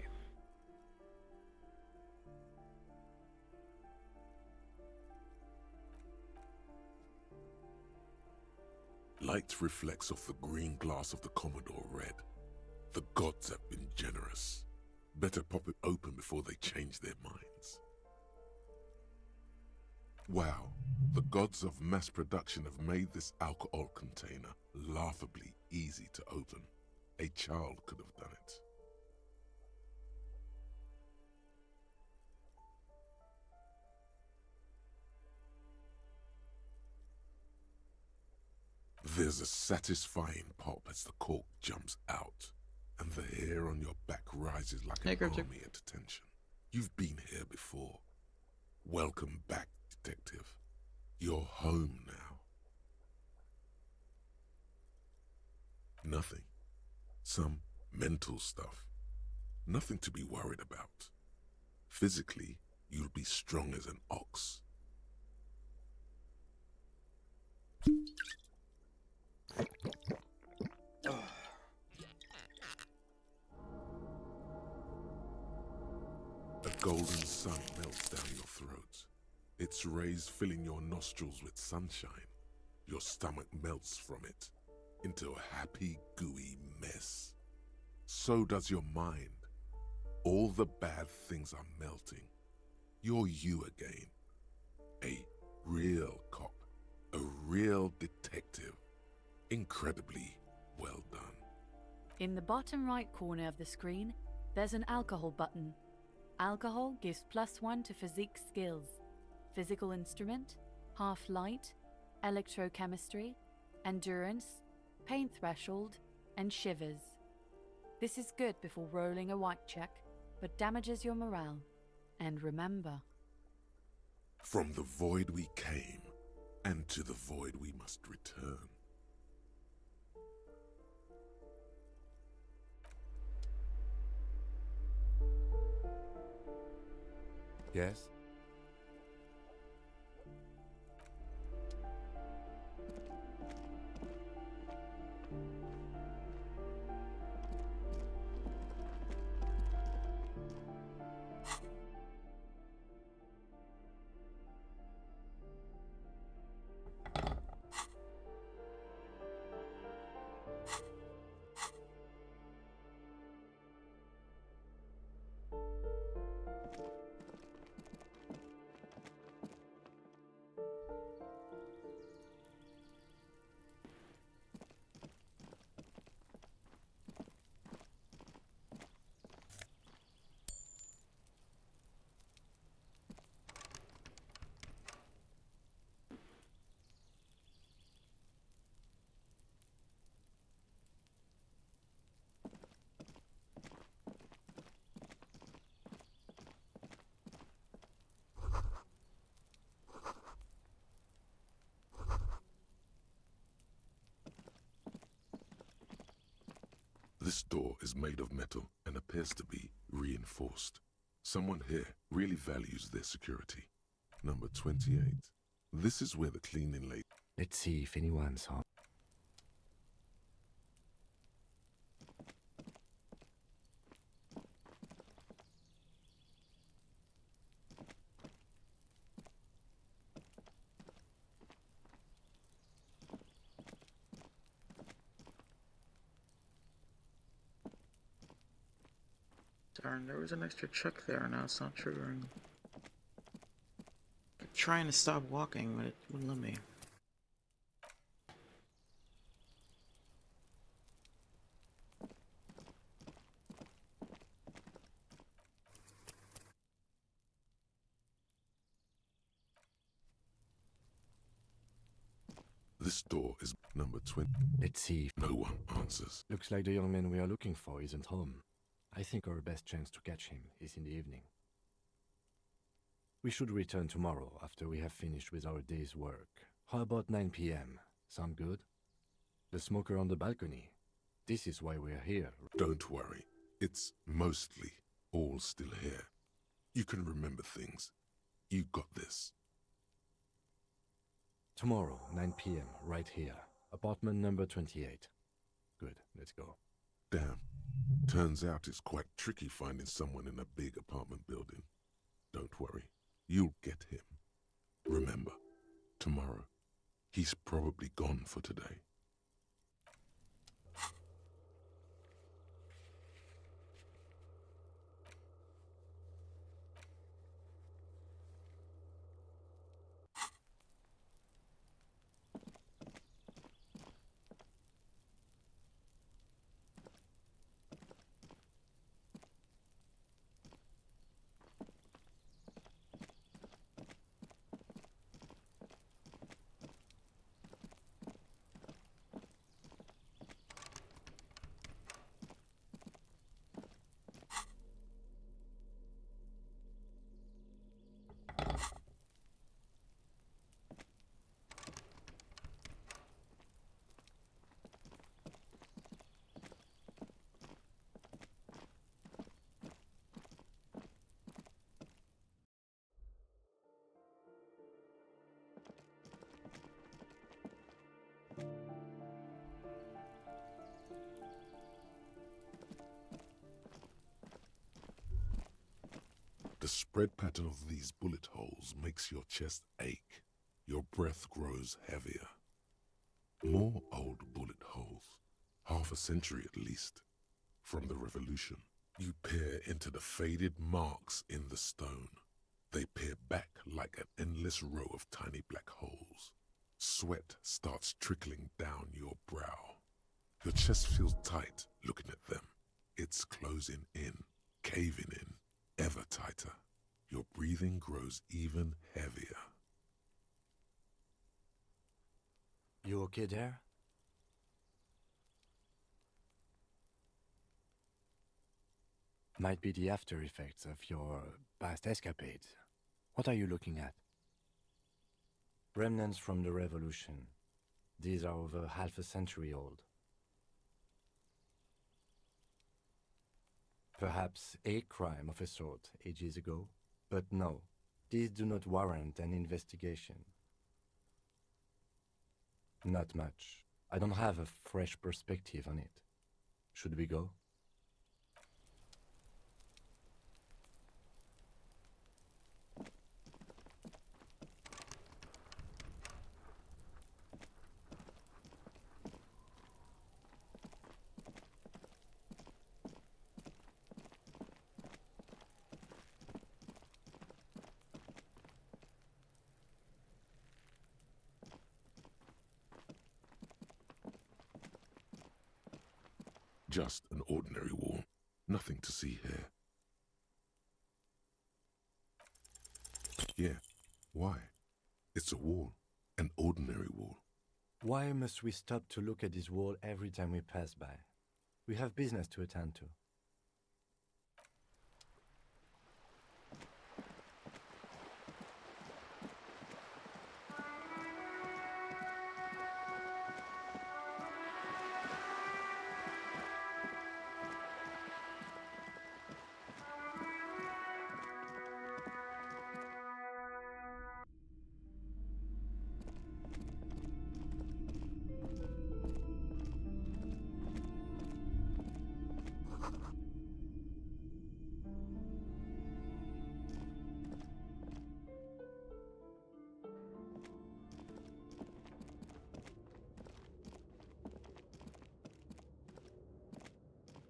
Light reflects off the green glass of the Commodore red. The gods have been generous. Better pop it open before they change their minds. Wow, the gods of mass production have made this alcohol container laughably easy to open. A child could have done it. There's a satisfying pop as the cork jumps out, and the hair on your back rises like an army at attention. You've been here before. Welcome back, detective. You're home now. Nothing. Some mental stuff. Nothing to be worried about. Physically, you'll be strong as an ox. A golden sun melts down your throat. Its rays filling your nostrils with sunshine. Your stomach melts from it into a happy, gooey mess. So does your mind. All the bad things are melting. You're you again. A real cop. A real detective. Incredibly well done. In the bottom right corner of the screen, there's an alcohol button. Alcohol gives +1 to physique skills. Physical instrument, half light, electrochemistry, endurance, pain threshold, and shivers. This is good before rolling a white check, but damages your morale. And remember, from the void we came, and to the void we must return. Yes? This door is made of metal and appears to be reinforced. Someone here really values their security. Number 28. This is where the cleaning lady... Let's see if anyone's home. Darn, there was an extra check there, now it's not triggering. I'm trying to stop walking, but it wouldn't let me. This door is number 20. Let's see if no one answers. Looks like the young man we are looking for isn't home. I think our best chance to catch him is in the evening. We should return tomorrow after we have finished with our day's work. How about 9 p.m.? Sound good? The smoker on the balcony. This is why we're here. Don't worry. It's mostly all still here. You can remember things. You got this. Tomorrow, 9 p.m., right here. Apartment number 28. Good, let's go. Damn, Turns out it's quite tricky finding someone in a big apartment building. Don't worry, you'll get him. Remember, tomorrow, he's probably gone for today. The spread pattern of these bullet holes makes your chest ache. Your breath grows heavier. More old bullet holes, half a century at least, from the Revolution. You peer into the faded marks in the stone. They peer back like an endless row of tiny black holes. Sweat starts trickling down your brow. Your chest feels tight looking at them. It's closing in, caving in, ever tighter. Your breathing grows even heavier. You okay there? Might be the after effects of your past escapades. What are you looking at? Remnants from the Revolution. These are over half a century old. Perhaps a crime of a sort ages ago, but no, these do not warrant an investigation. Not much. I don't have a fresh perspective on it. Should we go? Just an ordinary wall. Nothing to see here. Yeah, why? It's a wall. An ordinary wall. Why must we stop to look at this wall every time we pass by? We have business to attend to.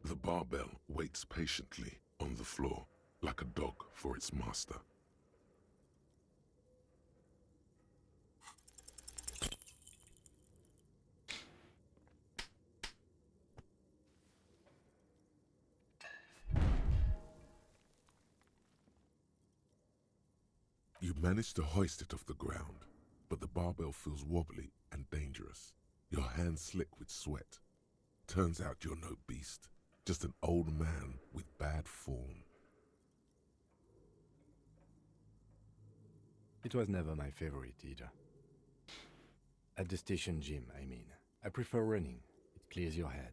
The barbell waits patiently on the floor, like a dog for its master. You manage to hoist it off the ground, but the barbell feels wobbly and dangerous. Your hands slick with sweat. Turns out you're no beast, just an old man with bad form. It was never my favorite either. At the station gym, I mean. I prefer running. It clears your head.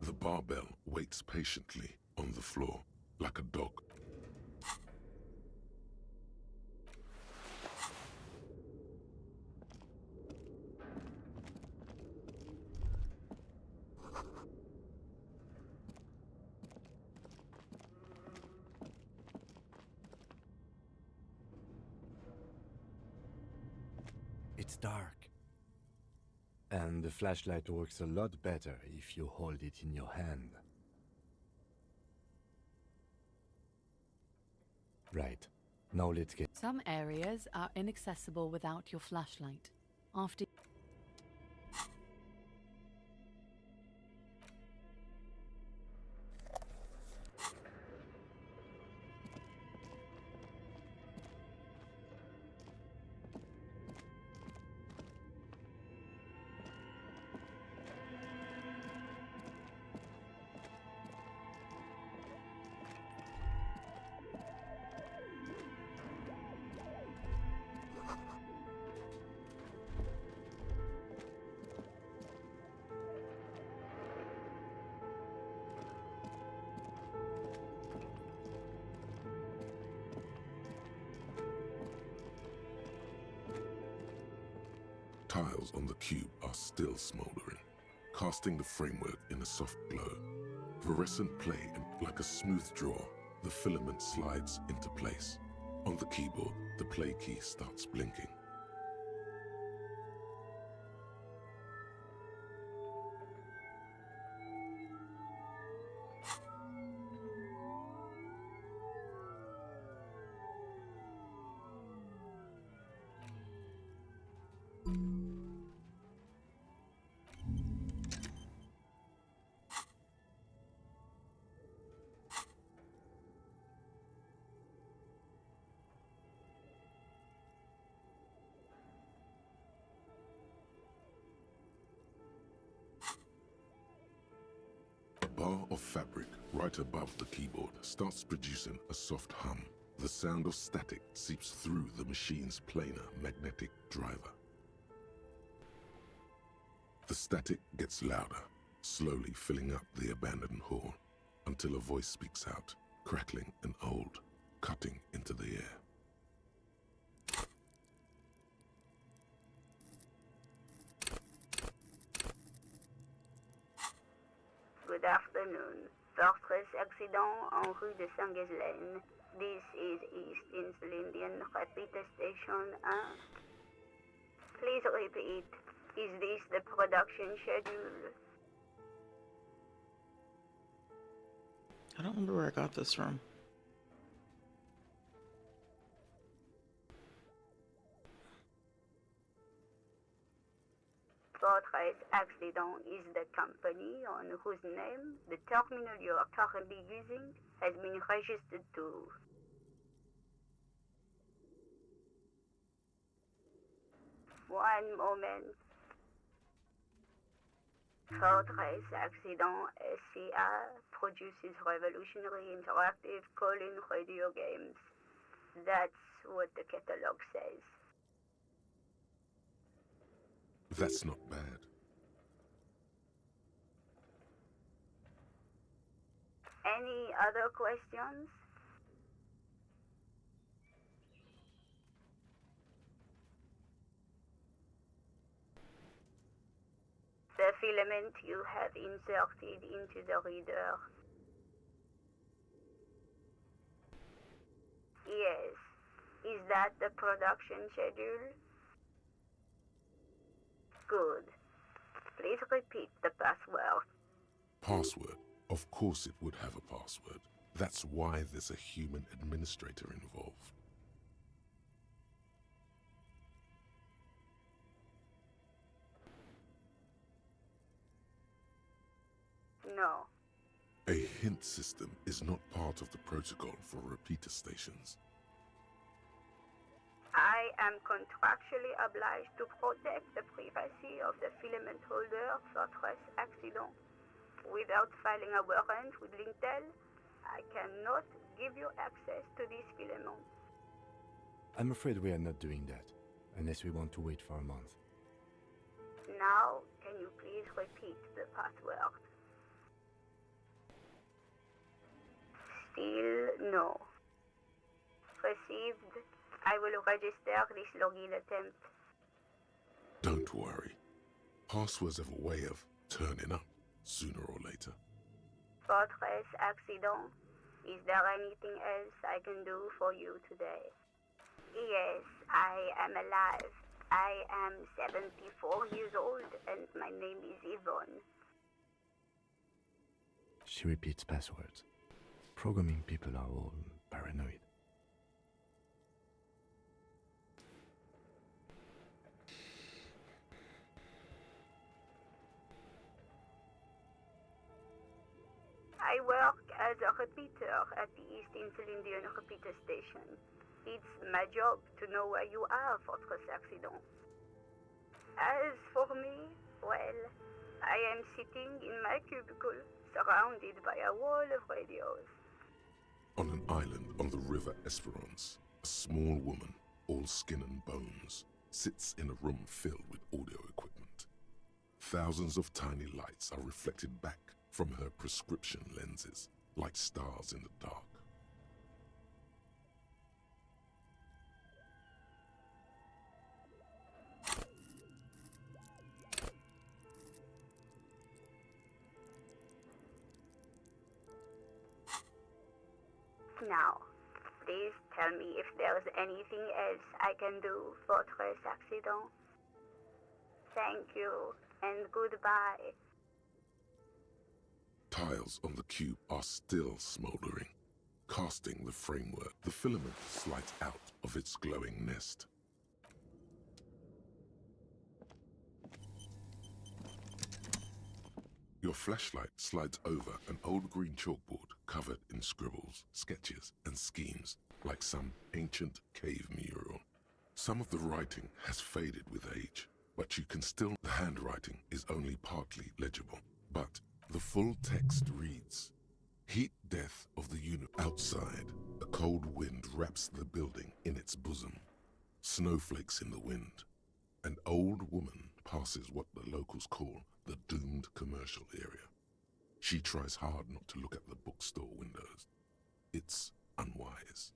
The barbell waits patiently on the floor, like a dog. It's dark. And the flashlight works a lot better if you hold it in your hand. Right. Now let's get... Some areas are inaccessible without your flashlight. After Tiles on the cube are still smoldering, casting the framework in a soft glow. Fluorescent play, like a smooth draw, the filament slides into place. On the keyboard, the play key starts blinking. A bar of fabric right above the keyboard starts producing a soft hum. The sound of static seeps through the machine's planar magnetic driver. The static gets louder, slowly filling up the abandoned hall, until a voice speaks out, crackling and old, cutting into the air. Good afternoon. Fortress accident en rue de Saint-Ghislaine. This is East Insulindian Repeater Station 1. Please repeat. Is this the production schedule? I don't remember where I got this from. Fortress Accident is the company on whose name the terminal you are currently using has been registered to. One moment. Fortress Accident SCA produces revolutionary interactive call-in radio games. That's what the catalog says. That's not bad. Any other questions? The filament you have inserted into the reader. Yes. Is that the production schedule? Good. Please repeat the password. Password? Of course it would have a password. That's why there's a human administrator involved. No. A hint system is not part of the protocol for repeater stations. I am contractually obliged to protect the privacy of the filament holder Fortress Accident. Without filing a warrant with Lintel, I cannot give you access to this filament. I'm afraid we are not doing that, unless we want to wait for a month. Now, can you please repeat the password? Still no. Received. I will register this login attempt. Don't worry. Passwords have a way of turning up sooner or later. Fortress accident. Is there anything else I can do for you today? Yes, I am alive. I am 74 years old and my name is Yvonne. She repeats passwords. Programming people are all paranoid. I work as a repeater at the East Insulindian repeater station. It's my job to know where you are, Fortress Accident. As for me, well, I am sitting in my cubicle, surrounded by a wall of radios. On an island on the river Esperance, a small woman, all skin and bones, sits in a room filled with audio equipment. Thousands of tiny lights are reflected back from her prescription lenses, like stars in the dark. Now, please tell me if there's anything else I can do, Fortress Accident. Thank you, and goodbye. Tiles on the cube are still smoldering, casting the framework. The filament slides out of its glowing nest. Your flashlight slides over an old green chalkboard covered in scribbles, sketches, and schemes, like some ancient cave mural. Some of the writing has faded with age, but you can still... The handwriting is only partly legible, but the full text reads, "Heat death of the universe." Outside, a cold wind wraps the building in its bosom. Snowflakes in the wind. An old woman passes what the locals call the doomed commercial area. She tries hard not to look at the bookstore windows. It's unwise.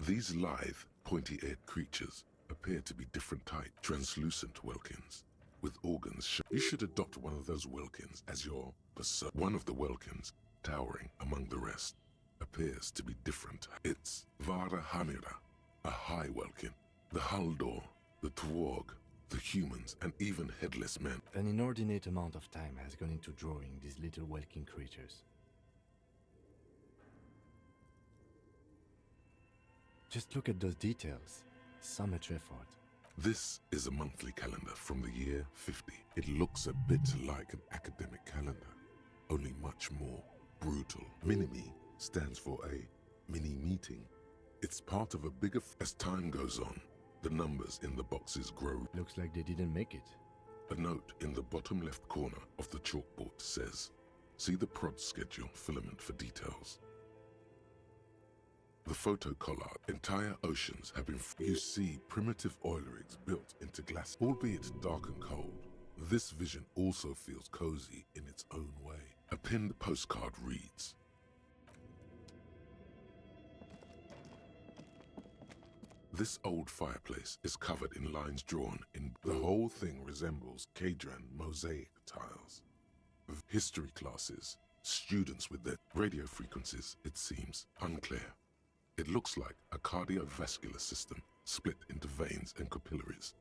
These lithe, pointy-eared creatures appear to be different types, translucent Welkins, with organs. You should adopt one of those Welkins as your persona. One of the Welkins, towering among the rest, appears to be different. It's Vara Hamira, a high Welkin, the Haldor, the Twarg, the humans, and even headless men. An inordinate amount of time has gone into drawing these little Welkin creatures. Just look at those details. So much effort. This is a monthly calendar from the year 50. It looks a bit like an academic calendar, only much more brutal. Mini-Me stands for a mini-meeting. It's part of a bigger... As time goes on, the numbers in the boxes grow. Looks like they didn't make it. A note in the bottom left corner of the chalkboard says, "See the prod schedule filament for details." The photo collage. Entire oceans have been... You see primitive oil rigs built into glass, albeit dark and cold. This vision also feels cozy in its own way. A pinned postcard reads, "This old fireplace is covered in lines drawn in... The whole thing resembles Kadran mosaic tiles. History classes, students with their radio frequencies, it seems, unclear. It looks like a cardiovascular system split into veins and capillaries,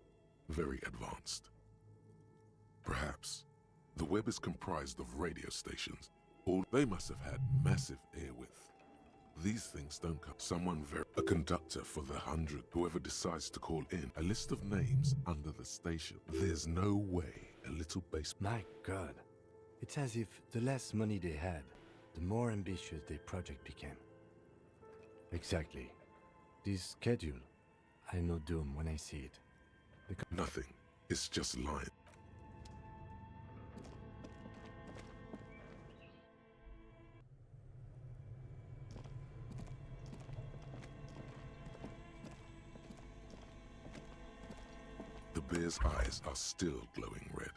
very advanced. Perhaps the web is comprised of radio stations. All they must have had massive air width. These things don't come. Someone a conductor for the 100, whoever decides to call in, a list of names under the station. There's no way a little base... My God. It's as if the less money they had, the more ambitious their project became. Exactly. This schedule, I know doom when I see it. Nothing. It's just line. The bear's eyes are still glowing red.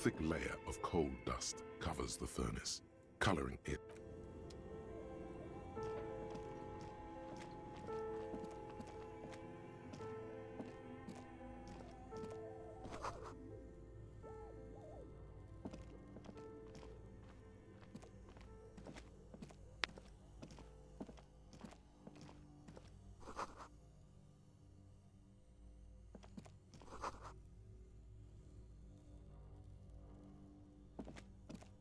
thick layer of coal dust covers the furnace, coloring it.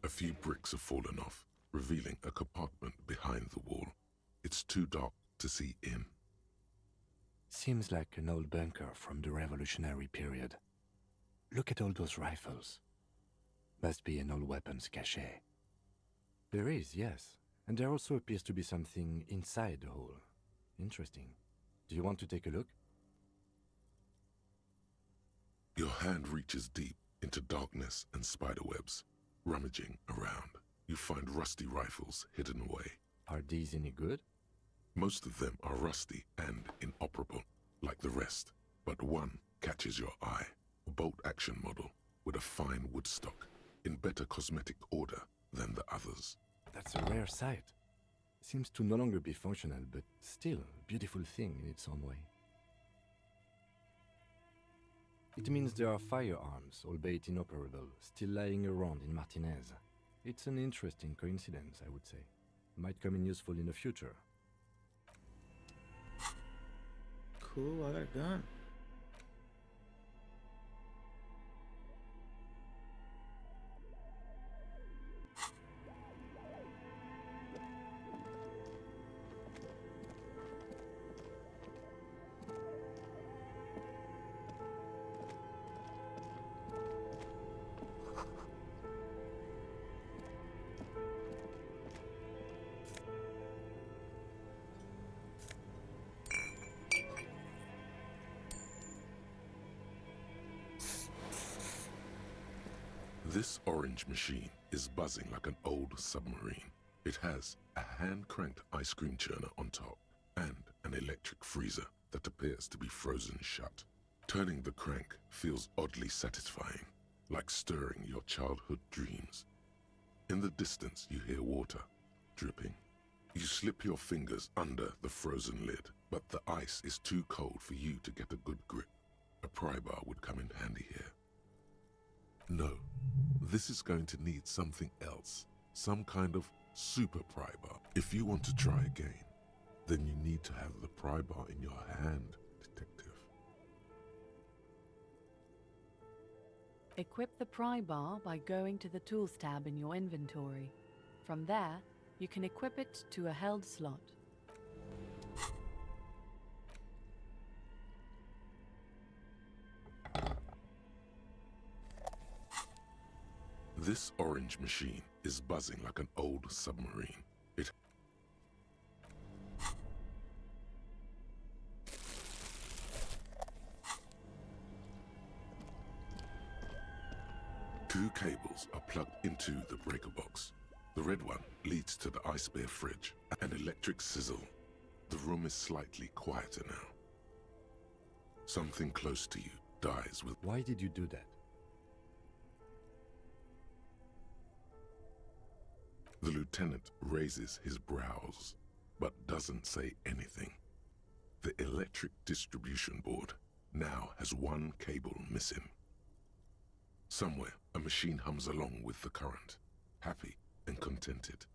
A few bricks have fallen off, revealing a compartment behind the wall. It's too dark to see in. Seems like an old bunker from the Revolutionary period. Look at all those rifles. Must be an old weapons cache. There is, yes. And there also appears to be something inside the hole. Interesting. Do you want to take a look? Your hand reaches deep into darkness and spiderwebs. Rummaging around, you find rusty rifles hidden away. Are these any good? Most of them are rusty and inoperable, like the rest, but one catches your eye. A bolt-action model with a fine wood stock, in better cosmetic order than the others. That's a rare sight. Seems to no longer be functional, but still a beautiful thing in its own way. It means there are firearms, albeit inoperable, still lying around in Martinez. It's an interesting coincidence, I would say. Might come in useful in the future. Cool, I got a gun. This orange machine is buzzing like an old submarine. It has a hand-cranked ice cream churner on top and an electric freezer that appears to be frozen shut. Turning the crank feels oddly satisfying, like stirring your childhood dreams. In the distance, you hear water dripping. You slip your fingers under the frozen lid, but the ice is too cold for you to get a good grip. A pry bar would come in handy here. No, this is going to need something else, some kind of super pry bar. If you want to try again, then you need to have the pry bar in your hand, detective. Equip the pry bar by going to the Tools tab in your inventory. From there, you can equip it to a held slot. This orange machine is buzzing like an old submarine. It two cables are plugged into the breaker box. The red one leads to the ice bear fridge. An electric sizzle. The room is slightly quieter now. Something close to you dies with... Why did you do that? The lieutenant raises his brows, but doesn't say anything. The electric distribution board now has one cable missing. Somewhere, a machine hums along with the current, happy and contented.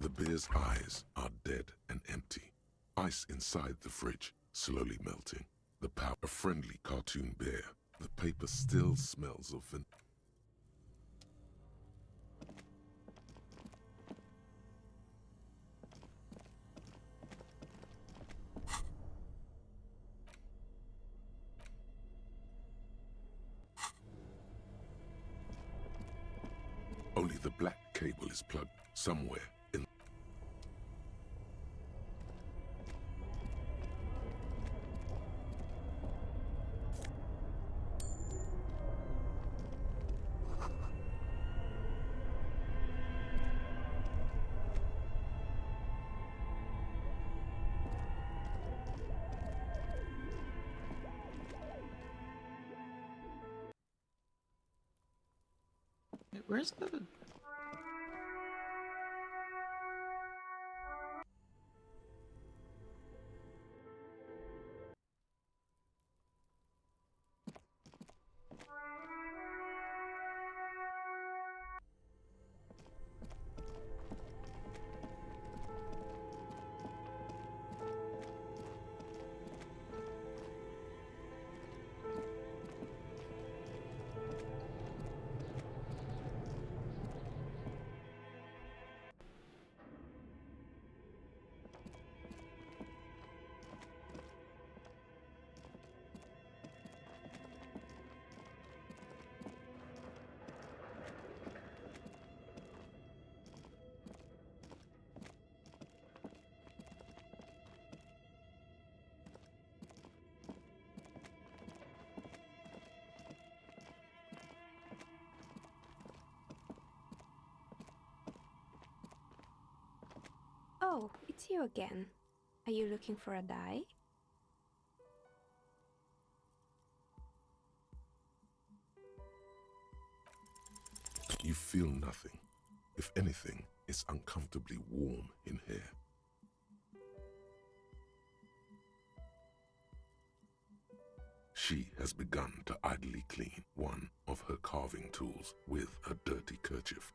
The bear's eyes are dead and empty. Ice inside the fridge, slowly melting. The power, a friendly cartoon bear. The paper still smells of vanilla. Only the black cable is plugged, somewhere in. Wait, where's the... Oh, it's you again. Are you looking for a die? You feel nothing. If anything, it's uncomfortably warm in here. She has begun to idly clean one of her carving tools with a dirty kerchief,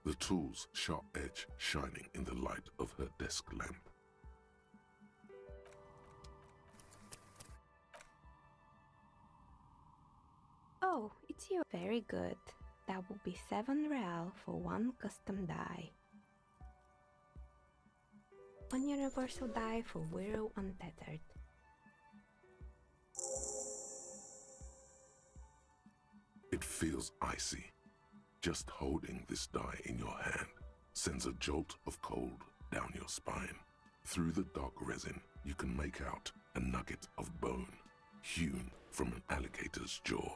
the tool's sharp edge shining in the light of her desk lamp. Oh, it's you. Very good. That will be 7 real for one custom die. One universal die for Wirral Untethered. It feels icy. Just holding this die in your hand sends a jolt of cold down your spine. Through the dark resin, you can make out a nugget of bone hewn from an alligator's jaw.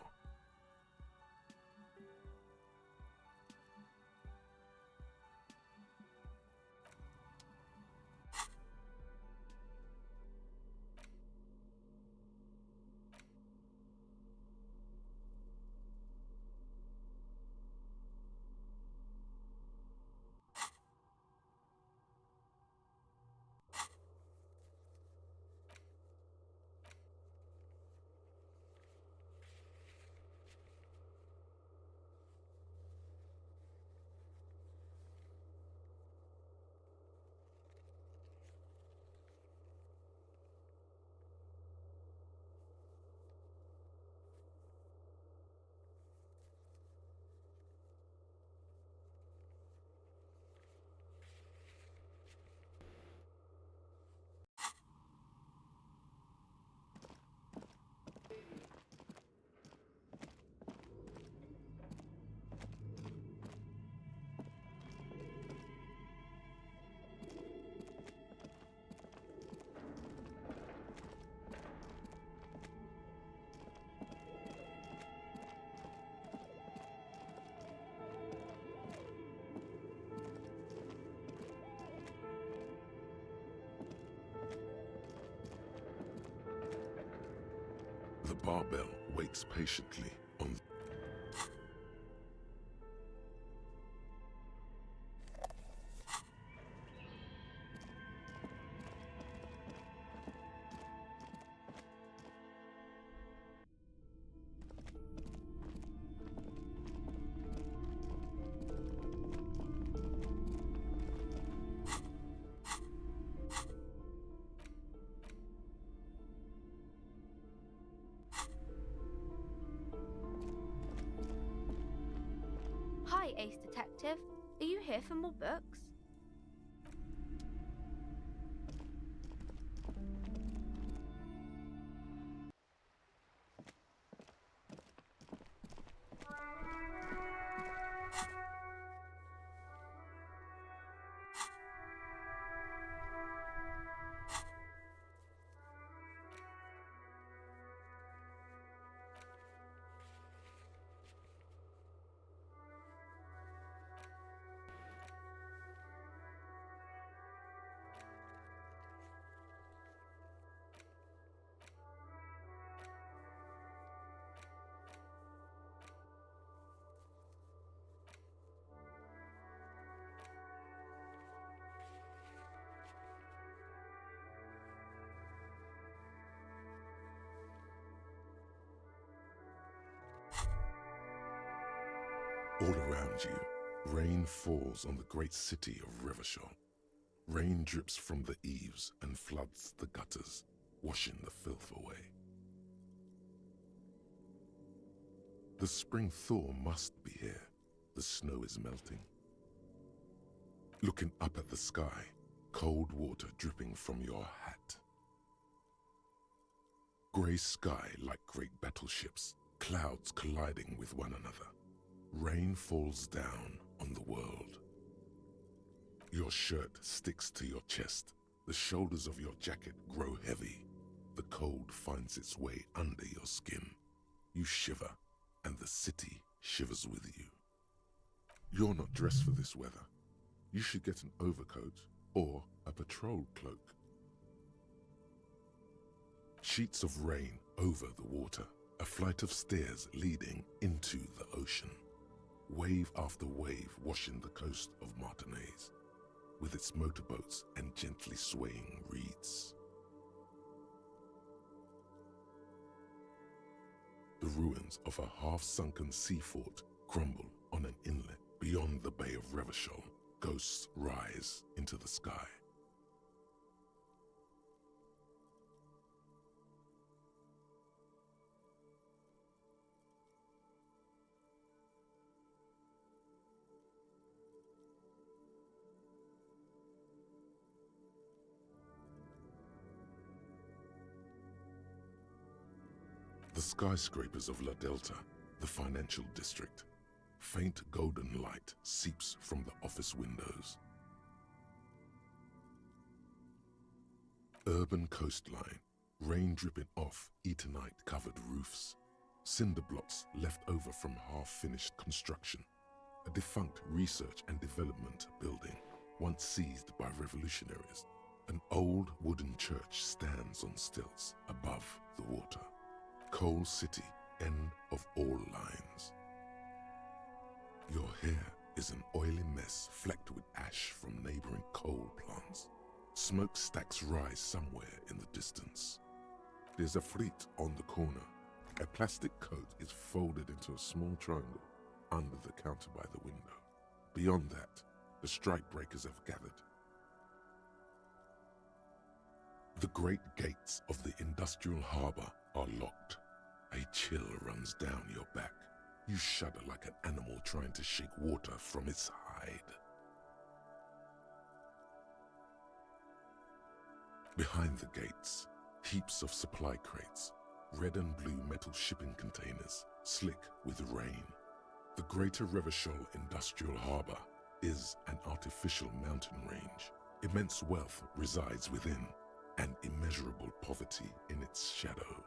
The barbell waits patiently on. Hi, Ace Detective. Are you here for more books? All around you, rain falls on the great city of Revachol. Rain drips from the eaves and floods the gutters, washing the filth away. The spring thaw must be here. The snow is melting. Looking up at the sky, cold water dripping from your hat. Grey sky like great battleships, clouds colliding with one another. Rain falls down on the world. Your shirt sticks to your chest. The shoulders of your jacket grow heavy. The cold finds its way under your skin. You shiver, and the city shivers with you. You're not dressed for this weather. You should get an overcoat or a patrol cloak. Sheets of rain over the water, a flight of stairs leading into the ocean. Wave after wave washing the coast of Martinaise, with its motorboats and gently swaying reeds. The ruins of a half-sunken sea fort crumble on an inlet beyond the Bay of Revachol. Ghosts rise into the sky. The skyscrapers of La Delta, the financial district. Faint golden light seeps from the office windows. Urban coastline, rain dripping off Eternite-covered roofs. Cinder blocks left over from half-finished construction. A defunct research and development building, once seized by revolutionaries. An old wooden church stands on stilts above the water. Coal City, end of all lines. Your hair is an oily mess flecked with ash from neighboring coal plants. Smokestacks rise somewhere in the distance. There's a fleet on the corner. A plastic coat is folded into a small triangle under the counter by the window. Beyond that, the strikebreakers have gathered. The great gates of the industrial harbour are locked. A chill runs down your back. You shudder like an animal trying to shake water from its hide. Behind the gates, heaps of supply crates, red and blue metal shipping containers, slick with rain. The Greater Revachol Industrial Harbour is an artificial mountain range. Immense wealth resides within, and immeasurable poverty in its shadow.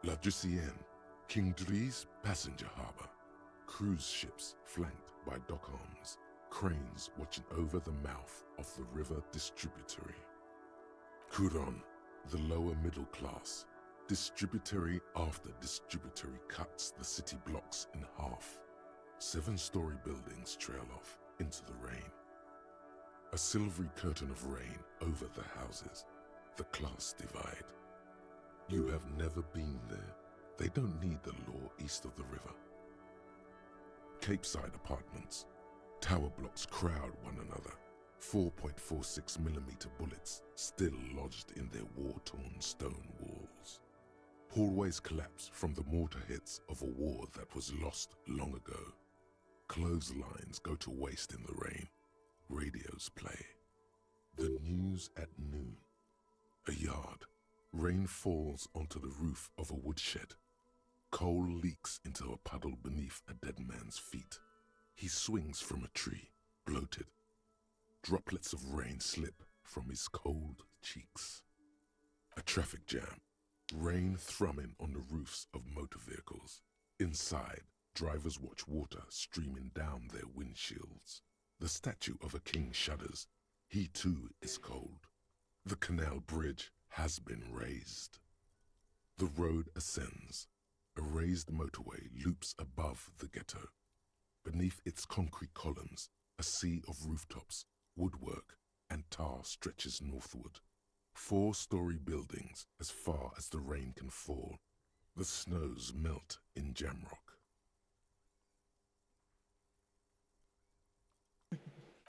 La Ducienne, King Dries passenger harbour. Cruise ships flanked by dock arms. Cranes watching over the mouth of the river distributary. Couronne, the lower middle class. Distributary after distributary cuts the city blocks in half. 7-story buildings trail off into the rain. A silvery curtain of rain over the houses. The class divide. You have never been there. They don't need the law east of the river. Capeside apartments. Tower blocks crowd one another. 4.46mm bullets still lodged in their war-torn stone walls. Hallways collapse from the mortar hits of a war that was lost long ago. Clotheslines go to waste in the rain. Radios play. The news at noon. A yard. Rain falls onto the roof of a woodshed. Coal leaks into a puddle beneath a dead man's feet. He swings from a tree, bloated. Droplets of rain slip from his cold cheeks. A traffic jam. Rain thrumming on the roofs of motor vehicles. Inside, drivers watch water streaming down their windshields. The statue of a king shudders. He too is cold. The canal bridge has been raised. The road ascends. A raised motorway loops above the ghetto. Beneath its concrete columns, a sea of rooftops, woodwork, and tar stretches northward. 4-story buildings as far as the rain can fall. The snows melt in Jamrock.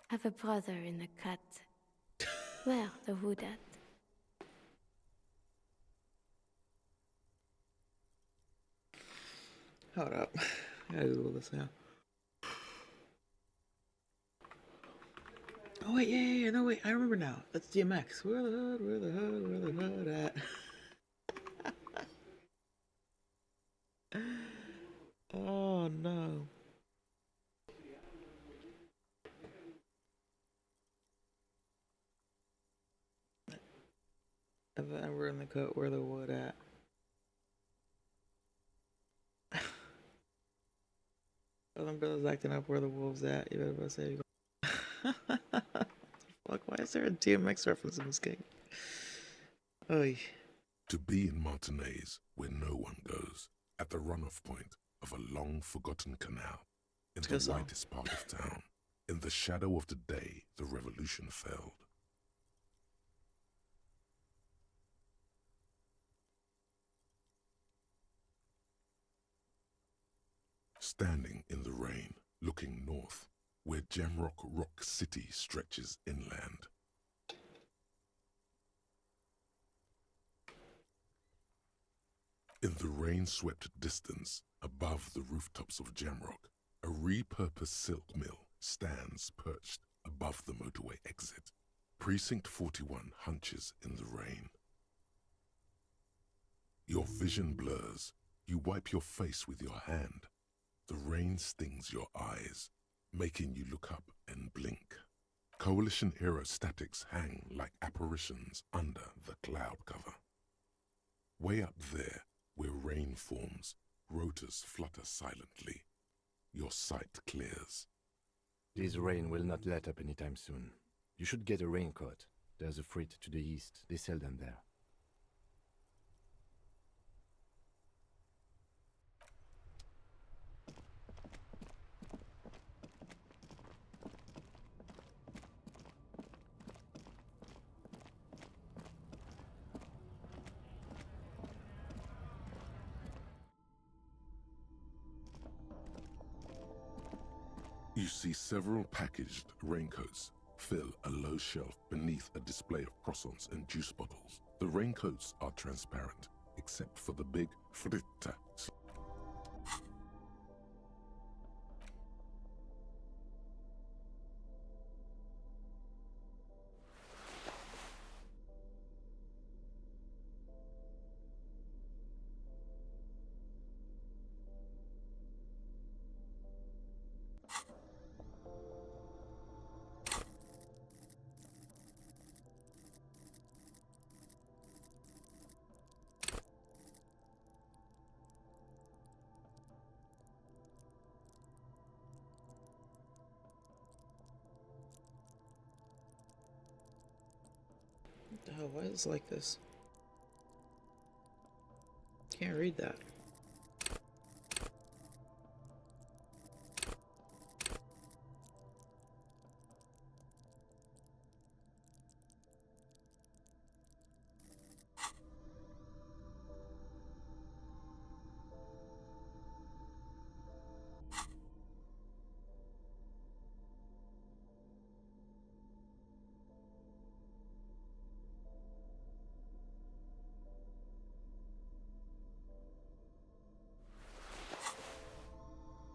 Have a brother in the cut. Where the wood at? Hold up. I gotta Google this now. Oh wait, yeah, no wait, I remember now. That's DMX. Where the hood, where the hood, where the hood at? Oh no. If we're in the cut, where the wood at? Oh, them brothers acting up, where the wolves at? You better say. Fuck, why is there a DMX reference in this game? Oy. To be in Martinez, where no one goes, at the runoff point of a long-forgotten canal, in the whitest part of town, in the shadow of the day the revolution failed. Standing in the rain, looking north, where Jamrock Rock City stretches inland. In the rain-swept distance, above the rooftops of Jamrock, a repurposed silk mill stands perched above the motorway exit. Precinct 41 hunches in the rain. Your vision blurs. You wipe your face with your hand. The rain stings your eyes, making you look up and blink. Coalition-era statics hang like apparitions under the cloud cover. Way up there, where rain forms, rotors flutter silently. Your sight clears. This rain will not let up anytime soon. You should get a raincoat. There's a freight to the east. They sell them there. You see several packaged raincoats fill a low shelf beneath a display of croissants and juice bottles. The raincoats are transparent, except for the big fritta. What the hell? Why is it like this? Can't read that.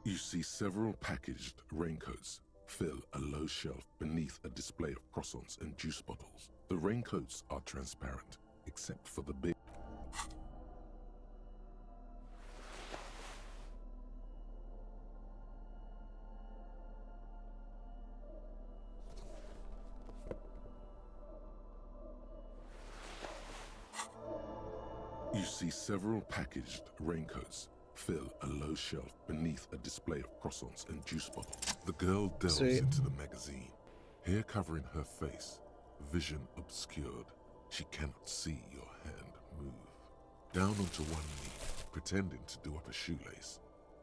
You see several packaged raincoats fill a low shelf beneath a display of croissants and juice bottles. The raincoats are transparent, except for the big... You see several packaged raincoats fill a low shelf beneath a display of croissants and juice bottles. The girl delves into the magazine, hair covering her face, vision obscured. She cannot see your hand move. Down onto one knee, pretending to do up a shoelace.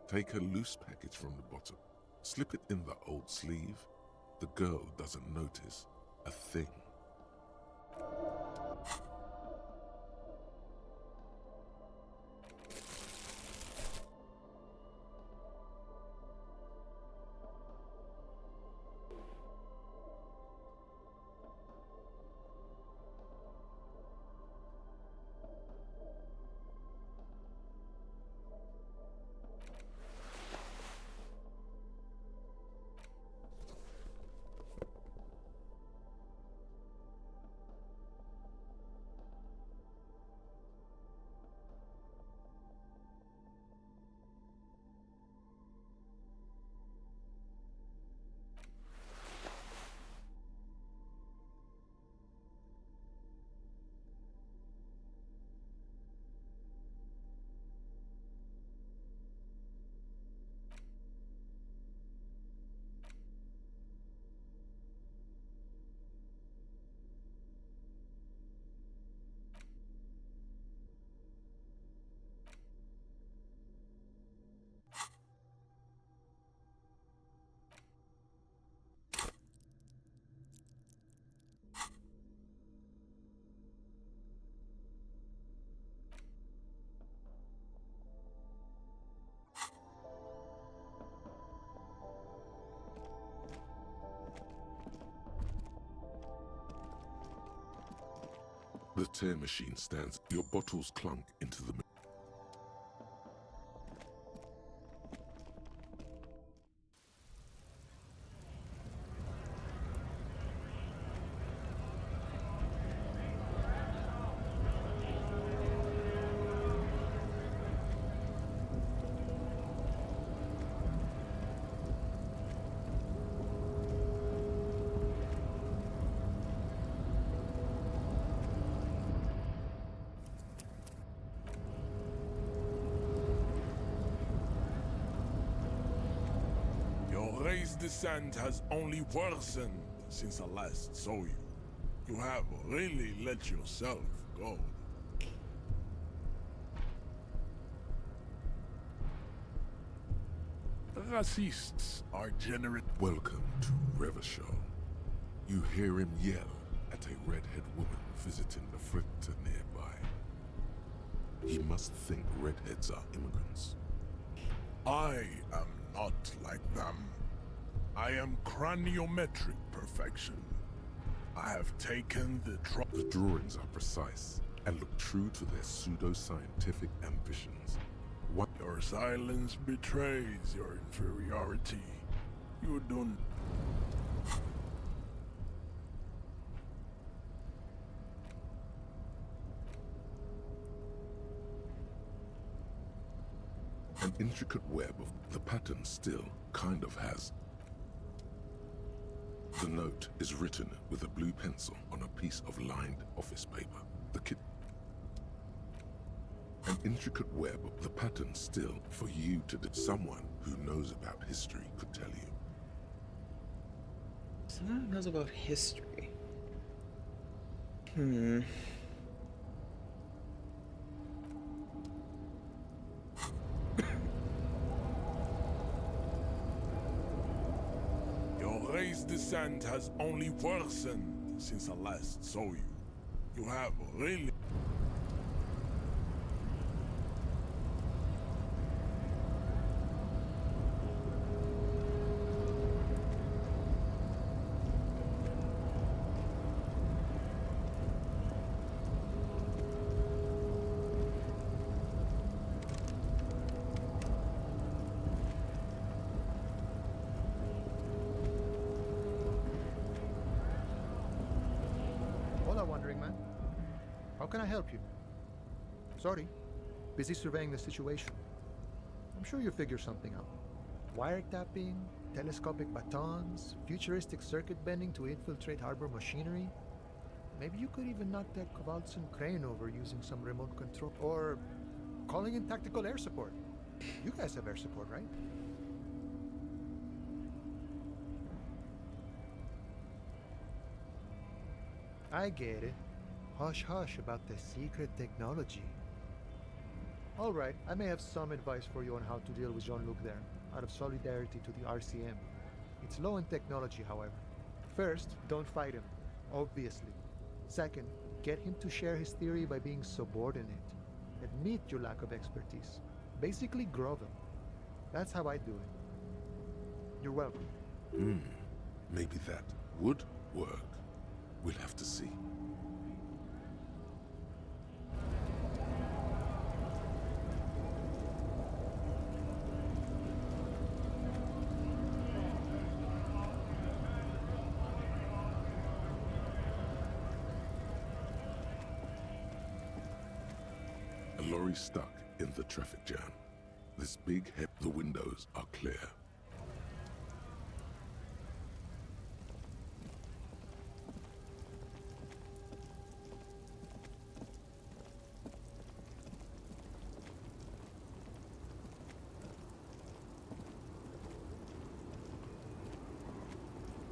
Take a loose package from the bottom, slip it in the old sleeve. The girl doesn't notice a thing. The tear machine stands. Your bottles clunk into the... Your race descent has only worsened since I last saw you. You have really let yourself go. Racists are generous. Welcome to Revachol. You hear him yell at a redhead woman visiting the fritter nearby. He must think redheads are immigrants. I am not like them. I am craniometric perfection. I have taken the The drawings are precise and look true to their pseudo-scientific ambitions. Your silence betrays your inferiority. You don't... An intricate web of the pattern still kind of has. The note is written with a blue pencil on a piece of lined office paper. The kit. An intricate web of the pattern still for you to someone who knows about history could tell you. Someone who knows about history. Your race descent has only worsened since I last saw you. You have really... Hola, Wandering Man. How can I help you? Sorry, busy surveying the situation. I'm sure you'll figure something out. Wiretapping, telescopic batons, futuristic circuit bending to infiltrate harbor machinery. Maybe you could even knock that Kowalson crane over using some remote control. Or calling in tactical air support. You guys have air support, right? I get it. Hush hush about the secret technology. Alright, I may have some advice for you on how to deal with Jean-Luc there, out of solidarity to the RCM. It's low in technology, however. First, don't fight him, obviously. Second, get him to share his theory by being subordinate. Admit your lack of expertise. Basically grovel. That's how I do it. You're welcome. Maybe that would work. We'll have to see. A lorry stuck in the traffic jam. This big head, the windows are clear.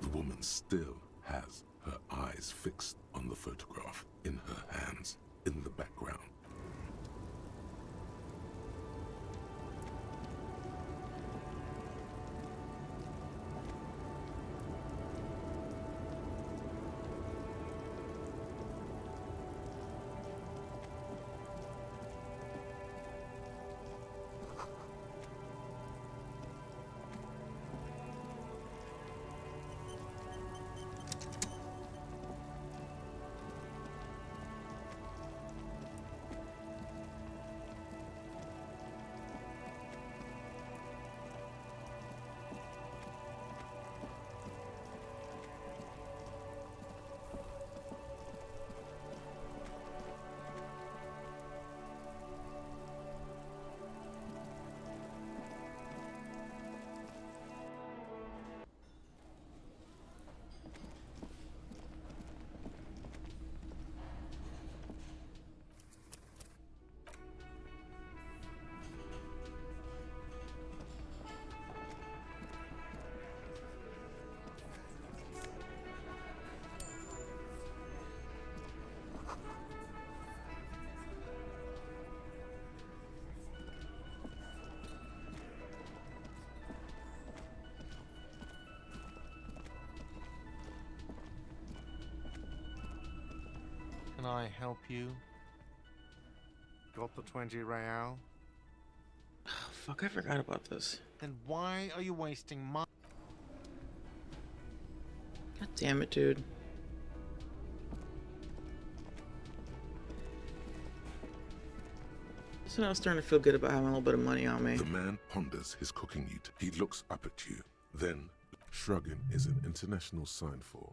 The woman still has her eyes fixed on the photograph in her hands in the background. I help you? Got the 20 real? Oh, fuck, I forgot about this. Then why are you wasting my... God damn it, dude. So now I'm starting to feel good about having a little bit of money on me. The man ponders his cooking ut. He looks up at you. Then, shrugging is an international sign for,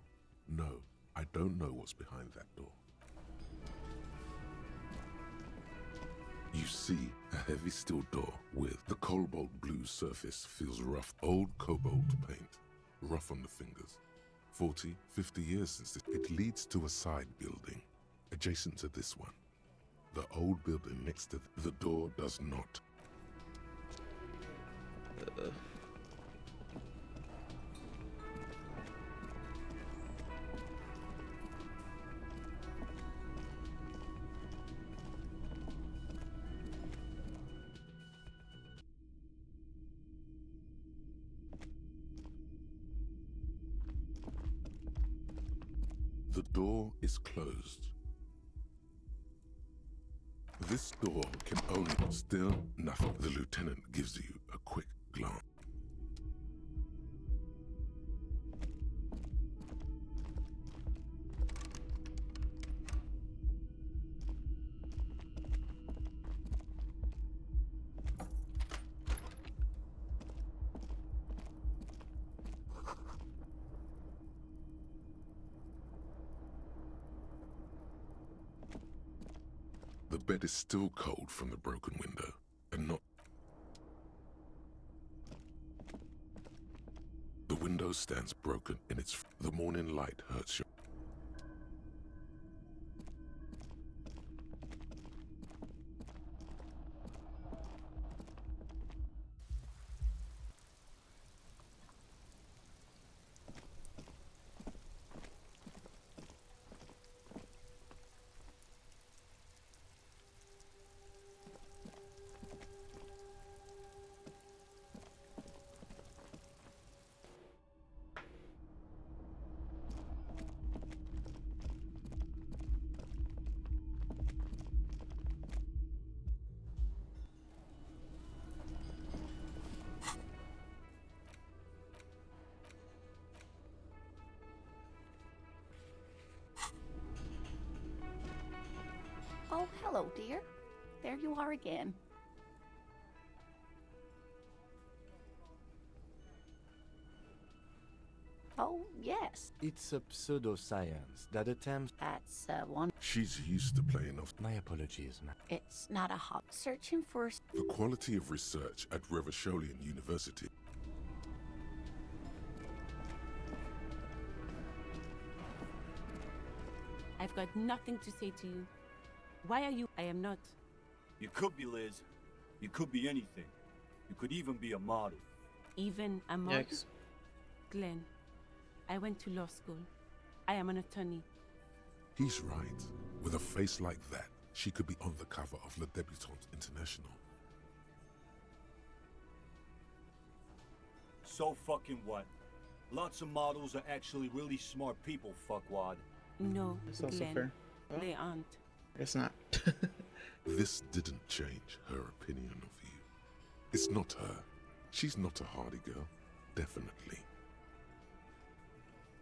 no, I don't know what's behind that door. You see a heavy steel door with the cobalt blue surface feels rough. Old cobalt paint, rough on the fingers. 40, 50 years since it leads to a side building, adjacent to this one. The old building next to the door does not. The door is closed. This door can only still nothing. The lieutenant gives you a quick glance. The bed is still cold from the broken window, and not... The window stands broken in its... The morning light hurts you. Oh, hello, dear. There you are again. Oh, yes. It's a pseudoscience that attempts... That's one. She's used to playing off. My apologies, ma'am. It's not a hot. Searching for... The quality of research at Revacholian University. I've got nothing to say to you. Why are you... I am not. You could be Liz. You could be anything. You could even be a model. Even a model? Yikes. Glenn, I went to law school. I am an attorney. He's right. With a face like that, she could be on the cover of Le Debutante International. So fucking what? Lots of models are actually really smart people, fuckwad. No, That's also Glenn. fair. Oh, They aren't. it's not. This didn't change her opinion of you. It's not her. She's not a hardy girl. Definitely.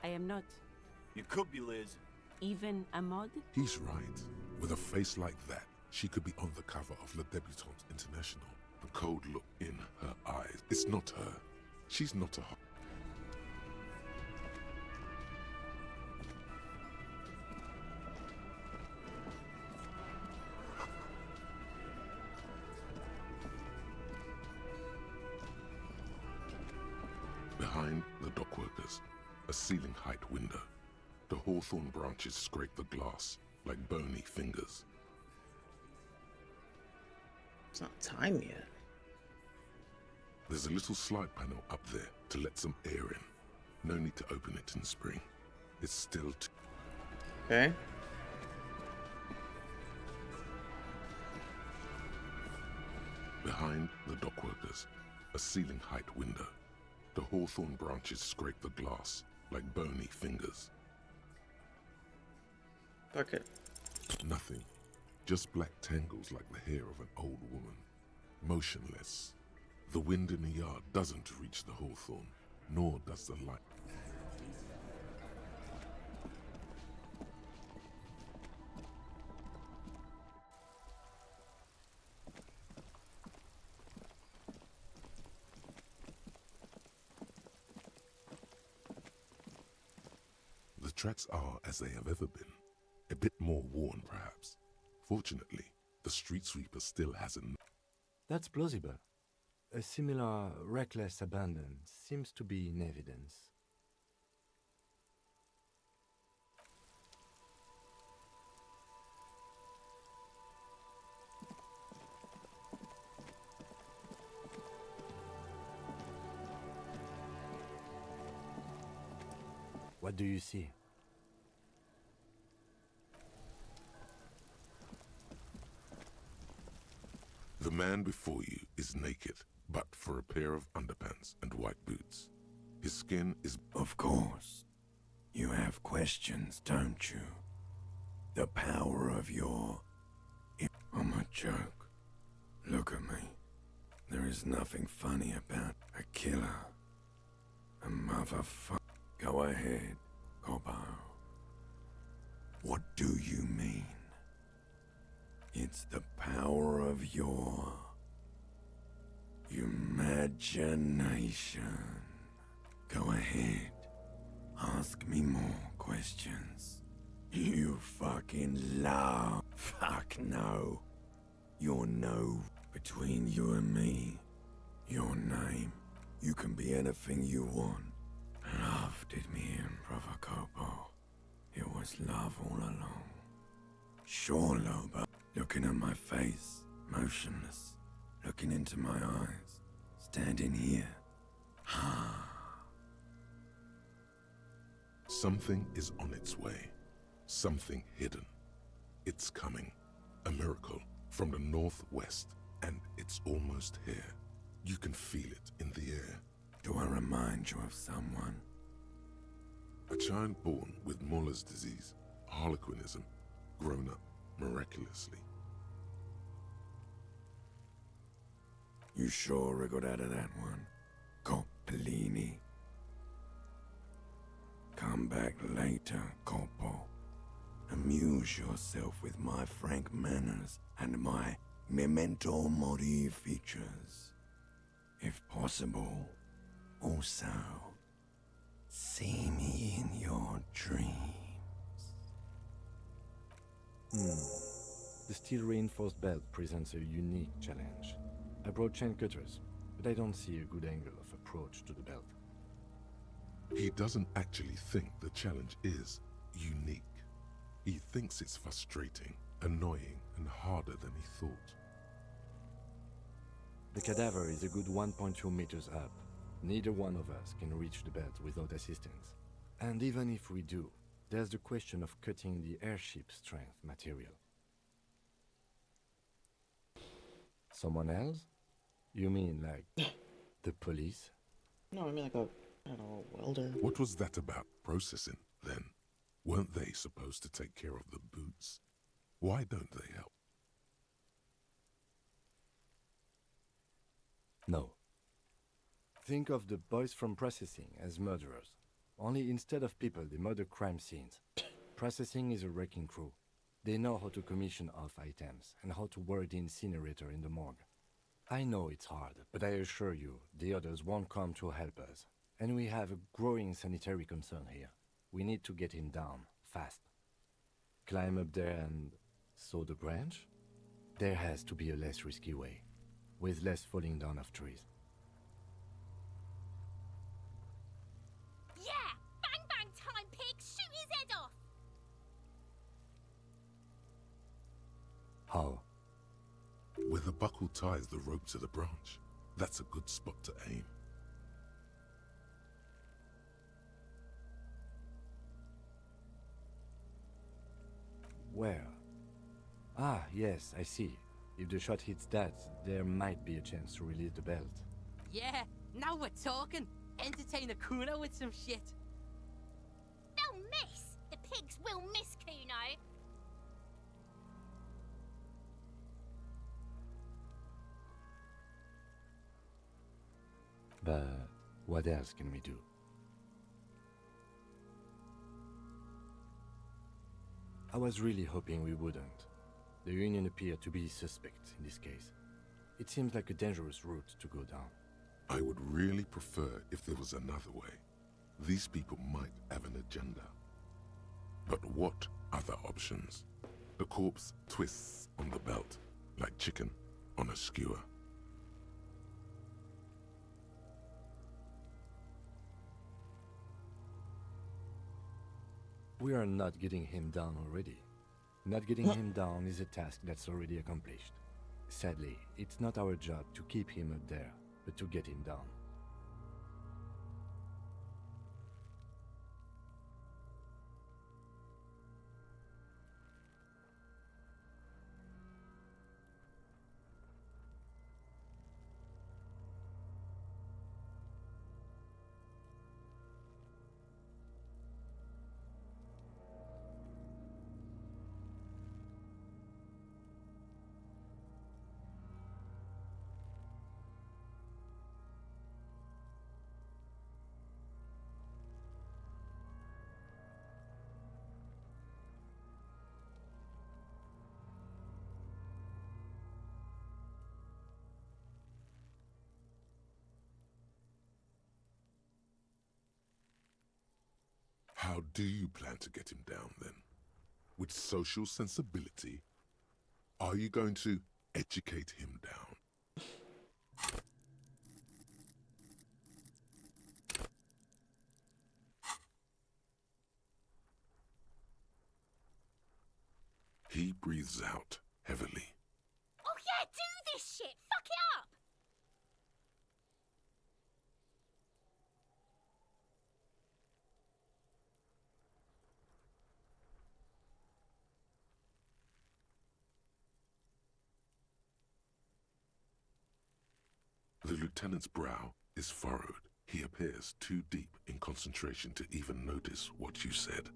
I am not. You could be Liz. Even a mod? He's right. With a face like that, she could be on the cover of Le Debutante International. The cold look in her eyes. It's not her. She's not a Behind the dockworkers, a ceiling height window. The hawthorn branches scrape the glass like bony fingers. It's not time yet. There's a little slide panel up there to let some air in. No need to open it in spring. It's still Okay. Behind the dockworkers, a ceiling height window. The hawthorn branches scrape the glass like bony fingers. Fuck it. Nothing. Just black tangles like the hair of an old woman. Motionless. The wind in the yard doesn't reach the hawthorn, nor does the light. The tracks are as they have ever been. A bit more worn, perhaps. Fortunately, the street sweeper still hasn't. That's plausible. A similar reckless abandon seems to be in evidence. What do you see? The man before you is naked, but for a pair of underpants and white boots. His skin is... Of course. You have questions, don't you? The power of your... I'm a joke. Look at me. There is nothing funny about a killer. A motherfucker. Go ahead, Cobbo. What do you mean? It's the power of your... imagination. Go ahead. Ask me more questions. You fucking love. Fuck no. You're no. Between you and me, your name, you can be anything you want. Love did me in, Brother Copo. It was love all along. Sure, Loba. Looking at my face, motionless. Looking into my eyes. Standing here. Something is on its way. Something hidden. It's coming. A miracle from the northwest, and it's almost here. You can feel it in the air. Do I remind you of someone? A child born with Muller's disease, harlequinism, grown up miraculously. You sure wriggled out of that one, Coppellini. Come back later, Coppo. Amuse yourself with my frank manners and my memento mori features. If possible, also, see me in your dreams. The steel-reinforced belt presents a unique challenge. I brought chain cutters, but I don't see a good angle of approach to the belt. He doesn't actually think the challenge is unique. He thinks it's frustrating, annoying, and harder than he thought. The cadaver is a good 1.2 meters up. Neither one of us can reach the belt without assistance. And even if we do, there's the question of cutting the airship strength material. Someone else? You mean like the police? No, I mean like a, I don't know, a welder. What was that about processing, then? Weren't they supposed to take care of the boots? Why don't they help? No. Think of the boys from processing as murderers. Only instead of people, they murder crime scenes. Processing is a wrecking crew. They know how to commission off items and how to work the incinerator in the morgue. I know it's hard, but I assure you, the others won't come to help us. And we have a growing sanitary concern here. We need to get him down, fast. Climb up there and saw the branch? There has to be a less risky way, with less falling down of trees. Yeah! Bang bang time, pig! Shoot his head off! How? Where the buckle ties the rope to the branch. That's a good spot to aim. Where? Ah, yes, I see. If the shot hits that, there might be a chance to release the belt. Yeah, now we're talking. Entertain a Kuno with some shit. They'll miss! The pigs will miss, Kuno! But what else can we do? I was really hoping we wouldn't. The Union appeared to be suspect in this case. It seems like a dangerous route to go down. I would really prefer if there was another way. These people might have an agenda. But what other options? The corpse twists on the belt, like chicken on a skewer. We are not getting him down already. Not getting him down is a task that's already accomplished. Sadly, it's not our job to keep him up there, but to get him down. How do you plan to get him down, then? With social sensibility? Are you going to educate him down? He breathes out heavily. Oh yeah, do this shit! Fuck it up! The lieutenant's brow is furrowed. He appears too deep in concentration to even notice what you said.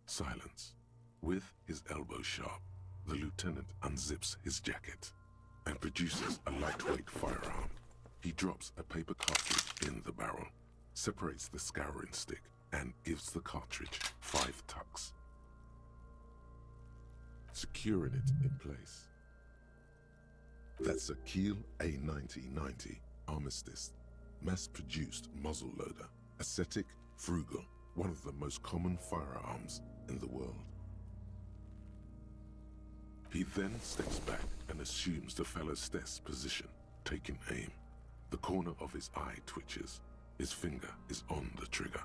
Silence. With his elbow sharp, the lieutenant unzips his jacket and produces a lightweight firearm. He drops a paper cartridge in the barrel, separates the scouring stick, and gives the cartridge 5 tucks, securing it in place. That's a Kiel A9090 Armistice, mass-produced muzzleloader, ascetic, frugal, one of the most common firearms in the world. He then steps back and assumes the fellow's desk position, taking aim. The corner of his eye twitches. His finger is on the trigger.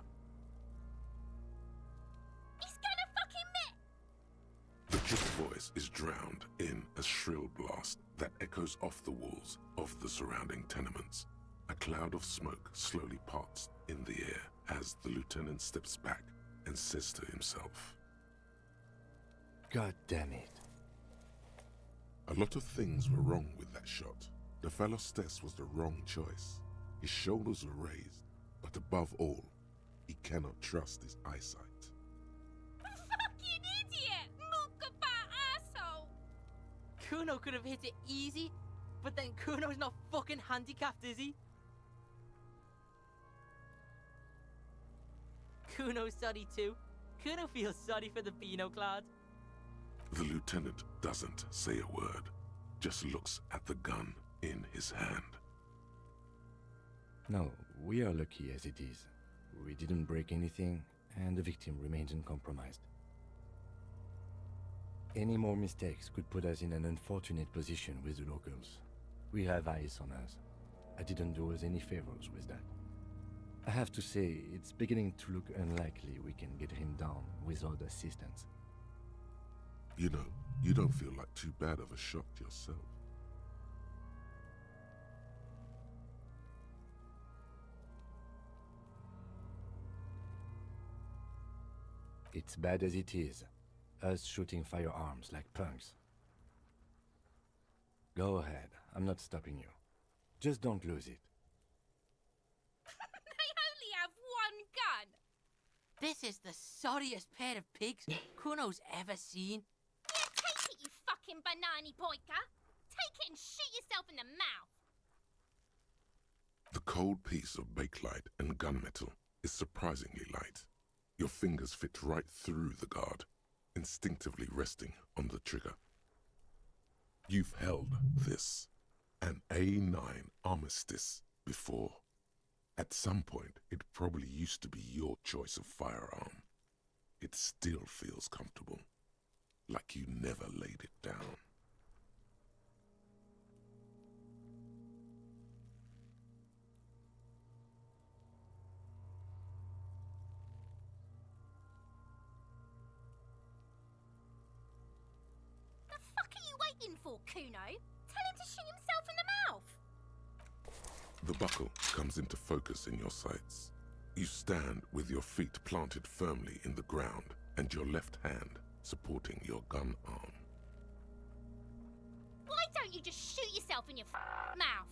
He's gonna fucking miss! The drip voice is drowned in a shrill blast that echoes off the walls of the surrounding tenements. A cloud of smoke slowly parts in the air as the lieutenant steps back and says to himself, God damn it. A lot of things were wrong with that shot. The fellow's test was the wrong choice. His shoulders were raised, but above all, he cannot trust his eyesight. Fucking idiot! Mookabat asshole! Kuno could have hit it easy, but then Kuno's not fucking handicapped, is he? Kuno's sorry too. Kuno feels sorry for the Beano Cloud. The lieutenant doesn't say a word, just looks at the gun in his hand. No, we are lucky as it is. We didn't break anything, and the victim remains uncompromised. Any more mistakes could put us in an unfortunate position with the locals. We have eyes on us. I didn't do us any favors with that. I have to say, it's beginning to look unlikely we can get him down without assistance. You know, you don't feel like too bad of a shot yourself. It's bad as it is, us shooting firearms like punks. Go ahead, I'm not stopping you. Just don't lose it. They only have one gun! This is the sorriest pair of pigs Kuno's ever seen. Yeah, take it, you fucking banana boyka! Take it and shoot yourself in the mouth! The cold piece of bakelite and gunmetal is surprisingly light. Your fingers fit right through the guard, instinctively resting on the trigger. You've held this, an A9 Armistice, before. At some point, it probably used to be your choice of firearm. It still feels comfortable, like you never laid it down. The fuck are you waiting for, Kuno? Tell him to shoot himself in the mouth! The buckle comes into focus in your sights. You stand with your feet planted firmly in the ground and your left hand supporting your gun arm. Why don't you just shoot yourself in your mouth?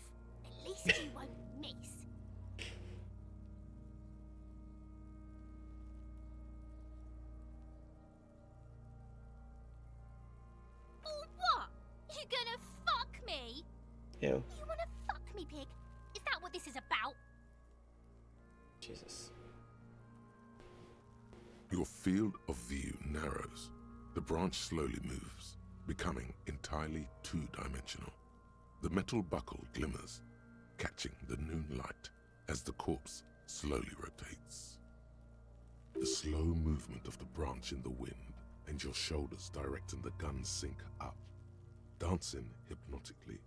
At least you won't miss. Or what? You gonna fuck me? Ew. You wanna fuck me, pig? Is that what this is about? Jesus. Your field of view narrows. The branch slowly moves, becoming entirely two-dimensional. The metal buckle glimmers, catching the noon light as the corpse slowly rotates. The slow movement of the branch in the wind and your shoulders directing the gun sink up, dancing hypnotically.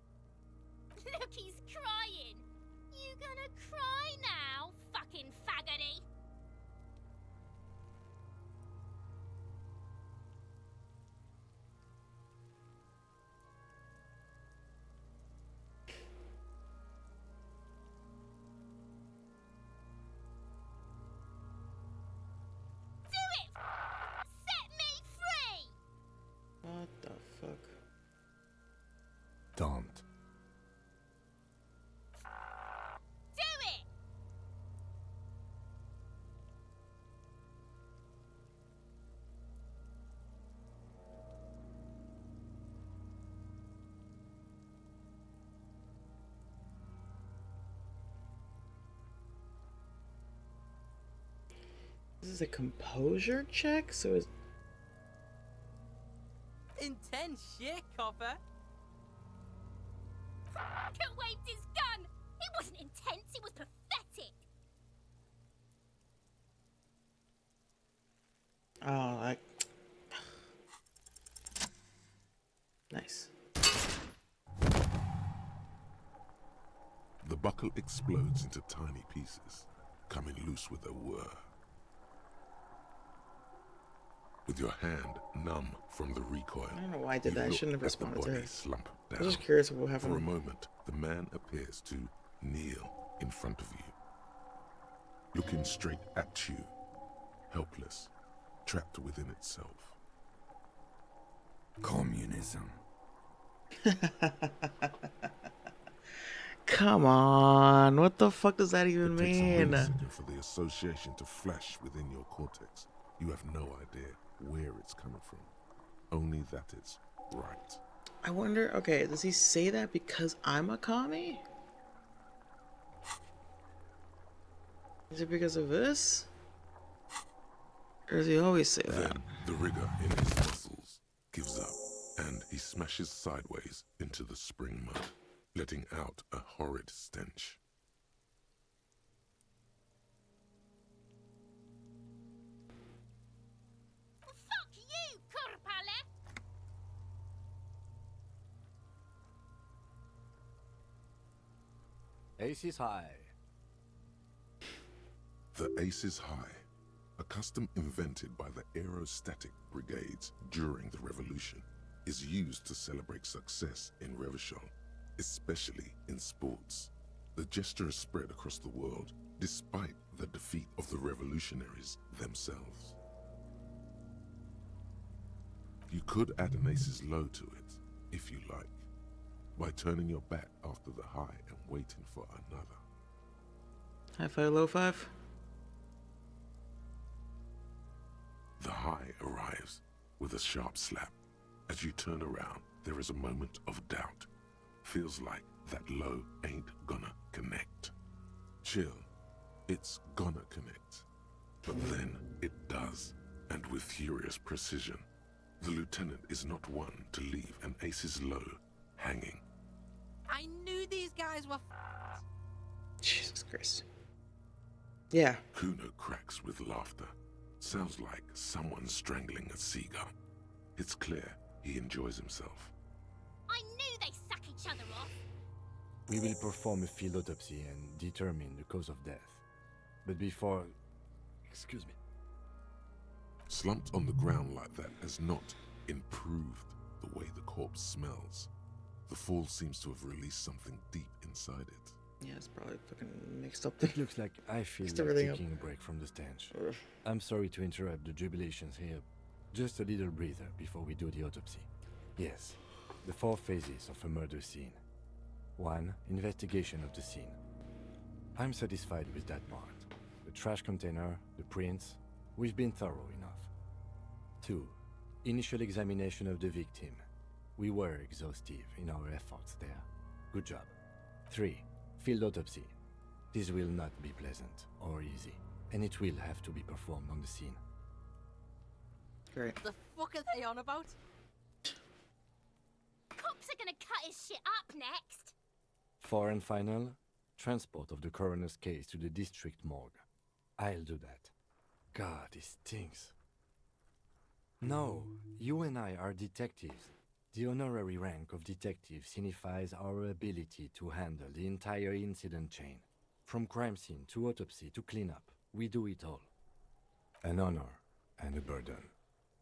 Look, he's crying. You gonna cry now, fucking faggoty? Do it! Set me free! What the fuck? Don't. Do it! This is a composure check, so it's Intense shit, copper. Fucker waved his gun! It wasn't intense, it was pathetic! oh, like nice. The buckle explodes into tiny pieces, coming loose with a whir. With your hand numb from the recoil, I don't know why I did that. I shouldn't have responded to her. Slump I down. was just curious what happened. For a moment, the man appears to kneel in front of you, looking straight at you, helpless, trapped within itself. Communism. Come on, what the fuck does that even It takes a mean? millisecond for the association to flash within your cortex. You have no idea where it's coming from, only that it's right. I wonder, okay, does he say that because I'm a commie? Is it because of this? Or does he always say that? Then the rigor in his muscles gives up, and he smashes sideways into the spring mud, letting out a horrid stench. Fuck you, Korpale! Ace is high. The Ace is High, a custom invented by the aerostatic brigades during the revolution, is used to celebrate success in Revachol, especially in sports. The gesture is spread across the world, despite the defeat of the revolutionaries themselves. You could add an Ace's Low to it, if you like, by turning your back after the high and waiting for another. High five, low five? The high arrives with a sharp slap. As you turn around, there is a moment of doubt. Feels like that low ain't gonna connect. Chill. It's gonna connect. But then it does, and with furious precision. The lieutenant is not one to leave an aces low hanging. I knew these guys were Jesus Christ. Yeah. Kuno cracks with laughter. Sounds like someone strangling a seagull. It's clear he enjoys himself. I knew they suck each other off. We will perform a field autopsy and determine the cause of death. But before... Excuse me. Slumped on the ground like that has not improved the way the corpse smells. The fall seems to have released something deep inside it. Yeah, it's probably fucking mixed up. It looks like I feel Mixed like everything up. taking a break from the stench. Ugh. I'm sorry to interrupt the jubilations here. Just a little breather before we do the autopsy. Yes, the 4 phases of a murder scene. 1. Investigation of the scene. I'm satisfied with that part. The trash container, the prints, we've been thorough enough. 2. Initial examination of the victim. We were exhaustive in our efforts there. Good job. 3. Field autopsy. This will not be pleasant or easy, and it will have to be performed on the scene. Great. The fuck are they on about? Cops are gonna cut his shit up next. 4 and final, transport of the coroner's case to the district morgue. I'll do that. God, this stinks. No, you and I are detectives. The honorary rank of detective signifies our ability to handle the entire incident chain. From crime scene to autopsy to cleanup, we do it all. An honor and a burden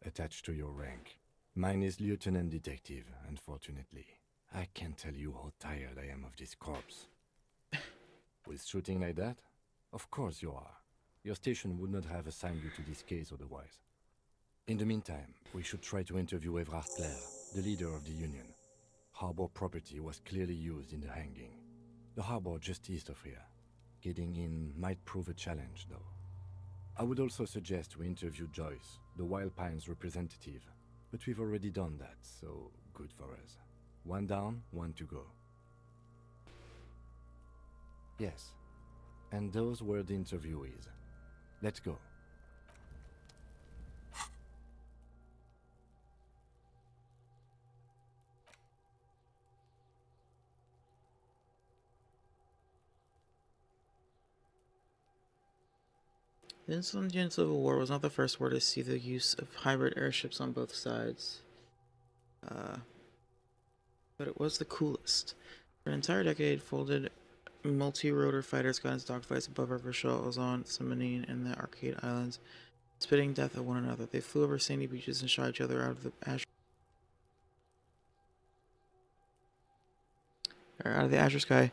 attached to your rank. Mine is Lieutenant Detective, unfortunately. I can't tell you how tired I am of this corpse. With shooting like that? Of course you are. Your station would not have assigned you to this case otherwise. In the meantime, we should try to interview Evrard Clare, the leader of the Union. Harbor property was clearly used in the hanging. The harbor just east of here. Getting in might prove a challenge, though. I would also suggest we interview Joyce, the Wild Pines representative. But we've already done that, so good for us. 1 down, 1 to go. Yes. And those were the interviewees. Let's go. The Indian Civil War was not the first war to see the use of hybrid airships on both sides. But it was the coolest. For an entire decade, folded multi-rotor fighters got into dogfights above River Shell, Ozon, Samanine, and the Arcade Islands, spitting death at one another. They flew over sandy beaches and shot each other out of the azure sky,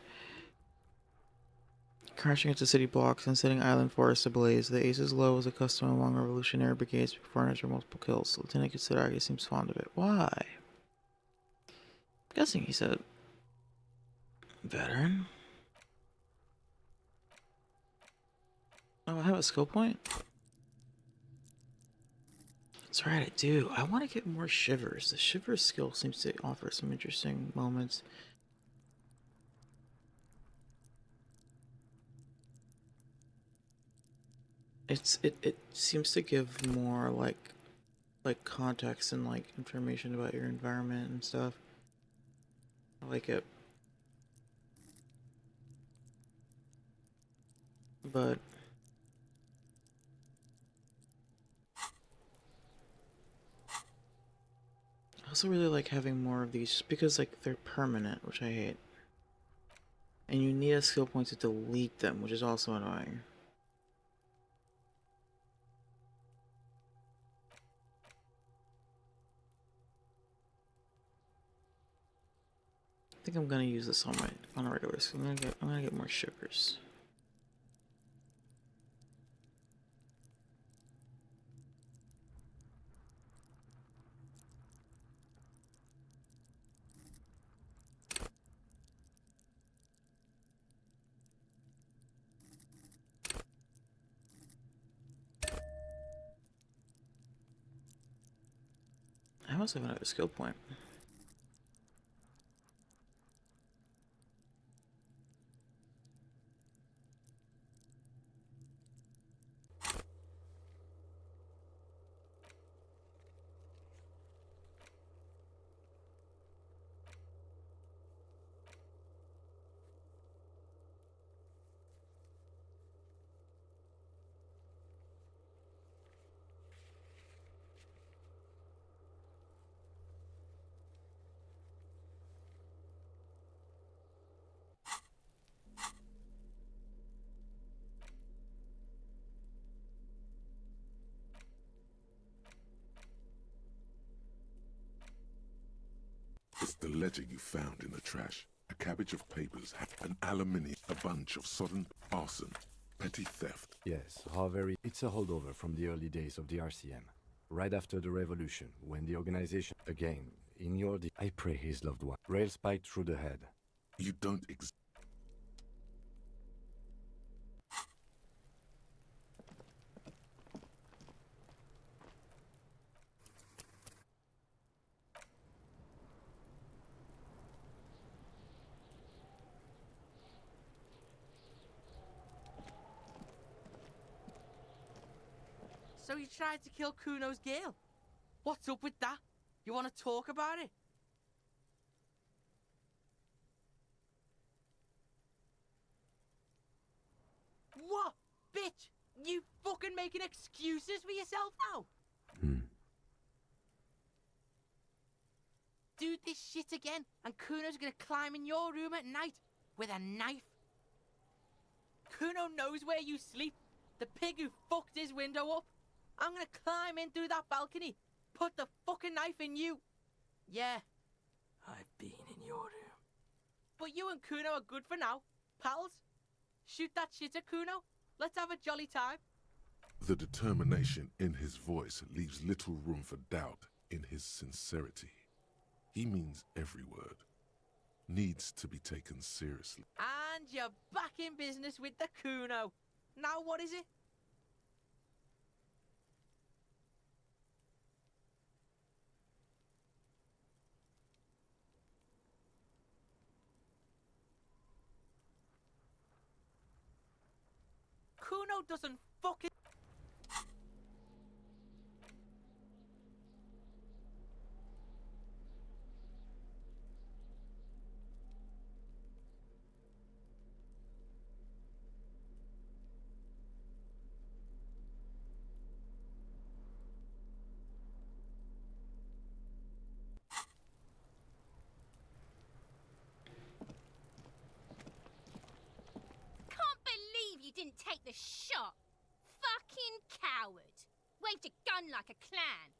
crashing into city blocks and setting island forests ablaze. The Aces Low was a custom among revolutionary brigades before after multiple kills. Lieutenant Kitsuragi seems fond of it. Why? I'm guessing he's a veteran. Oh, I have a skill point? That's right, I do. I want to get more shivers. The shivers skill seems to offer some interesting moments. It seems to give more like context and like information about your environment and stuff. I like it. But I also really like having more of these just because like they're permanent, which I hate. And you need a skill point to delete them, which is also annoying. I think I'm gonna use this on a regular skill. I'm gonna get more shivers. I must have another skill point. was the ledger you found in the trash. A cabbage of papers, an aluminium, a bunch of sodden arson, petty theft. Yes, how very... It's a holdover from the early days of the RCM. Right after the revolution, when the organization... Again, in your... I pray his loved one. Rail spiked through the head. You don't So you tried to kill Kuno's girl? What's up with that? You want to talk about it? What? Bitch! You fucking making excuses for yourself now? Do this shit again, and Kuno's gonna climb in your room at night with a knife. Kuno knows where you sleep. The pig who fucked his window up. I'm gonna climb in through that balcony, put the fucking knife in you. Yeah, I've been in your room. But you and Kuno are good for now, pals. Shoot that shit at Kuno. Let's have a jolly time. The determination in his voice leaves little room for doubt in his sincerity. He means every word. Needs to be taken seriously. And you're back in business with the Kuno. Now what is it? Kuno doesn't fucking... Can't believe you didn't take the shot. Fucking coward. Waved a gun like a clown.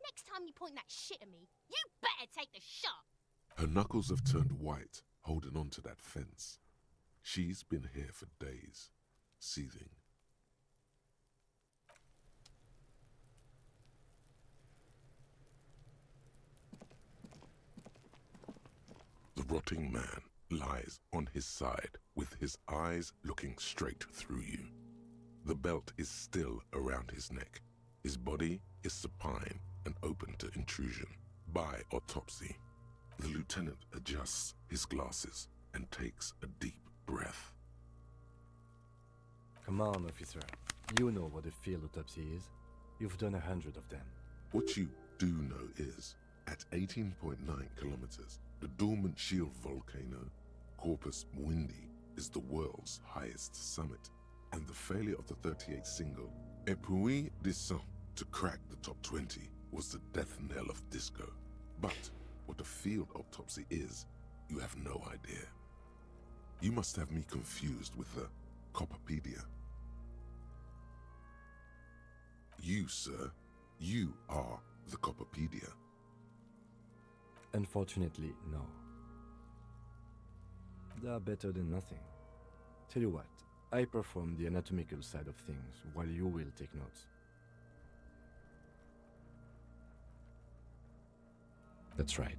Next time you point that shit at me, you better take the shot. Her knuckles have turned white, holding on to that fence. She's been here for days, seething. The rotting man lies on his side, with his eyes looking straight through you. The belt is still around his neck. His body is supine and open to intrusion. By autopsy, the lieutenant adjusts his glasses and takes a deep breath. Come on, officer. You know what a field autopsy is. You've done 100 of them. What you do know is, at 18.9 kilometers, the dormant shield volcano, Corpus Mundi, is the world's highest summit, and the failure of the 38 single, Et puis descend, to crack the top 20 was the death knell of disco. But what a field autopsy is, you have no idea. You must have me confused with the Copperpedia. You, sir, you are the Copperpedia. Unfortunately, no. They are better than nothing. Tell you what, I perform the anatomical side of things while you will take notes. That's right.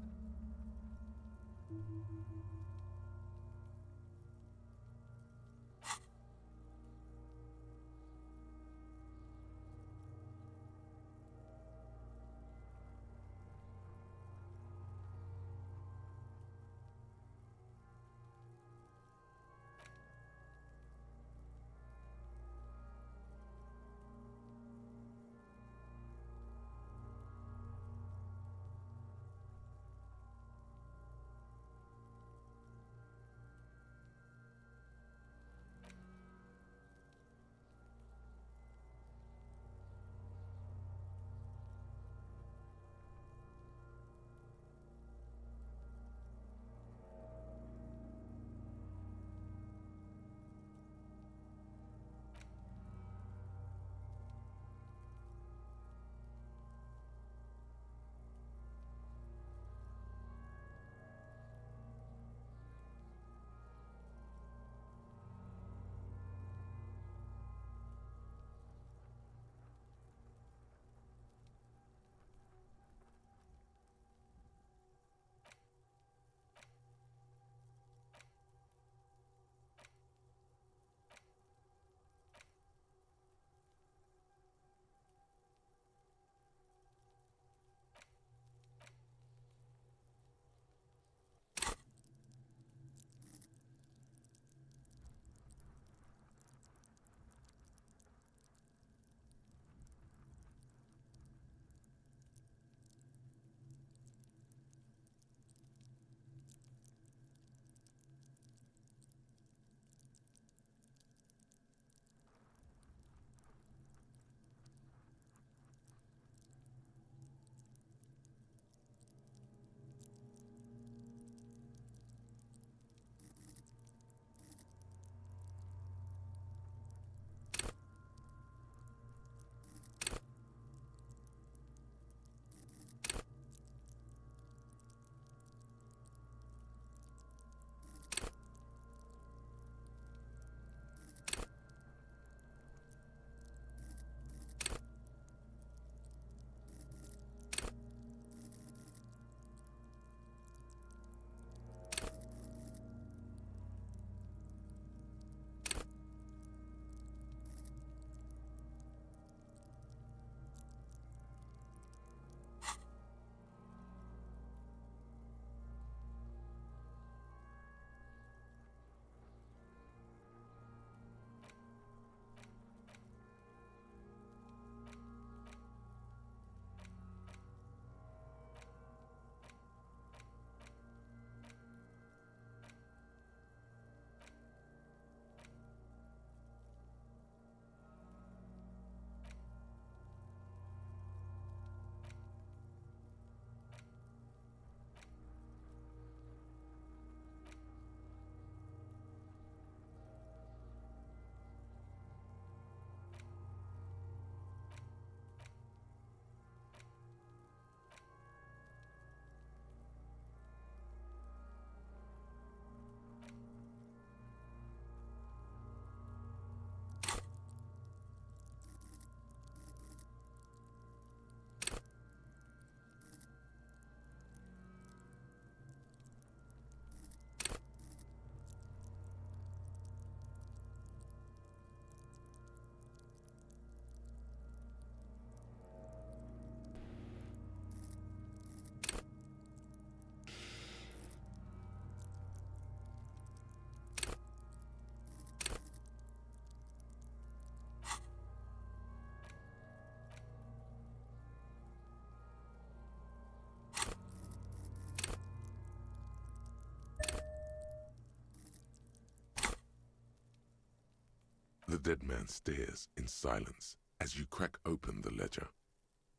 dead man stares in silence as you crack open the ledger.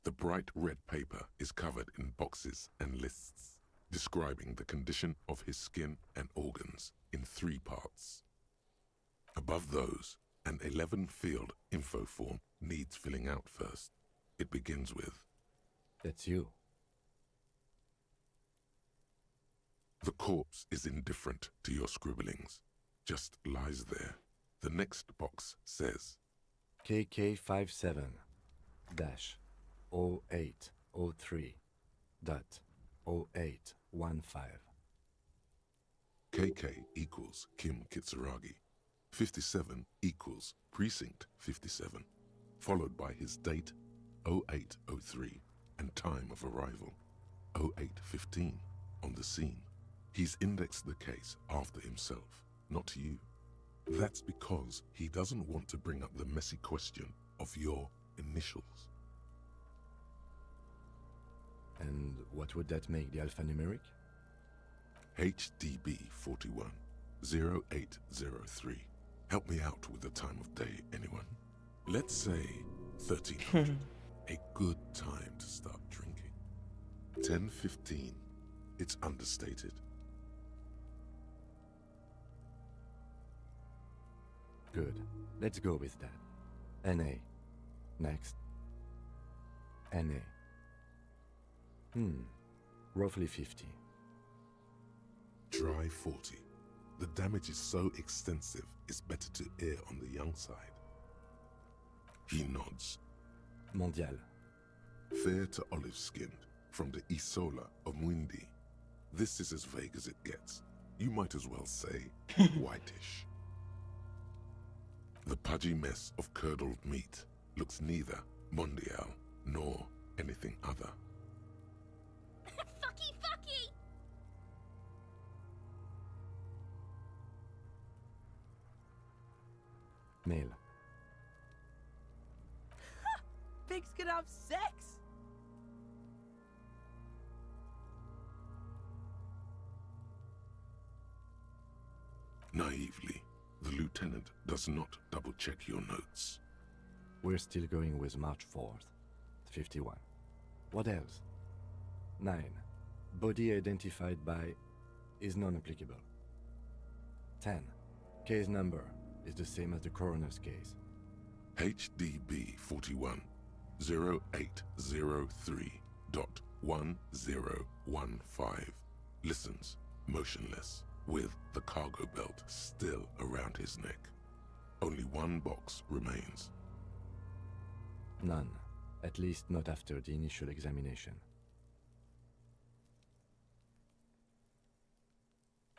The bright red paper is covered in boxes and lists, describing the condition of his skin and organs in 3 parts. Above those, an 11-field info form needs filling out first. It begins with, That's you. The corpse is indifferent to your scribblings, just lies there. The next box says, KK57-0803.0815. KK equals Kim Kitsuragi. 57 equals Precinct 57, followed by his date 0803 and time of arrival 0815 on the scene. He's indexed the case after himself, not you. That's because he doesn't want to bring up the messy question of your initials. And what would that make the alphanumeric? HDB 41 0803. Help me out with the time of day, anyone? Let's say 1300. A good time to start drinking. 10:15. It's understated. Good. Let's go with that. NA. Next. NA. Roughly 50. Try 40. The damage is so extensive, it's better to err on the young side. He nods. Mondial. Fair to olive-skinned, from the Isola of Mwindi. This is as vague as it gets. You might as well say whitish. The pudgy mess of curdled meat looks neither mondial nor anything other. Fucky, fucky! Male. Pigs can have sex! Naively, the lieutenant does not double-check your notes. We're still going with March 4th. 51. What else? 9. Body identified by is non-applicable. 10. Case number is the same as the coroner's case. HDB 41 0803.1015 listens, motionless, with the cargo belt still around his neck. Only one box remains. None. At least not after the initial examination.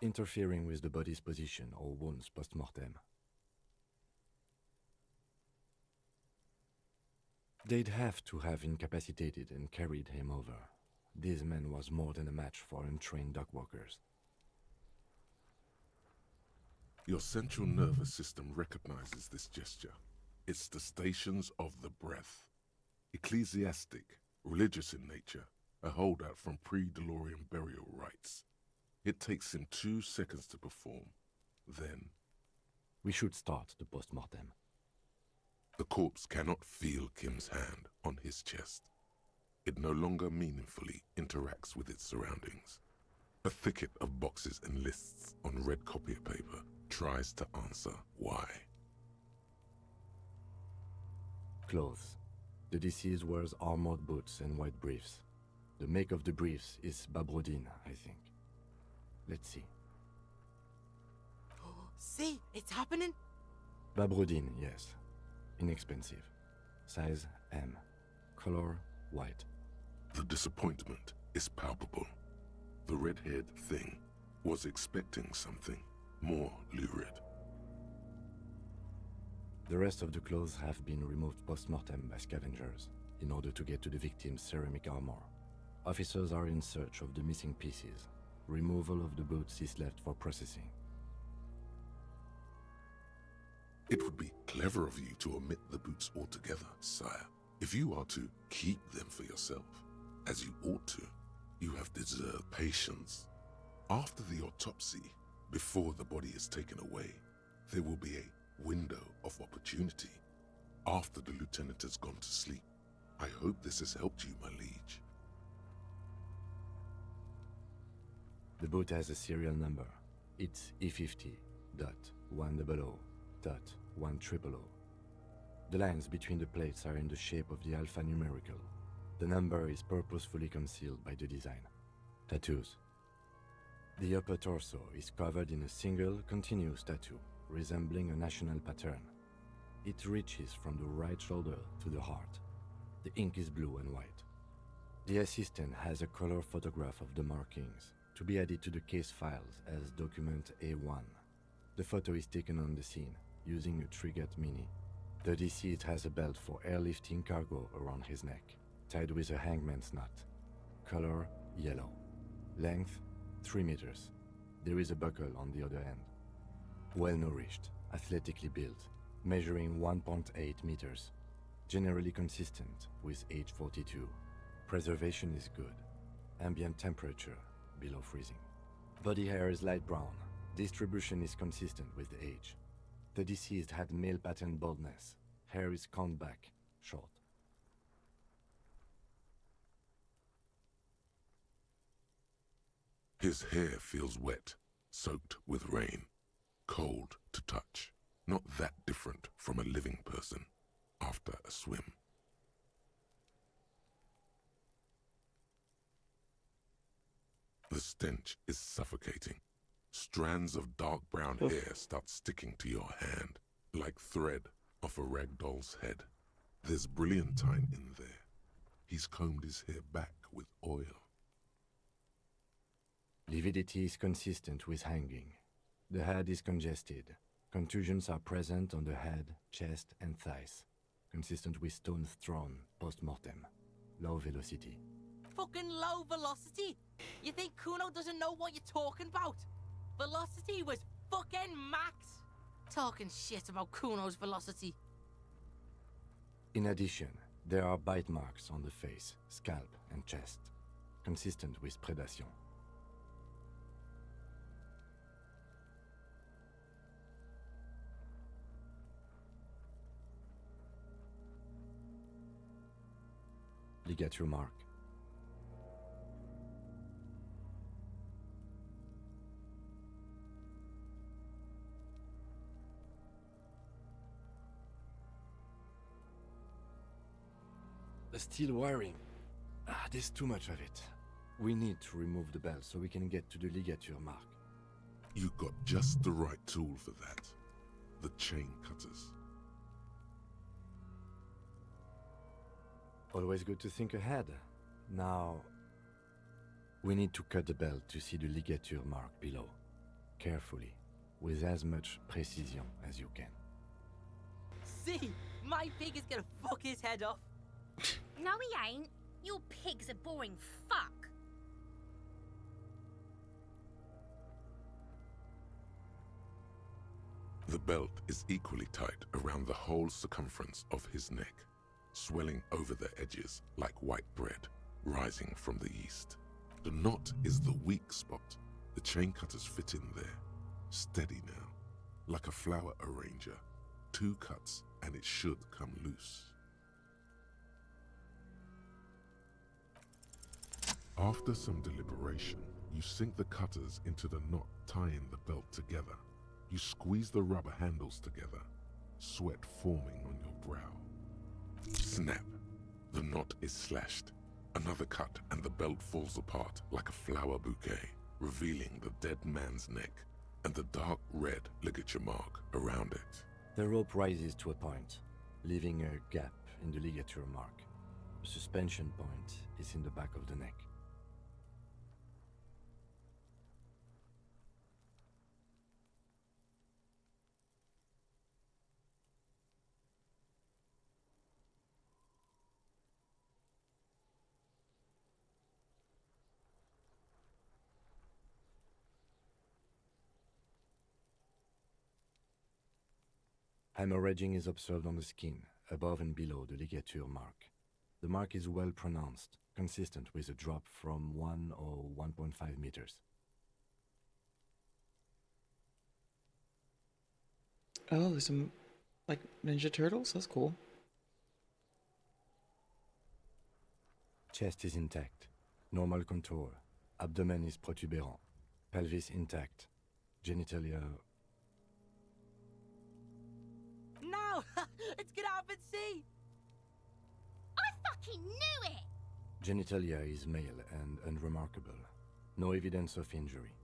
Interfering with the body's position or wounds post-mortem. They'd have to have incapacitated and carried him over. This man was more than a match for untrained dog walkers. Your central nervous system recognizes this gesture. It's the stations of the breath. Ecclesiastic, religious in nature, a holdout from pre-DeLorean burial rites. It takes him 2 seconds to perform. Then, we should start the post-mortem. The corpse cannot feel Kim's hand on his chest. It no longer meaningfully interacts with its surroundings. A thicket of boxes and lists on red copier paper tries to answer why. Clothes. The deceased wears armored boots and white briefs. The make of the briefs is Babrodine, I think. Let's see. See, it's happening. Babrodine, yes. Inexpensive. Size M. Color white. The disappointment is palpable. The red-haired thing was expecting something more lurid. The rest of the clothes have been removed post-mortem by scavengers in order to get to the victim's ceramic armor. Officers are in search of the missing pieces. Removal of the boots is left for processing. It would be clever of you to omit the boots altogether, sire. If you are to keep them for yourself, as you ought to, you have deserved patience. After the autopsy, before the body is taken away, there will be a window of opportunity after the lieutenant has gone to sleep. I hope this has helped you, my liege. The boat has a serial number. It's E50.100.100. The lines between the plates are in the shape of the alphanumerical. The number is purposefully concealed by the design. Tattoos. The upper torso is covered in a single, continuous tattoo, resembling a national pattern. It reaches from the right shoulder to the heart. The ink is blue and white. The assistant has a color photograph of the markings, to be added to the case files as document A1. The photo is taken on the scene, using a Trigat Mini. The deceased has a belt for airlifting cargo around his neck, tied with a hangman's knot. Color, yellow. Length, 3 meters. There is a buckle on the other end. Well-nourished, athletically built, measuring 1.8 meters. Generally consistent with age 42. Preservation is good. Ambient temperature, below freezing. Body hair is light brown. Distribution is consistent with the age. The deceased had male pattern baldness. Hair is combed back, short. His hair feels wet, soaked with rain, cold to touch. Not that different from a living person after a swim. The stench is suffocating. Strands of dark brown hair start sticking to your hand, like thread off a rag doll's head. There's brilliantine in there. He's combed his hair back with oil. Lividity is consistent with hanging. The head is congested. Contusions are present on the head, chest, and thighs. Consistent with stones thrown post-mortem. Low velocity. Fucking low velocity? You think Kuno doesn't know what you're talking about? Velocity was fucking max. Talking shit about Kuno's velocity. In addition, there are bite marks on the face, scalp, and chest. Consistent with predation. Ligature mark. The steel wiring. There's too much of it. We need to remove the belt so we can get to the ligature mark. You got just the right tool for that. The chain cutters. Always good to think ahead. Now, we need to cut the belt to see the ligature mark below. Carefully, with as much precision as you can. See, my pig is gonna fuck his head off. No, he ain't. Your pig's a boring fuck. The belt is equally tight around the whole circumference of his neck, swelling over the edges like white bread rising from the east. The knot is the weak spot. The chain cutters fit in there. Steady now, like a flower arranger. 2 cuts and it should come loose. After some deliberation, you sink the cutters into the knot tying the belt together. You squeeze the rubber handles together, sweat forming on your brow. Snap! The knot is slashed. Another cut and the belt falls apart like a flower bouquet, revealing the dead man's neck and the dark red ligature mark around it. The rope rises to a point, leaving a gap in the ligature mark. The suspension point is in the back of the neck. Hemorrhaging is observed on the skin, above and below the ligature mark. The mark is well pronounced, consistent with a drop from 1 or 1.5 meters. Oh, there's some like Ninja Turtles. That's cool. Chest is intact. Normal contour. Abdomen is protuberant. Pelvis intact. Genitalia. No! Let's get up and see! I fucking knew it! Genitalia is male and unremarkable. No evidence of injury.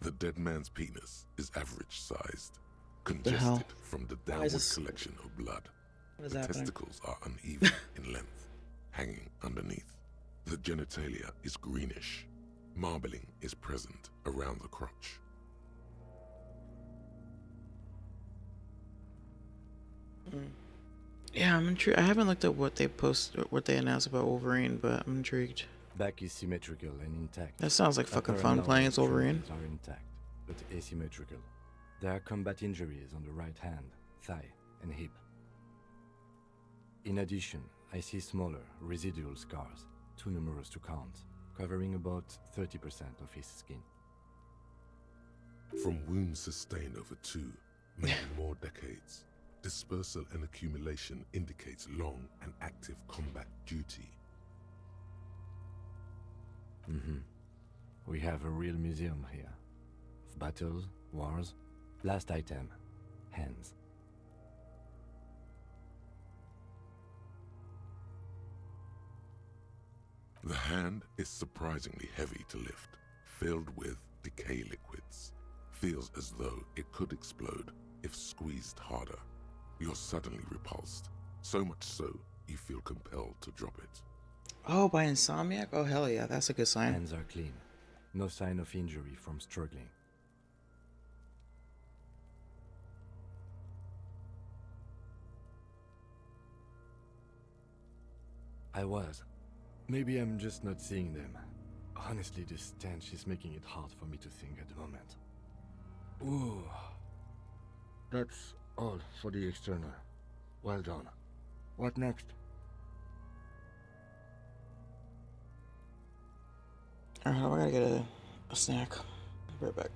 The dead man's penis is average sized, The hell? congested from the Why is downward this- collection of blood. What is The happening? testicles are uneven in length, hanging underneath. The genitalia is greenish. Marbling is present around the crotch. Yeah, I'm intrigued. I haven't looked at what they announced about Wolverine, but I'm intrigued. Back is symmetrical and intact. That sounds like fucking Upper fun and playing lower as Wolverine. shoulders are intact, but asymmetrical. There are combat injuries on the right hand, thigh, and hip. In addition, I see smaller, residual scars, too numerous to count, covering about 30% of his skin. From wounds sustained over 2, maybe more decades, dispersal and accumulation indicates long and active combat duty. We have a real museum here. Of battles, wars. Last item, hands. The hand is surprisingly heavy to lift, filled with decay liquids. Feels as though it could explode if squeezed harder. You're suddenly repulsed, so much so you feel compelled to drop it. Oh, by Insomniac? Oh, hell yeah, that's a good sign. Hands are clean. No sign of injury from struggling. I was. Maybe I'm just not seeing them. Honestly, this stench is making it hard for me to think at the moment. Ooh. That's all for the external. Well done. What next? Alright, I gotta get a snack. Be right back.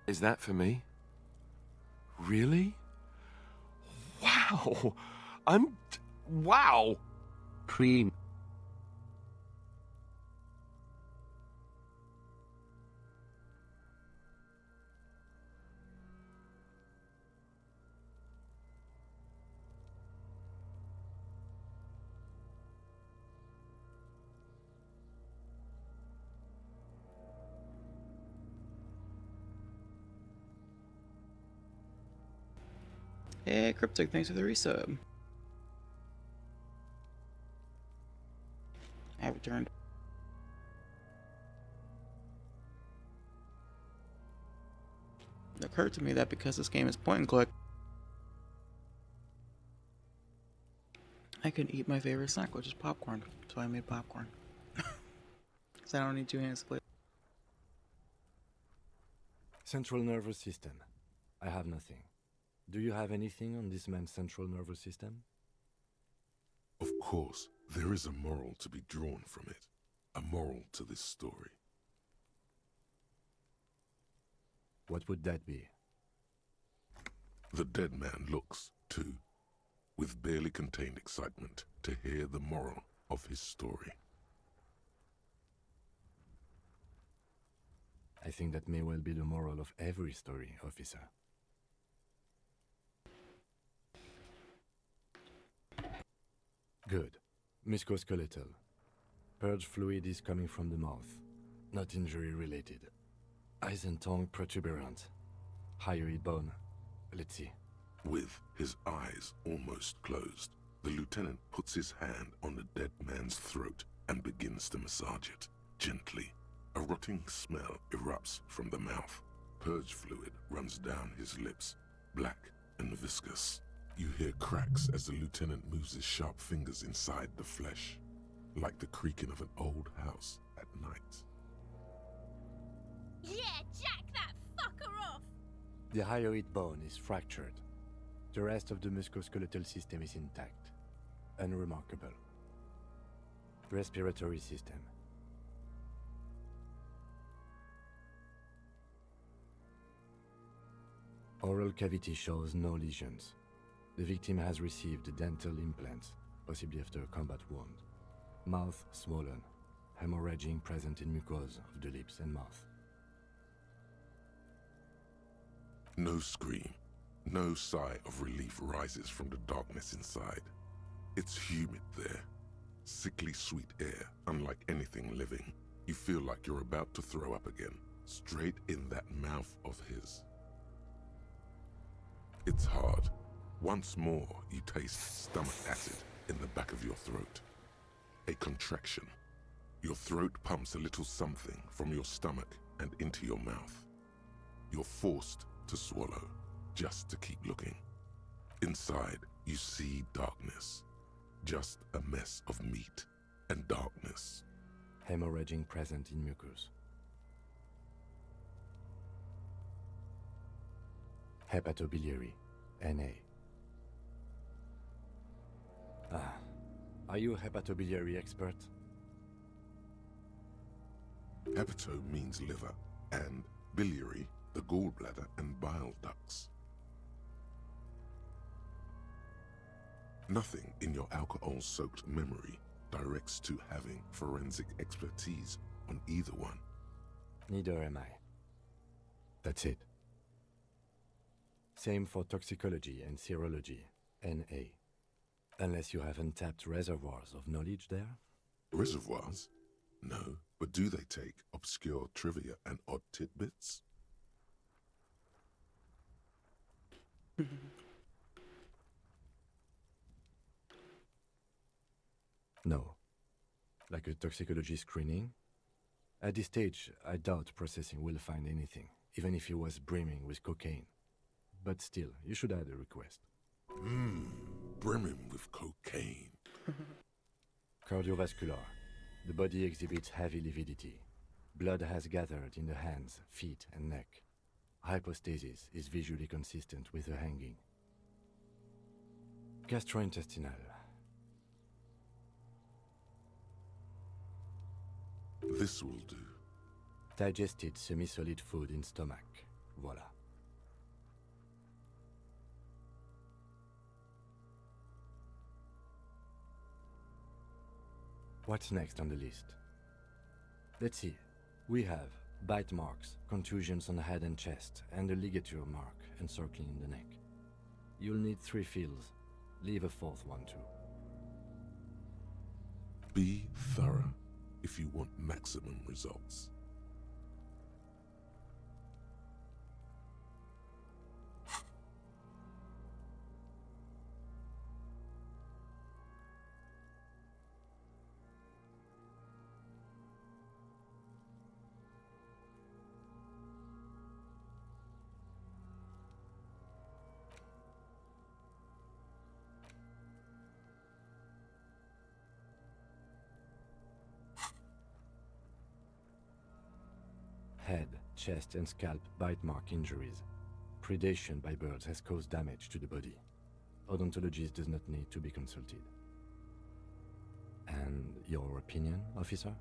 Is that for me? Really? Wow! Wow! Cream. Hey, Cryptic, thanks for the resub. I returned. It occurred to me that because this game is point and click, I could eat my favorite snack, which is popcorn. So I made popcorn. Because I don't need 2 hands to play. Central nervous system. I have nothing. Do you have anything on this man's central nervous system? Of course, there is a moral to be drawn from it. A moral to this story. What would that be? The dead man looks, too, with barely contained excitement to hear the moral of his story. I think that may well be the moral of every story, officer. Good. Musculoskeletal. Purge fluid is coming from the mouth. Not injury related. Eyes and tongue protuberant. Hyoid bone. Let's see. With his eyes almost closed, the lieutenant puts his hand on the dead man's throat and begins to massage it, gently. A rotting smell erupts from the mouth. Purge fluid runs down his lips, black and viscous. You hear cracks as the lieutenant moves his sharp fingers inside the flesh, like the creaking of an old house at night. Yeah, jack that fucker off! The hyoid bone is fractured. The rest of the musculoskeletal system is intact. Unremarkable. Respiratory system. Oral cavity shows no lesions. The victim has received dental implants, possibly after a combat wound. Mouth swollen, hemorrhaging present in mucosa of the lips and mouth. No scream, no sigh of relief rises from the darkness inside. It's humid there. Sickly sweet air, unlike anything living. You feel like you're about to throw up again, straight in that mouth of his. It's hard. Once more, you taste stomach acid in the back of your throat. A contraction. Your throat pumps a little something from your stomach and into your mouth. You're forced to swallow, just to keep looking. Inside, you see darkness. Just a mess of meat and darkness. Hemorrhaging present in mucus. Hepatobiliary, Na. Are you a hepatobiliary expert? Hepato means liver, and biliary, the gallbladder and bile ducts. Nothing in your alcohol-soaked memory directs to having forensic expertise on either one. Neither am I. That's it. Same for toxicology and serology, Na. Unless you have untapped reservoirs of knowledge there? Reservoirs? No, but do they take obscure trivia and odd tidbits? No. Like a toxicology screening? At this stage, I doubt processing will find anything, even if he was brimming with cocaine. But still, you should add a request. Brimming with cocaine. Cardiovascular. The body exhibits heavy lividity. Blood has gathered in the hands, feet, and neck. Hypostasis is visually consistent with the hanging. Gastrointestinal. This will do. Digested semi-solid food in stomach. Voilà. What's next on the list? Let's see. We have bite marks, contusions on the head and chest, and a ligature mark encircling the neck. You'll need 3 fields. Leave a 4th one too. Be thorough if you want maximum results. Head, chest, and scalp bite mark injuries. Predation by birds has caused damage to the body. Odontologist does not need to be consulted. And your opinion, officer?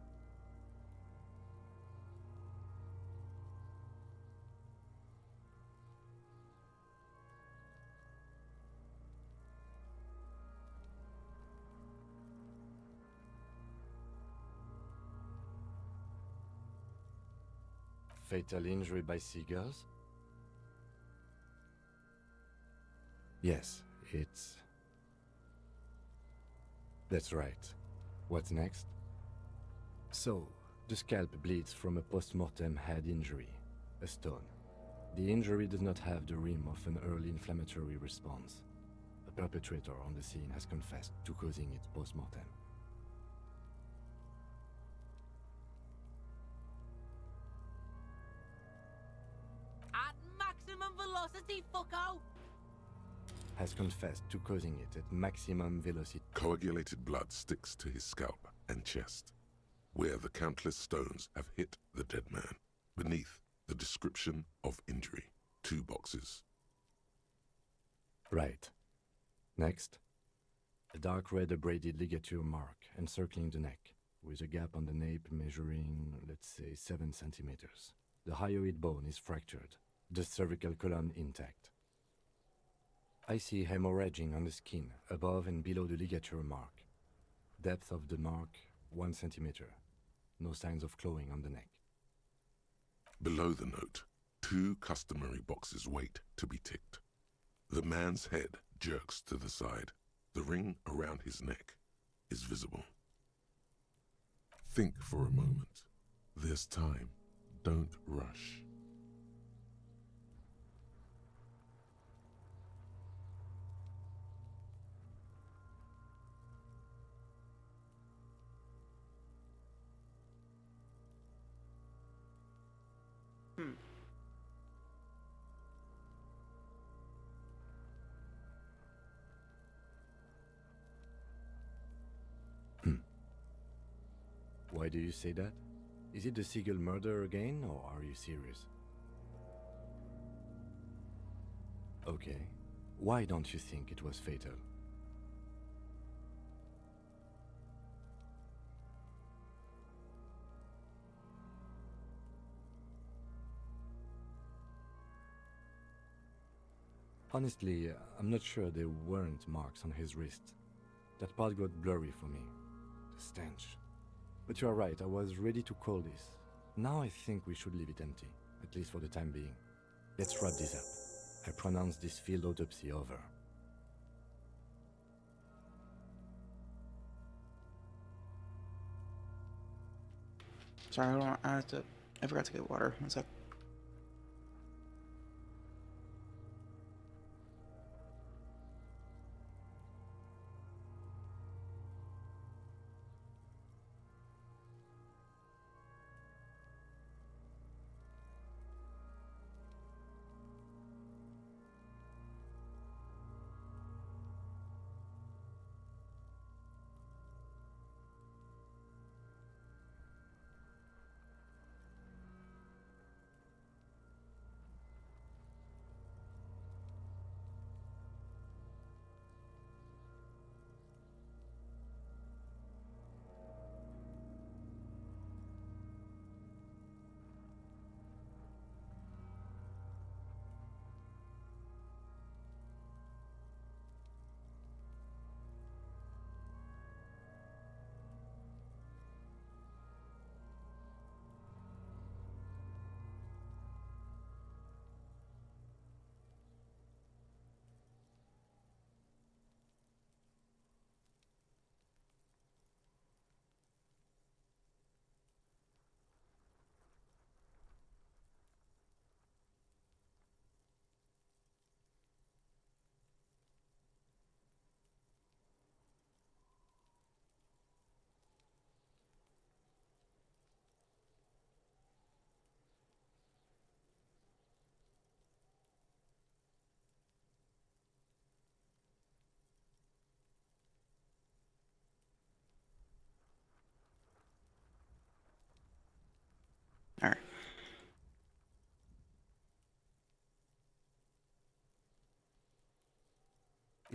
Fatal injury by seagulls? Yes, it's... That's right. What's next? So, the scalp bleeds from a post-mortem head injury, a stone. The injury does not have the rim of an early inflammatory response. The perpetrator on the scene has confessed to causing it post-mortem. At maximum velocity, fucko! Has confessed to causing it at maximum velocity. Coagulated blood sticks to his scalp and chest, where the countless stones have hit the dead man. Beneath, the description of injury. 2 boxes. Right. Next. A dark red abraded ligature mark encircling the neck, with a gap on the nape measuring, let's say, 7 centimeters. The hyoid bone is fractured, the cervical column intact. I see hemorrhaging on the skin, above and below the ligature mark. Depth of the mark, 1 centimeter. No signs of clawing on the neck. Below the note, 2 customary boxes wait to be ticked. The man's head jerks to the side. The ring around his neck is visible. Think for a moment. There's time. Don't rush. Why do you say that? Is it the seagull murder again, or are you serious? Okay. Why don't you think it was fatal? Honestly, I'm not sure there weren't marks on his wrist. That part got blurry for me. The stench. But you are right, I was ready to call this. Now I think we should leave it empty, at least for the time being. Let's wrap this up. I pronounce this field autopsy over. Sorry, hold on. I forgot to get water. 1 sec.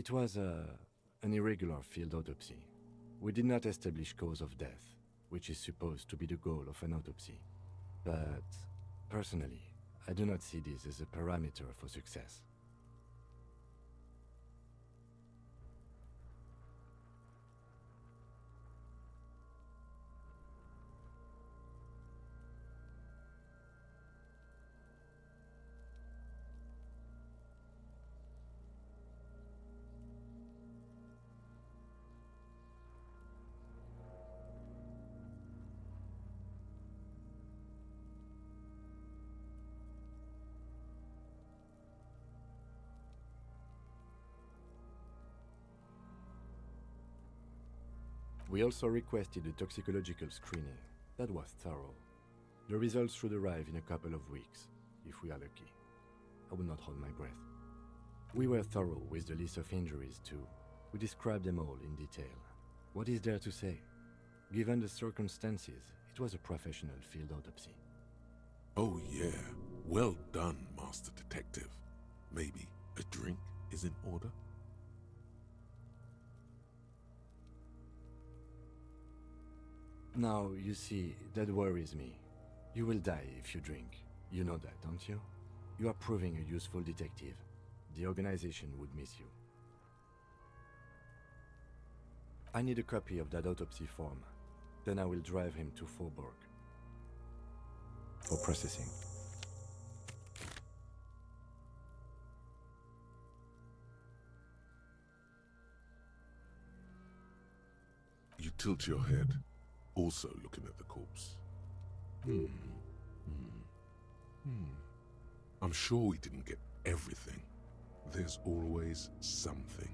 It was an irregular field autopsy. We did not establish cause of death, which is supposed to be the goal of an autopsy. But personally, I do not see this as a parameter for success. We also requested a toxicological screening. That was thorough. The results should arrive in a couple of weeks, if we are lucky. I will not hold my breath. We were thorough with the list of injuries too. We described them all in detail. What is there to say? Given the circumstances, it was a professional field autopsy. Oh yeah, well done, Master Detective. Maybe a drink is in order? Now, you see, that worries me. You will die if you drink. You know that, don't you? You are proving a useful detective. The organization would miss you. I need a copy of that autopsy form. Then I will drive him to Faubourg for processing. You tilt your head, also looking at the corpse. I'm sure we didn't get everything. There's always something.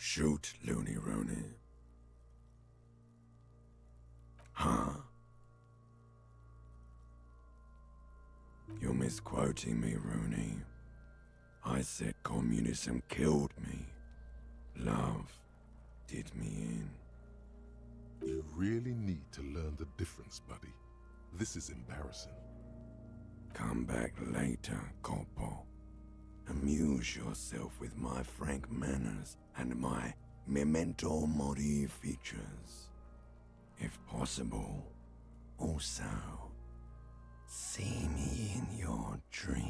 Shoot, Looney Rooney. Huh? You're misquoting me, Rooney. I said communism killed me. Love did me in. You really need to learn the difference, buddy. This is embarrassing. Come back later, Corpo. Amuse yourself with my frank manners and my memento mori features. If possible, also, see me in your dreams.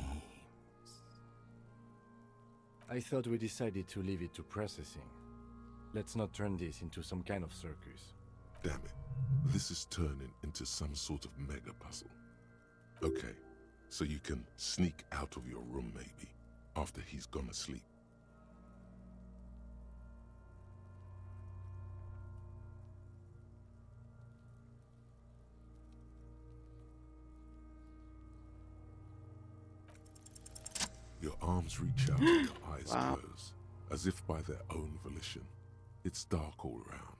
I thought we decided to leave it to processing. Let's not turn this into some kind of circus. Damn it. This is turning into some sort of mega puzzle. Okay, so you can sneak out of your room maybe, after he's gone asleep. Your arms reach out and your eyes close, as if by their own volition. It's dark all around.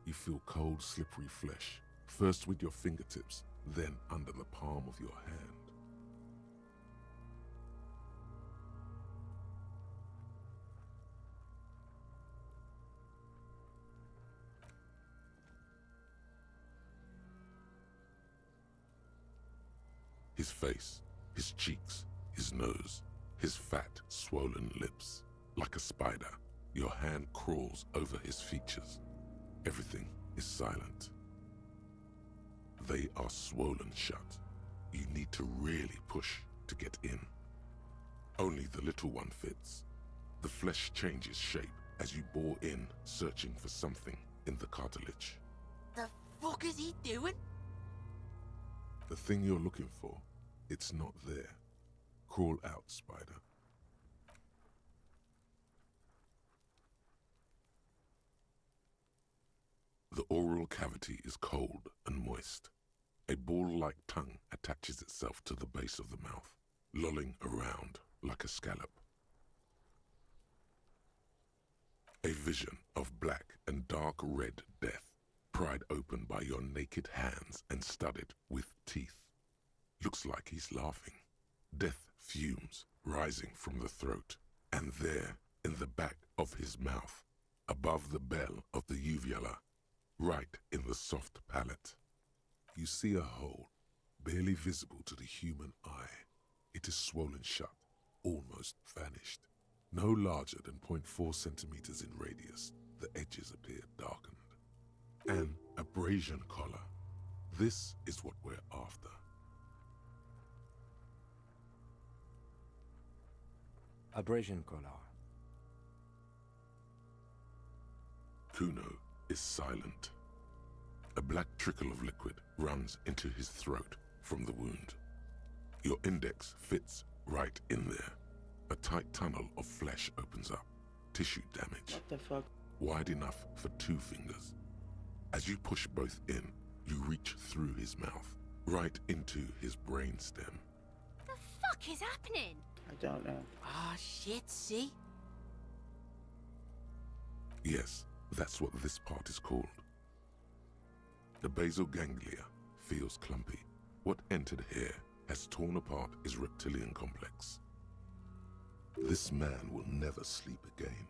You feel cold, slippery flesh, first with your fingertips, then under the palm of your hand. His face, his cheeks, his nose, his fat, swollen lips. Like a spider, your hand crawls over his features. Everything is silent. They are swollen shut. You need to really push to get in. Only the little one fits. The flesh changes shape as you bore in, searching for something in the cartilage. The fuck is he doing? The thing you're looking for, it's not there. Crawl out, spider. The oral cavity is cold and moist. A ball-like tongue attaches itself to the base of the mouth, lolling around like a scallop. A vision of black and dark red death, pried open by your naked hands and studded with teeth. Looks like he's laughing. Death fumes rising from the throat, and there, in the back of his mouth, above the bell of the uvula, right in the soft palate, you see a hole, barely visible to the human eye. It is swollen shut, almost vanished. No larger than 0.4 centimeters in radius, the edges appear darkened. An abrasion collar. This is what we're after. Abrasion collar. Kuno is silent. A black trickle of liquid runs into his throat from the wound. Your index fits right in there. A tight tunnel of flesh opens up. Tissue damage. What the fuck? Wide enough for 2 fingers. As you push both in, you reach through his mouth, right into his brainstem. The fuck is happening? I don't know. Ah, shit, see? Yes, that's what this part is called. The basal ganglia feels clumpy. What entered here has torn apart his reptilian complex. This man will never sleep again,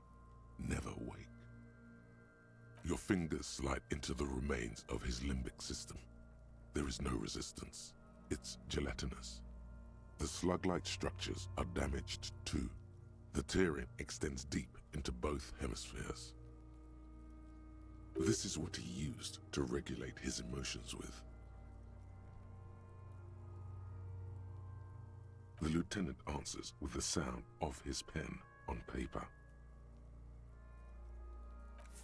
never wake. Your fingers slide into the remains of his limbic system. There is no resistance. It's gelatinous. The slug-like structures are damaged too. The tearing extends deep into both hemispheres. This is what he used to regulate his emotions with. The lieutenant answers with the sound of his pen on paper.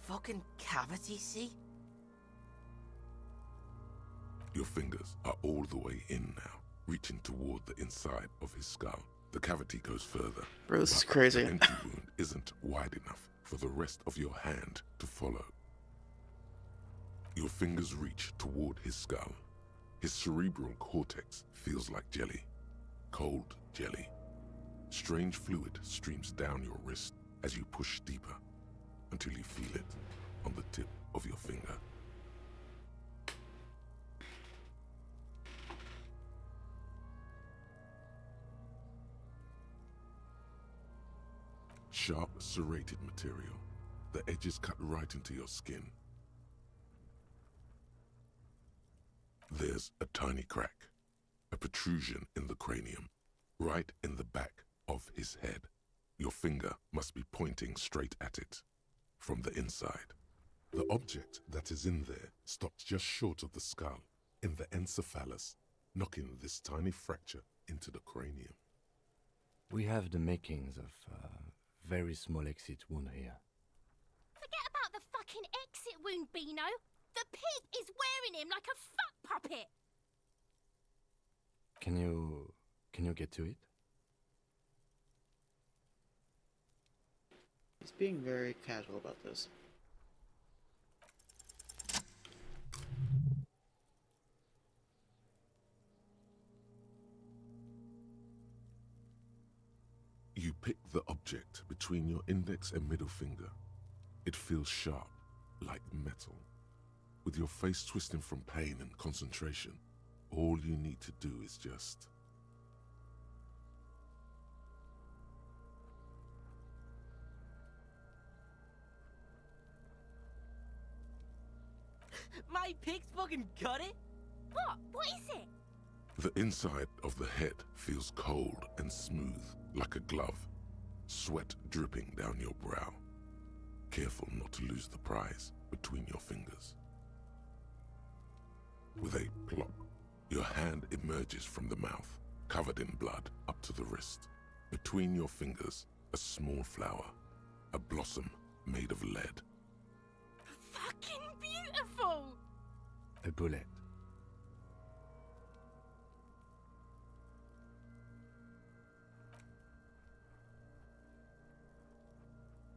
Fucking cavity, see? Your fingers are all the way in now, reaching toward the inside of his skull. The cavity goes further. Bro, this is but crazy. The entry wound isn't wide enough for the rest of your hand to follow. Your fingers reach toward his skull. His cerebral cortex feels like jelly. Cold jelly. Strange fluid streams down your wrist as you push deeper until you feel it on the tip of your finger. Sharp, serrated material. The edges cut right into your skin. There's a tiny crack, a protrusion in the cranium, right in the back of his head. Your finger must be pointing straight at it, from the inside. The object that is in there stops just short of the skull, in the encephalus, knocking this tiny fracture into the cranium. We have the makings of a very small exit wound here. Forget about the fucking exit wound, Beano. The pig is wearing him like a fuck puppet. Can you get to it? He's being very casual about this. You pick the object between your index and middle finger. It feels sharp, like metal. With your face twisting from pain and concentration, all you need to do is just... My pig's fucking got it? What? What is it? The inside of the head feels cold and smooth, like a glove. Sweat dripping down your brow. Careful not to lose the prize between your fingers. With a plop, your hand emerges from the mouth, covered in blood up to the wrist. Between your fingers, a small flower, a blossom made of lead. Fucking beautiful! A bullet.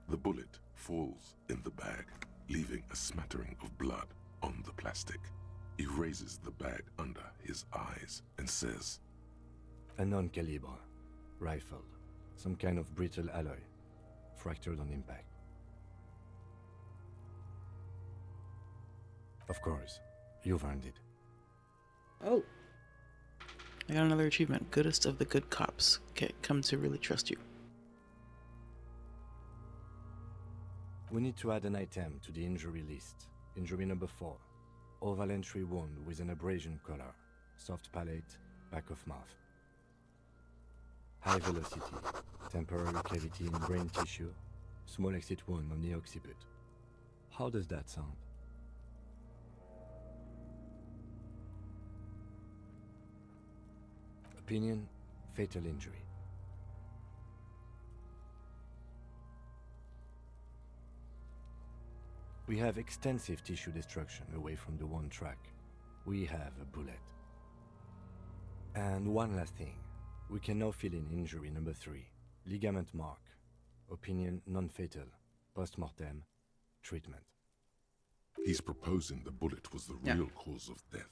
The bullet falls in the bag, leaving a smattering of blood on the plastic. He raises the bag under his eyes and says, A non-caliber rifle. Some kind of brittle alloy. Fractured on impact. Of course, you've earned it. Oh. I got another achievement. Goodest of the good cops. Okay, come to really trust you. We need to add an item to the injury list. Injury number 4. Oval entry wound with an abrasion color. Soft palate, back of mouth. High velocity. Temporary cavity in brain tissue. Small exit wound on the occiput. How does that sound? Opinion, fatal injury. We have extensive tissue destruction away from the wound track. We have a bullet. And one last thing. We can now fill in injury number 3. Ligament mark. Opinion non-fatal. Post-mortem. Treatment. He's proposing the bullet was the real cause of death,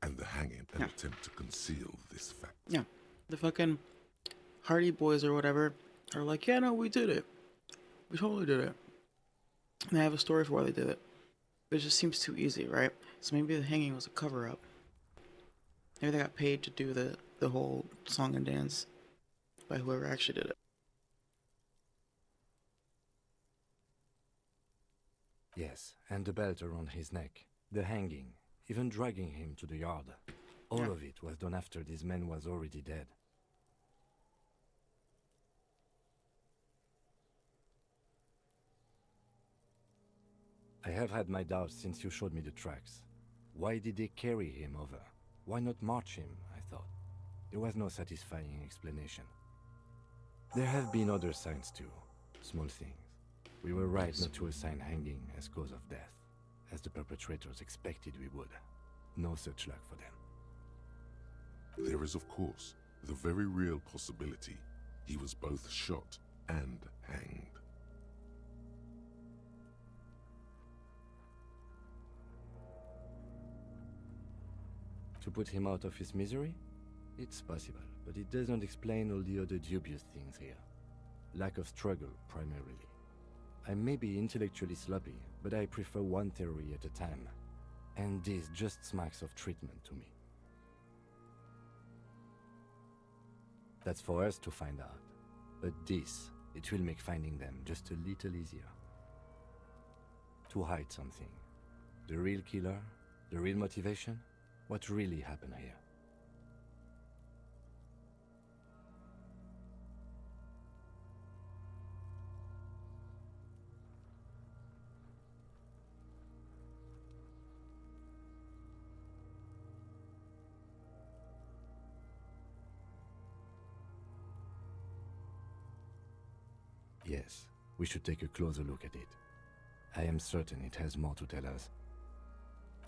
and the hanging an attempt to conceal this fact. Yeah. The fucking Hardy Boys or whatever are like, yeah, no, we did it. We totally did it. And they have a story for why they did it. But it just seems too easy, right? So maybe the hanging was a cover-up. Maybe they got paid to do the whole song and dance by whoever actually did it. Yes, and the belt around his neck. The hanging. Even dragging him to the yard. All of it was done after this man was already dead. I have had my doubts since you showed me the tracks. Why did they carry him over? Why not march him, I thought. There was no satisfying explanation. There have been other signs too. Small things. We were right not to assign hanging as cause of death, as the perpetrators expected we would. No such luck for them. There is, of course, the very real possibility he was both shot and hanged. To put him out of his misery? It's possible, but it doesn't explain all the other dubious things here. Lack of struggle, primarily. I may be intellectually sloppy, but I prefer one theory at a time. And this just smacks of treatment to me. That's for us to find out. But this, it will make finding them just a little easier. To hide something. The real killer? The real motivation? What really happened here? Yes, we should take a closer look at it. I am certain it has more to tell us.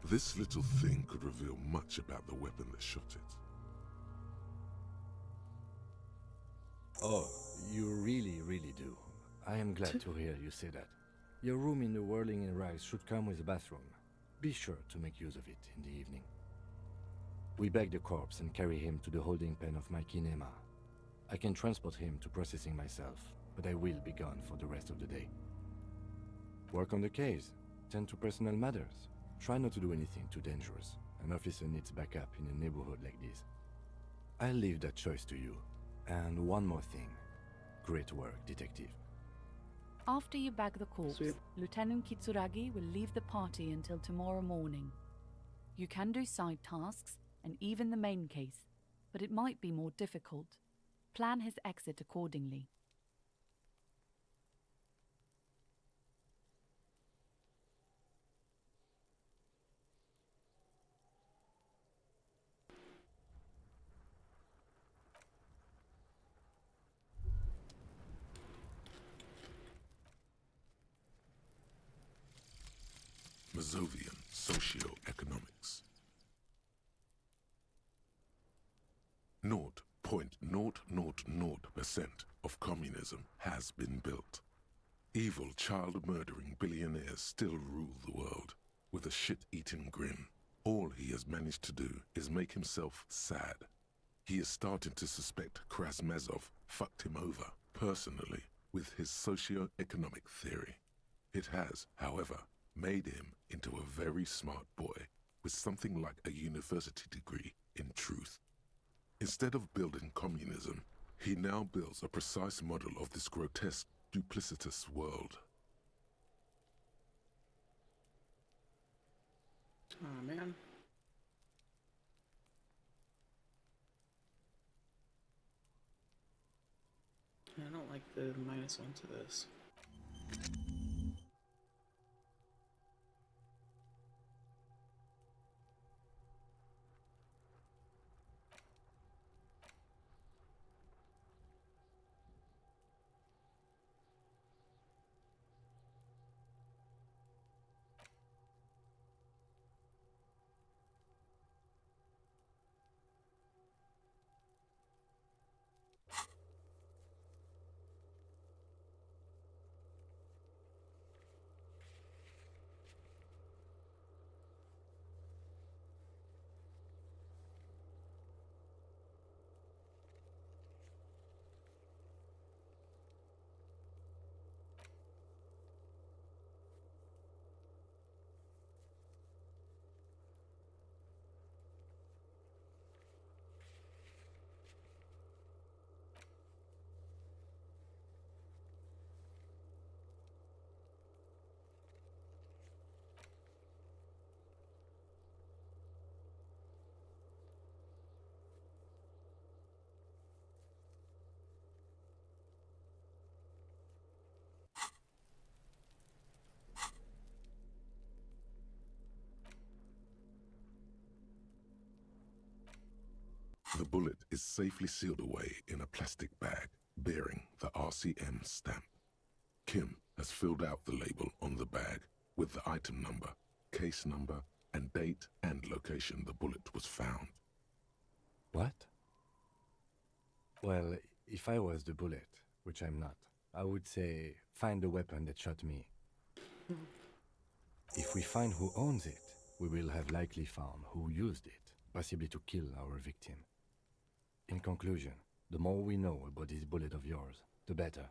This little thing could reveal much about the weapon that shot it. Oh, you really, really do. I am glad to hear you say that. Your room in the Whirling in Rags should come with a bathroom. Be sure to make use of it in the evening. We bag the corpse and carry him to the holding pen of my kinema. I can transport him to processing myself, but I will be gone for the rest of the day. Work on the case. Tend to personal matters. Try not to do anything too dangerous. An officer needs backup in a neighborhood like this. I'll leave that choice to you. And one more thing. Great work, detective. After you bag the corpse, Lieutenant Kitsuragi will leave the party until tomorrow morning. You can do side tasks, and even the main case, but it might be more difficult. Plan his exit accordingly. Mazovian Socio-Economics. 0.000% of communism has been built. Evil, child-murdering billionaires still rule the world with a shit-eating grin. All he has managed to do is make himself sad. He is starting to suspect Krasmezov fucked him over, personally, with his socio-economic theory. It has, however, made him into a very smart boy with something like a university degree in truth. Instead of building communism, he now builds a precise model of this grotesque, duplicitous world. Oh man. I don't like the -1 to this. The bullet is safely sealed away in a plastic bag bearing the RCM stamp. Kim has filled out the label on the bag with the item number, case number, and date and location the bullet was found. What? Well, if I was the bullet, which I'm not, I would say find the weapon that shot me. If we find who owns it, we will have likely found who used it, possibly to kill our victim. In conclusion, the more we know about this bullet of yours, the better.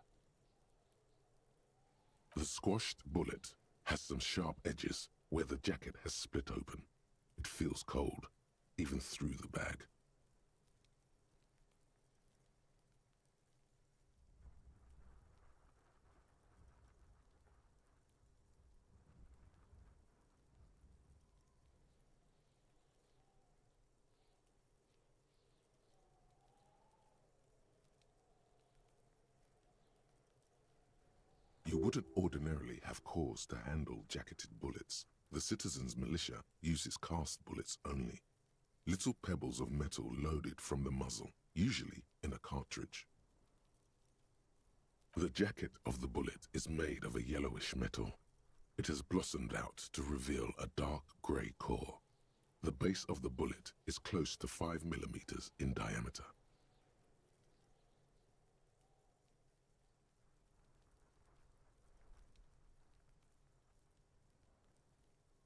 The squashed bullet has some sharp edges where the jacket has split open. It feels cold, even through the bag. You wouldn't ordinarily have cause to handle jacketed bullets. The citizens' militia uses cast bullets only. Little pebbles of metal loaded from the muzzle, usually in a cartridge. The jacket of the bullet is made of a yellowish metal. It has blossomed out to reveal a dark grey core. The base of the bullet is close to 5 millimeters in diameter.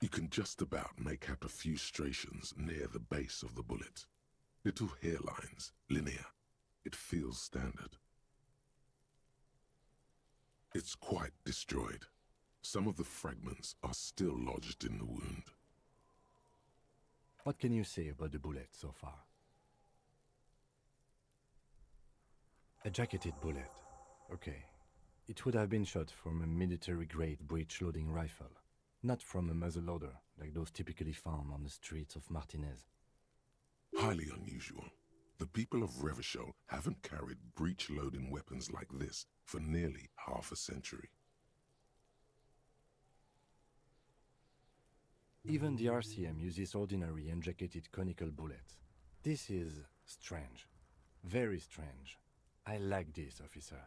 You can just about make out a few striations near the base of the bullet. Little hairlines, linear. It feels standard. It's quite destroyed. Some of the fragments are still lodged in the wound. What can you say about the bullet so far? A jacketed bullet. Okay. It would have been shot from a military-grade breech-loading rifle, not from a muzzleloader like those typically found on the streets of Martinez. Highly unusual. The people of Revachol haven't carried breech-loading weapons like this for nearly half a century. Even the RCM uses ordinary unjacketed conical bullets. This is strange. Very strange. I like this, officer.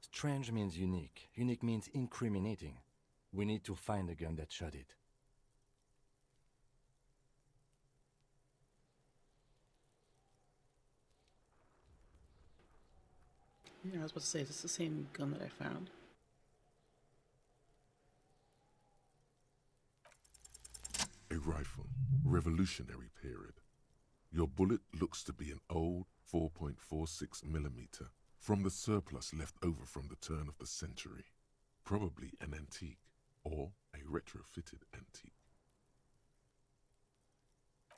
Strange means unique. Unique means incriminating. We need to find the gun that shot it. Yeah, I was about to say, is this the same gun that I found? A rifle, Revolutionary period. Your bullet looks to be an old 4.46 millimeter from the surplus left over from the turn of the century. Probably an antique or a retrofitted antique.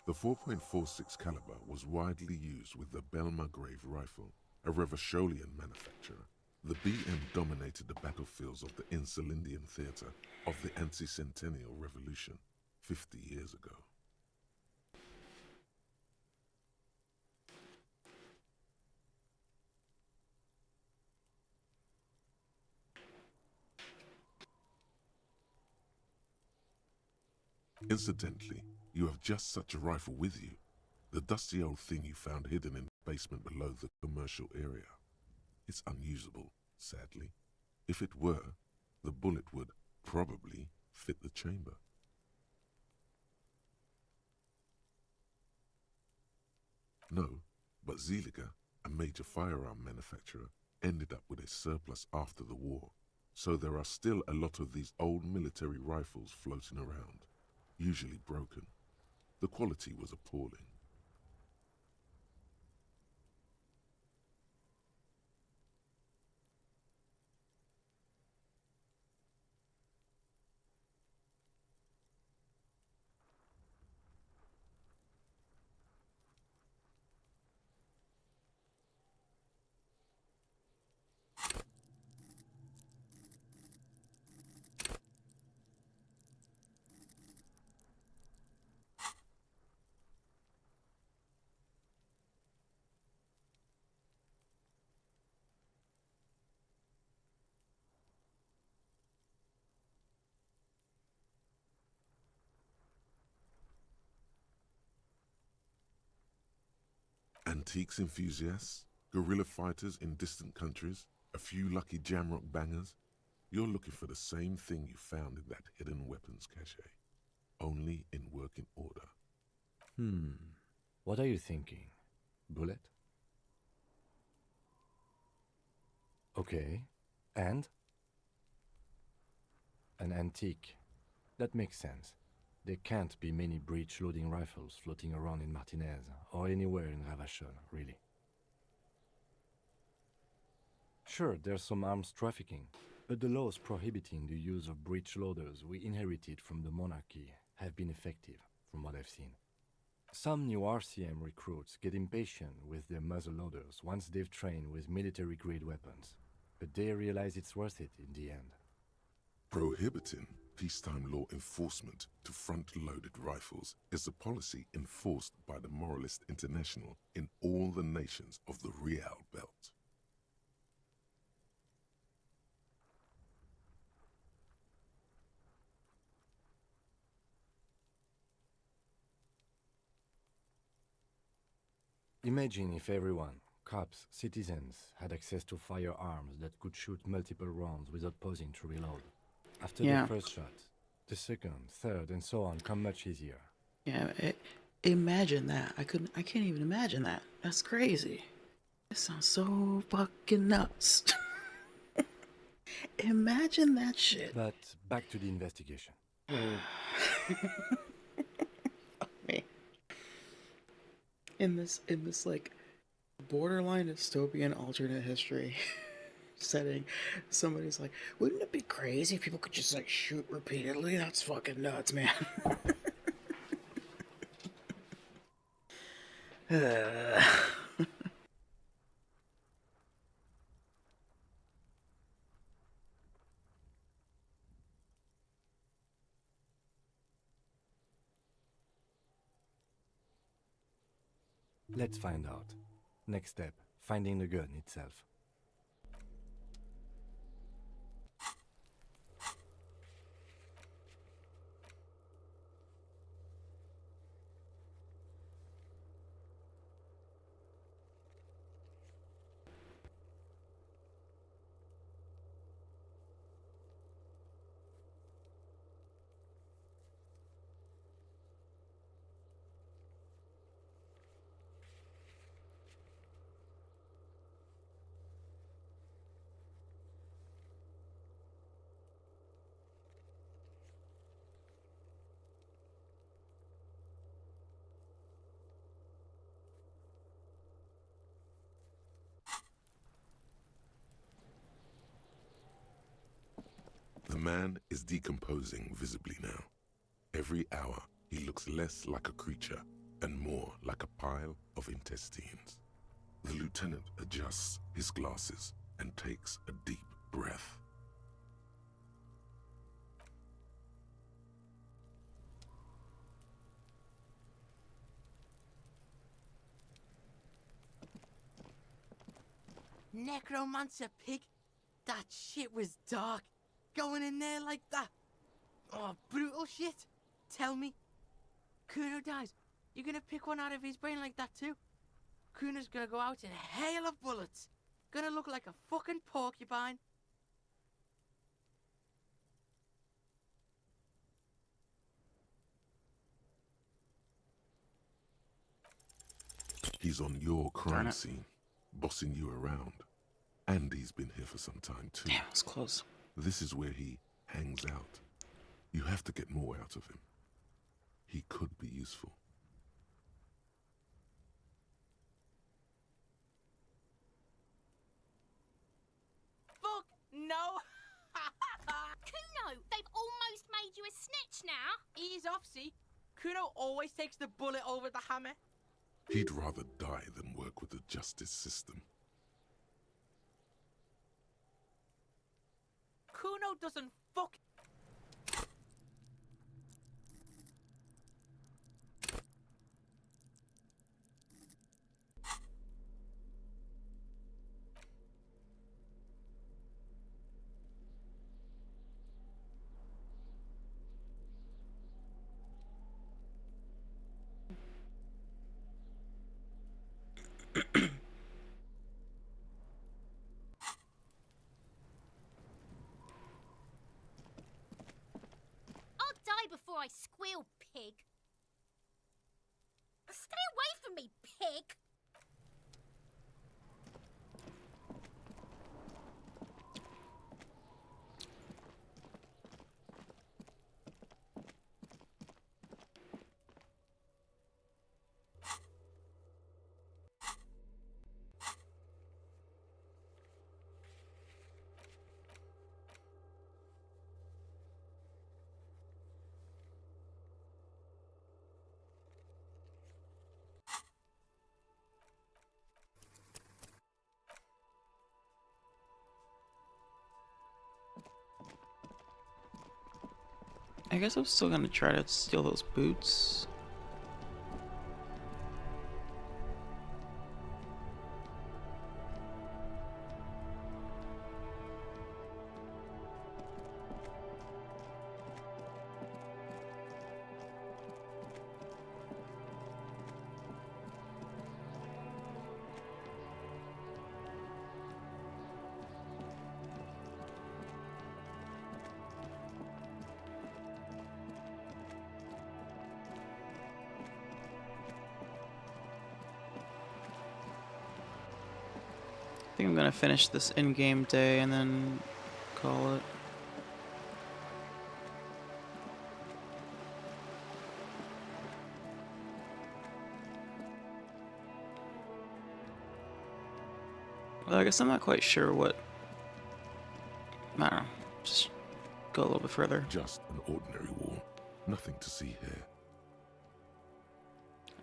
The 4.46 caliber was widely used with the Belmargrave rifle, a Revacholian manufacturer. The BM dominated the battlefields of the Insulindian theater of the anti-centennial revolution 50 years ago. Incidentally, you have just such a rifle with you. The dusty old thing you found hidden in the basement below the commercial area. It's unusable, sadly. If it were, the bullet would probably fit the chamber. No, but Zeliger, a major firearm manufacturer, ended up with a surplus after the war. So there are still a lot of these old military rifles floating around, usually broken. The quality was appalling. Antiques enthusiasts, guerrilla fighters in distant countries, a few lucky jamrock bangers. You're looking for the same thing you found in that hidden weapons cache, only in working order. What are you thinking? Bullet? Okay. And? An antique. That makes sense. There can't be many breech-loading rifles floating around in Martinez, or anywhere in Ravachol, really. Sure, there's some arms trafficking, but the laws prohibiting the use of breech loaders we inherited from the monarchy have been effective, from what I've seen. Some new RCM recruits get impatient with their muzzle loaders once they've trained with military-grade weapons, but they realize it's worth it in the end. Prohibiting peacetime law enforcement to front-loaded rifles is a policy enforced by the Moralist International in all the nations of the Real Belt. Imagine if everyone, cops, citizens, had access to firearms that could shoot multiple rounds without pausing to reload. After the first shot, the second, third, and so on come much easier. Yeah, imagine that. I can't even imagine that. That's crazy. It sounds so fucking nuts. Imagine that shit. But back to the investigation. Me. In this like borderline dystopian alternate history setting, somebody's like, wouldn't it be crazy if people could just like shoot repeatedly? That's fucking nuts, man. Let's find out. Next step, finding the gun itself. The man is decomposing visibly now. Every hour, he looks less like a creature and more like a pile of intestines. The lieutenant adjusts his glasses and takes a deep breath. Necromancer pig? That shit was dark. Going in there like that. Oh, brutal shit. Tell me. Kuno dies. You're gonna pick one out of his brain like that too? Kuno's gonna go out in a hail of bullets. Gonna look like a fucking porcupine. He's on your crime scene, bossing you around. And he's been here for some time too. Damn, it's close. This is where he hangs out. You have to get more out of him. He could be useful. Fuck no! Kuno, they've almost made you a snitch now. Ease off, see? Kuno always takes the bullet over the hammer. He'd rather die than work with the justice system. Kuno doesn't fuck. I'll die before I squeal, pig. Stay away from me, pig! I guess I'm still gonna try to steal those boots. I think I'm gonna finish this in-game day and then call it. Well, I guess I'm not quite sure what. I don't know. Just go a little bit further. Just an ordinary wall. Nothing to see here.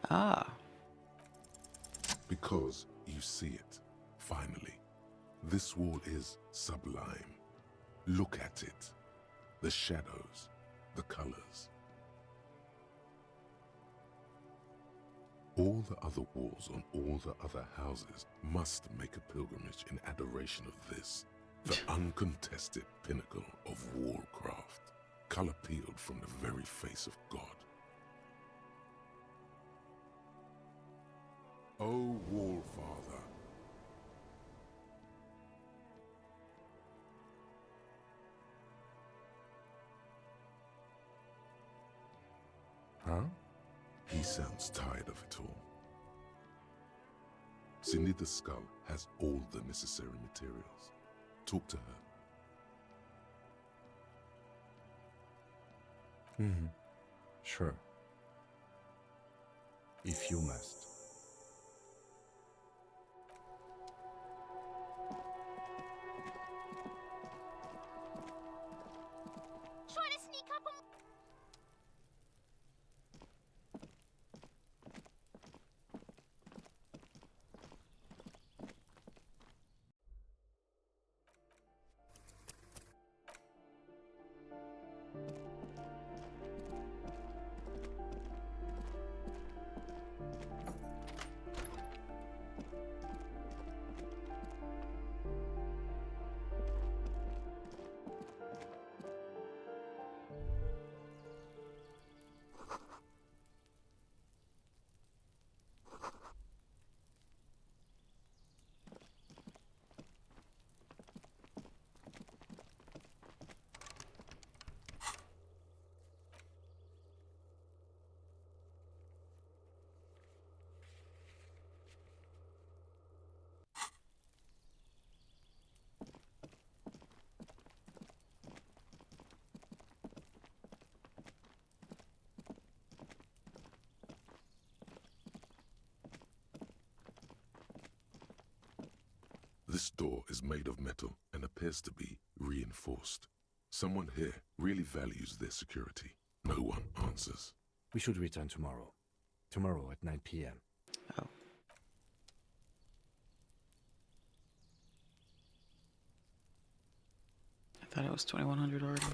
Ah. Because you see it. Finally, this wall is sublime. Look at it. The shadows, the colors. All the other walls on all the other houses must make a pilgrimage in adoration of this, the uncontested pinnacle of wallcraft, color peeled from the very face of God. O Wallfather, Huh? he sounds tired of it all. Cindy the Skull has all the necessary materials. Talk to her. Mm-hmm. Sure. If you must. Trying to sneak up on... This door is made of metal and appears to be reinforced. Someone here really values their security. No one answers. We should return tomorrow. Tomorrow at 9 p.m. Oh. I thought it was 2100 already.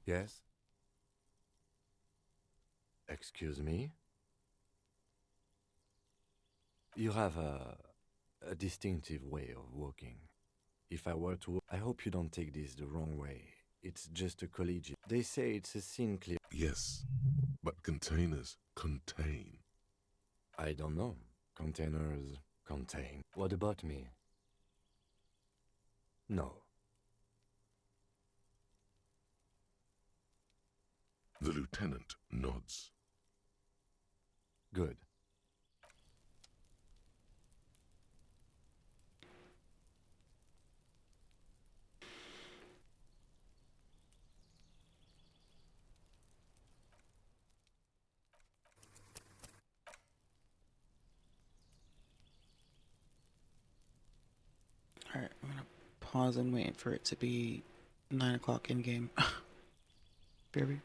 Yes? Excuse me? You have a distinctive way of walking. If I were to... I hope you don't take this the wrong way. It's just a collegiate. They say it's a sin clear... Yes, but containers contain. I don't know. Containers contain. What about me? No. The lieutenant nods. Good. pause and wait for it to be 9 o'clock in game. Baby.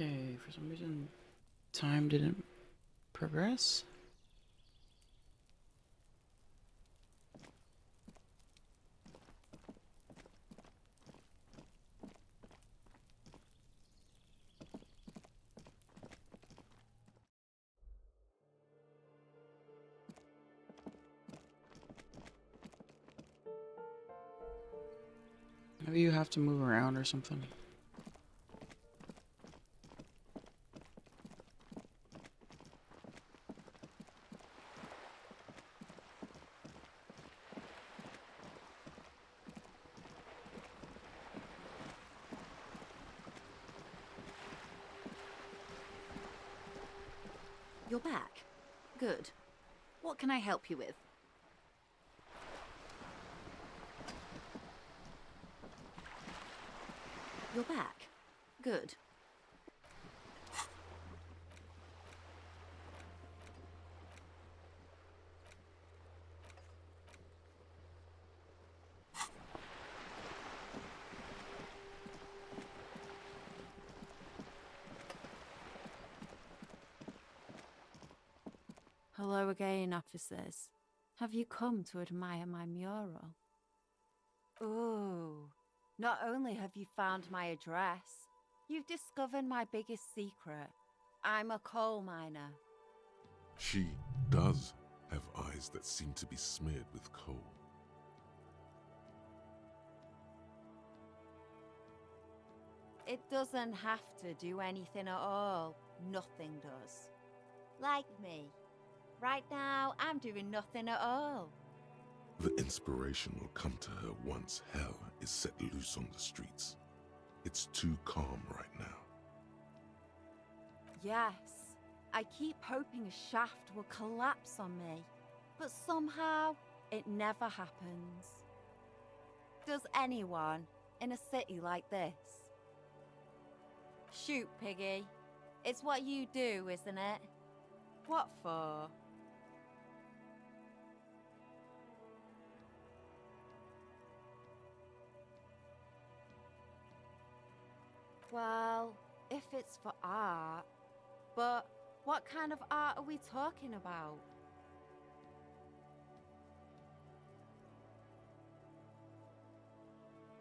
Okay, for some reason, time didn't progress. Maybe you have to move around or something. You're back. Good. What can I help you with? You're back. Good. Hello again, officers. Have you come to admire my mural? Ooh. Not only have you found my address, you've discovered my biggest secret. I'm a coal miner. She does have eyes that seem to be smeared with coal. It doesn't have to do anything at all. Nothing does. Like me. Right now, I'm doing nothing at all. The inspiration will come to her once hell is set loose on the streets. It's too calm right now. Yes, I keep hoping a shaft will collapse on me, but somehow it never happens. Does anyone in a city like this? Shoot, Piggy. It's what you do, isn't it? What for? Well, if it's for art, but what kind of art are we talking about?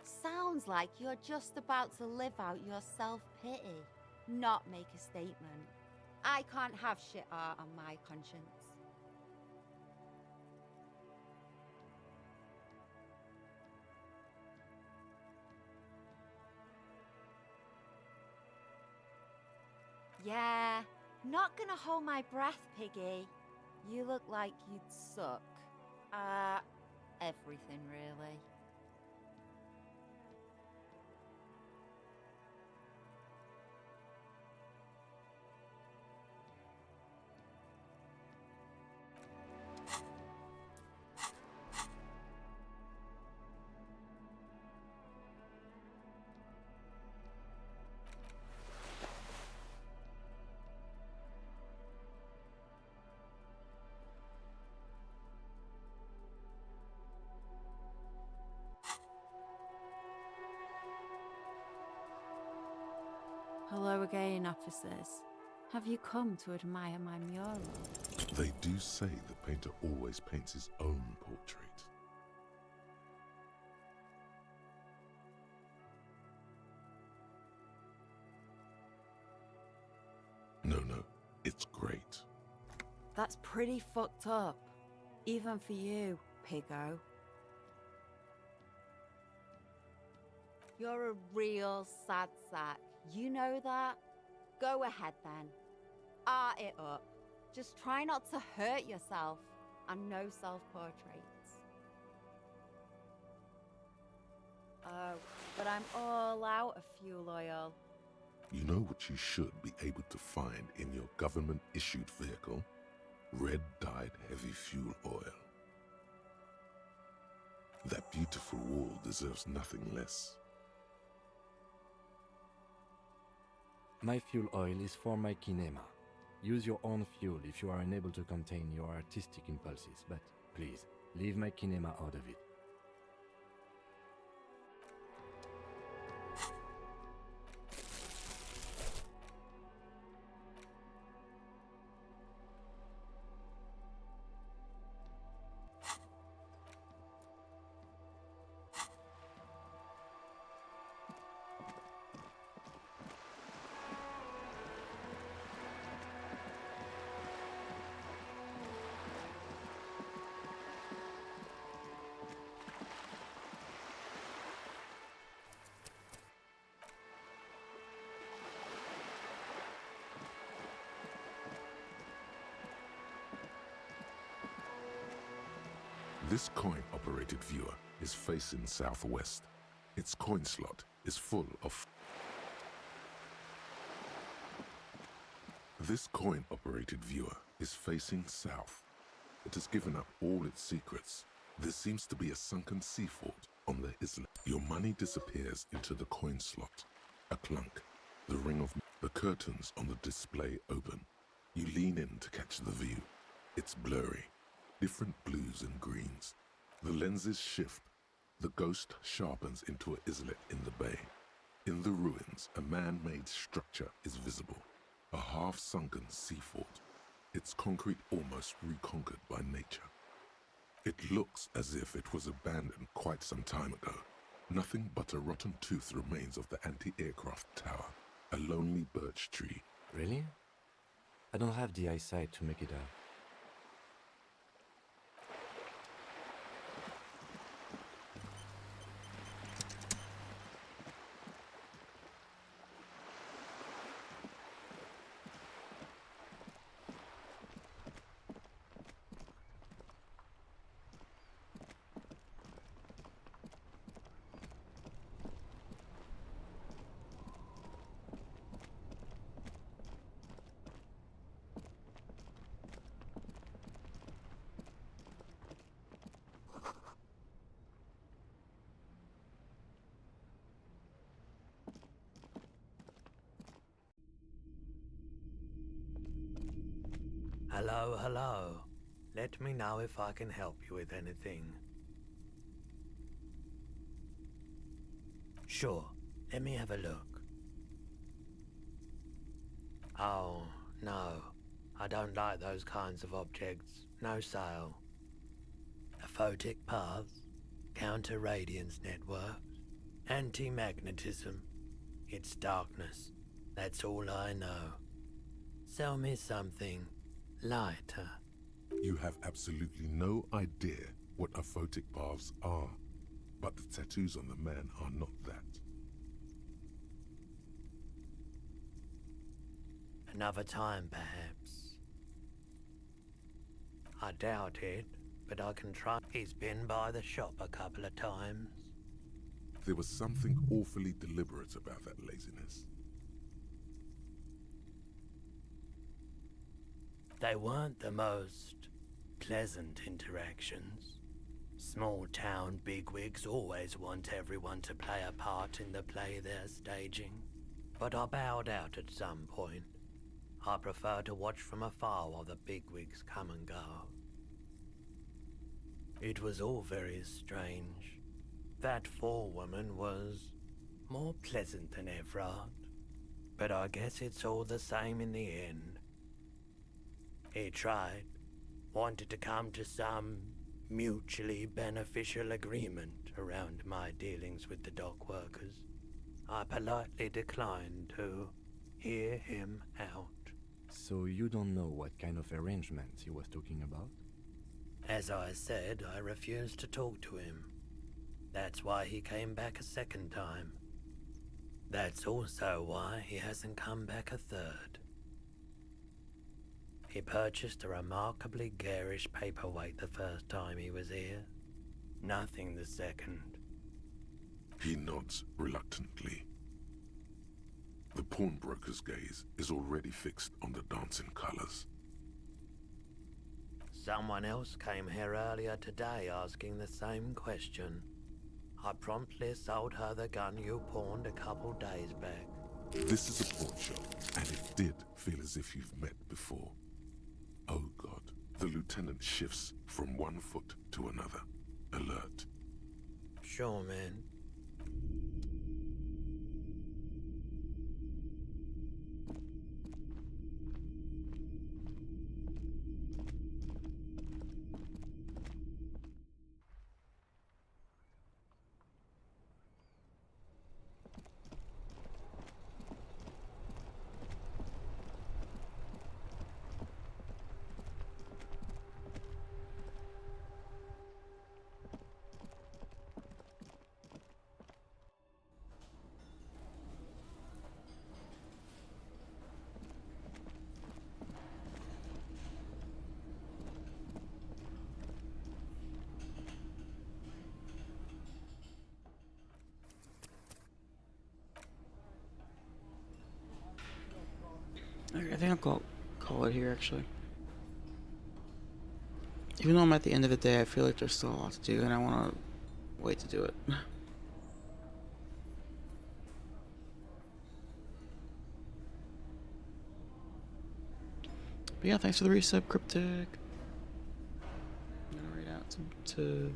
Sounds like you're just about to live out your self-pity, not make a statement. I can't have shit art on my conscience. Yeah, not gonna hold my breath, Piggy. You look like you'd suck. Everything really. Hello again, officers. Have you come to admire my mural? They do say the painter always paints his own portrait. No, it's great. That's pretty fucked up. Even for you, Piggo. You're a real sad sack. You know that? Go ahead then. Art it up. Just try not to hurt yourself. And no self-portraits. Oh, but I'm all out of fuel oil. You know what you should be able to find in your government-issued vehicle? Red-dyed heavy fuel oil. That beautiful wall deserves nothing less. My fuel oil is for my kinema. Use your own fuel if you are unable to contain your artistic impulses, but please, leave my kinema out of it. This coin-operated viewer is facing southwest. Its coin slot is full of... This coin-operated viewer is facing south. It has given up all its secrets. There seems to be a sunken sea fort on the island. Your money disappears into the coin slot. A clunk. The ring of... The curtains on the display open. You lean in to catch the view. It's blurry. Different blues and greens. The lenses shift. The ghost sharpens into an islet in the bay. In the ruins, a man-made structure is visible. A half-sunken sea fort. Its concrete almost reconquered by nature. It looks as if it was abandoned quite some time ago. Nothing but a rotten tooth remains of the anti-aircraft tower. A lonely birch tree. Really? I don't have the eyesight to make it out. Hello, hello. Let me know if I can help you with anything. Sure, let me have a look. Oh, no. I don't like those kinds of objects. No sale. Aphotic paths, counter-radiance networks, anti-magnetism. It's darkness. That's all I know. Sell me something lighter. You have absolutely no idea what aphotic paths are, but the tattoos on the man are not that. Another time, perhaps. I doubt it, but I can try. He's been by the shop a couple of times. There was something awfully deliberate about that laziness. They weren't the most pleasant interactions. Small-town bigwigs always want everyone to play a part in the play they're staging. But I bowed out at some point. I prefer to watch from afar while the bigwigs come and go. It was all very strange. That forewoman was more pleasant than Evrard. But I guess it's all the same in the end. He tried, wanted to come to some mutually beneficial agreement around my dealings with the dock workers. I politely declined to hear him out. So you don't know what kind of arrangements he was talking about? As I said, I refused to talk to him. That's why he came back a second time. That's also why he hasn't come back a third. He purchased a remarkably garish paperweight the first time he was here. Nothing the second. He nods reluctantly. The pawnbroker's gaze is already fixed on the dancing colors. Someone else came here earlier today asking the same question. I promptly sold her the gun you pawned a couple days back. This is a pawn shop, and it did feel as if you've met before. Oh God, the lieutenant shifts from one foot to another, alert. Sure, man. think I'll call it here, actually. Even though I'm at the end of the day, I feel like there's still a lot to do, and I want to wait to do it. But yeah, thanks for the resub, Cryptic. I'm gonna read out to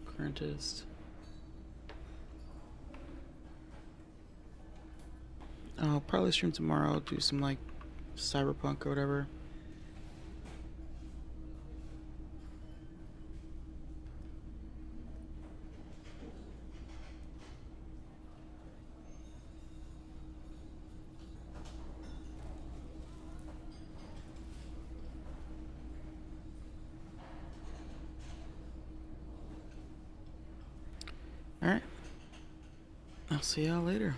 Currentist. I'll probably stream tomorrow, do some like cyberpunk or whatever. Alright. I'll see y'all later.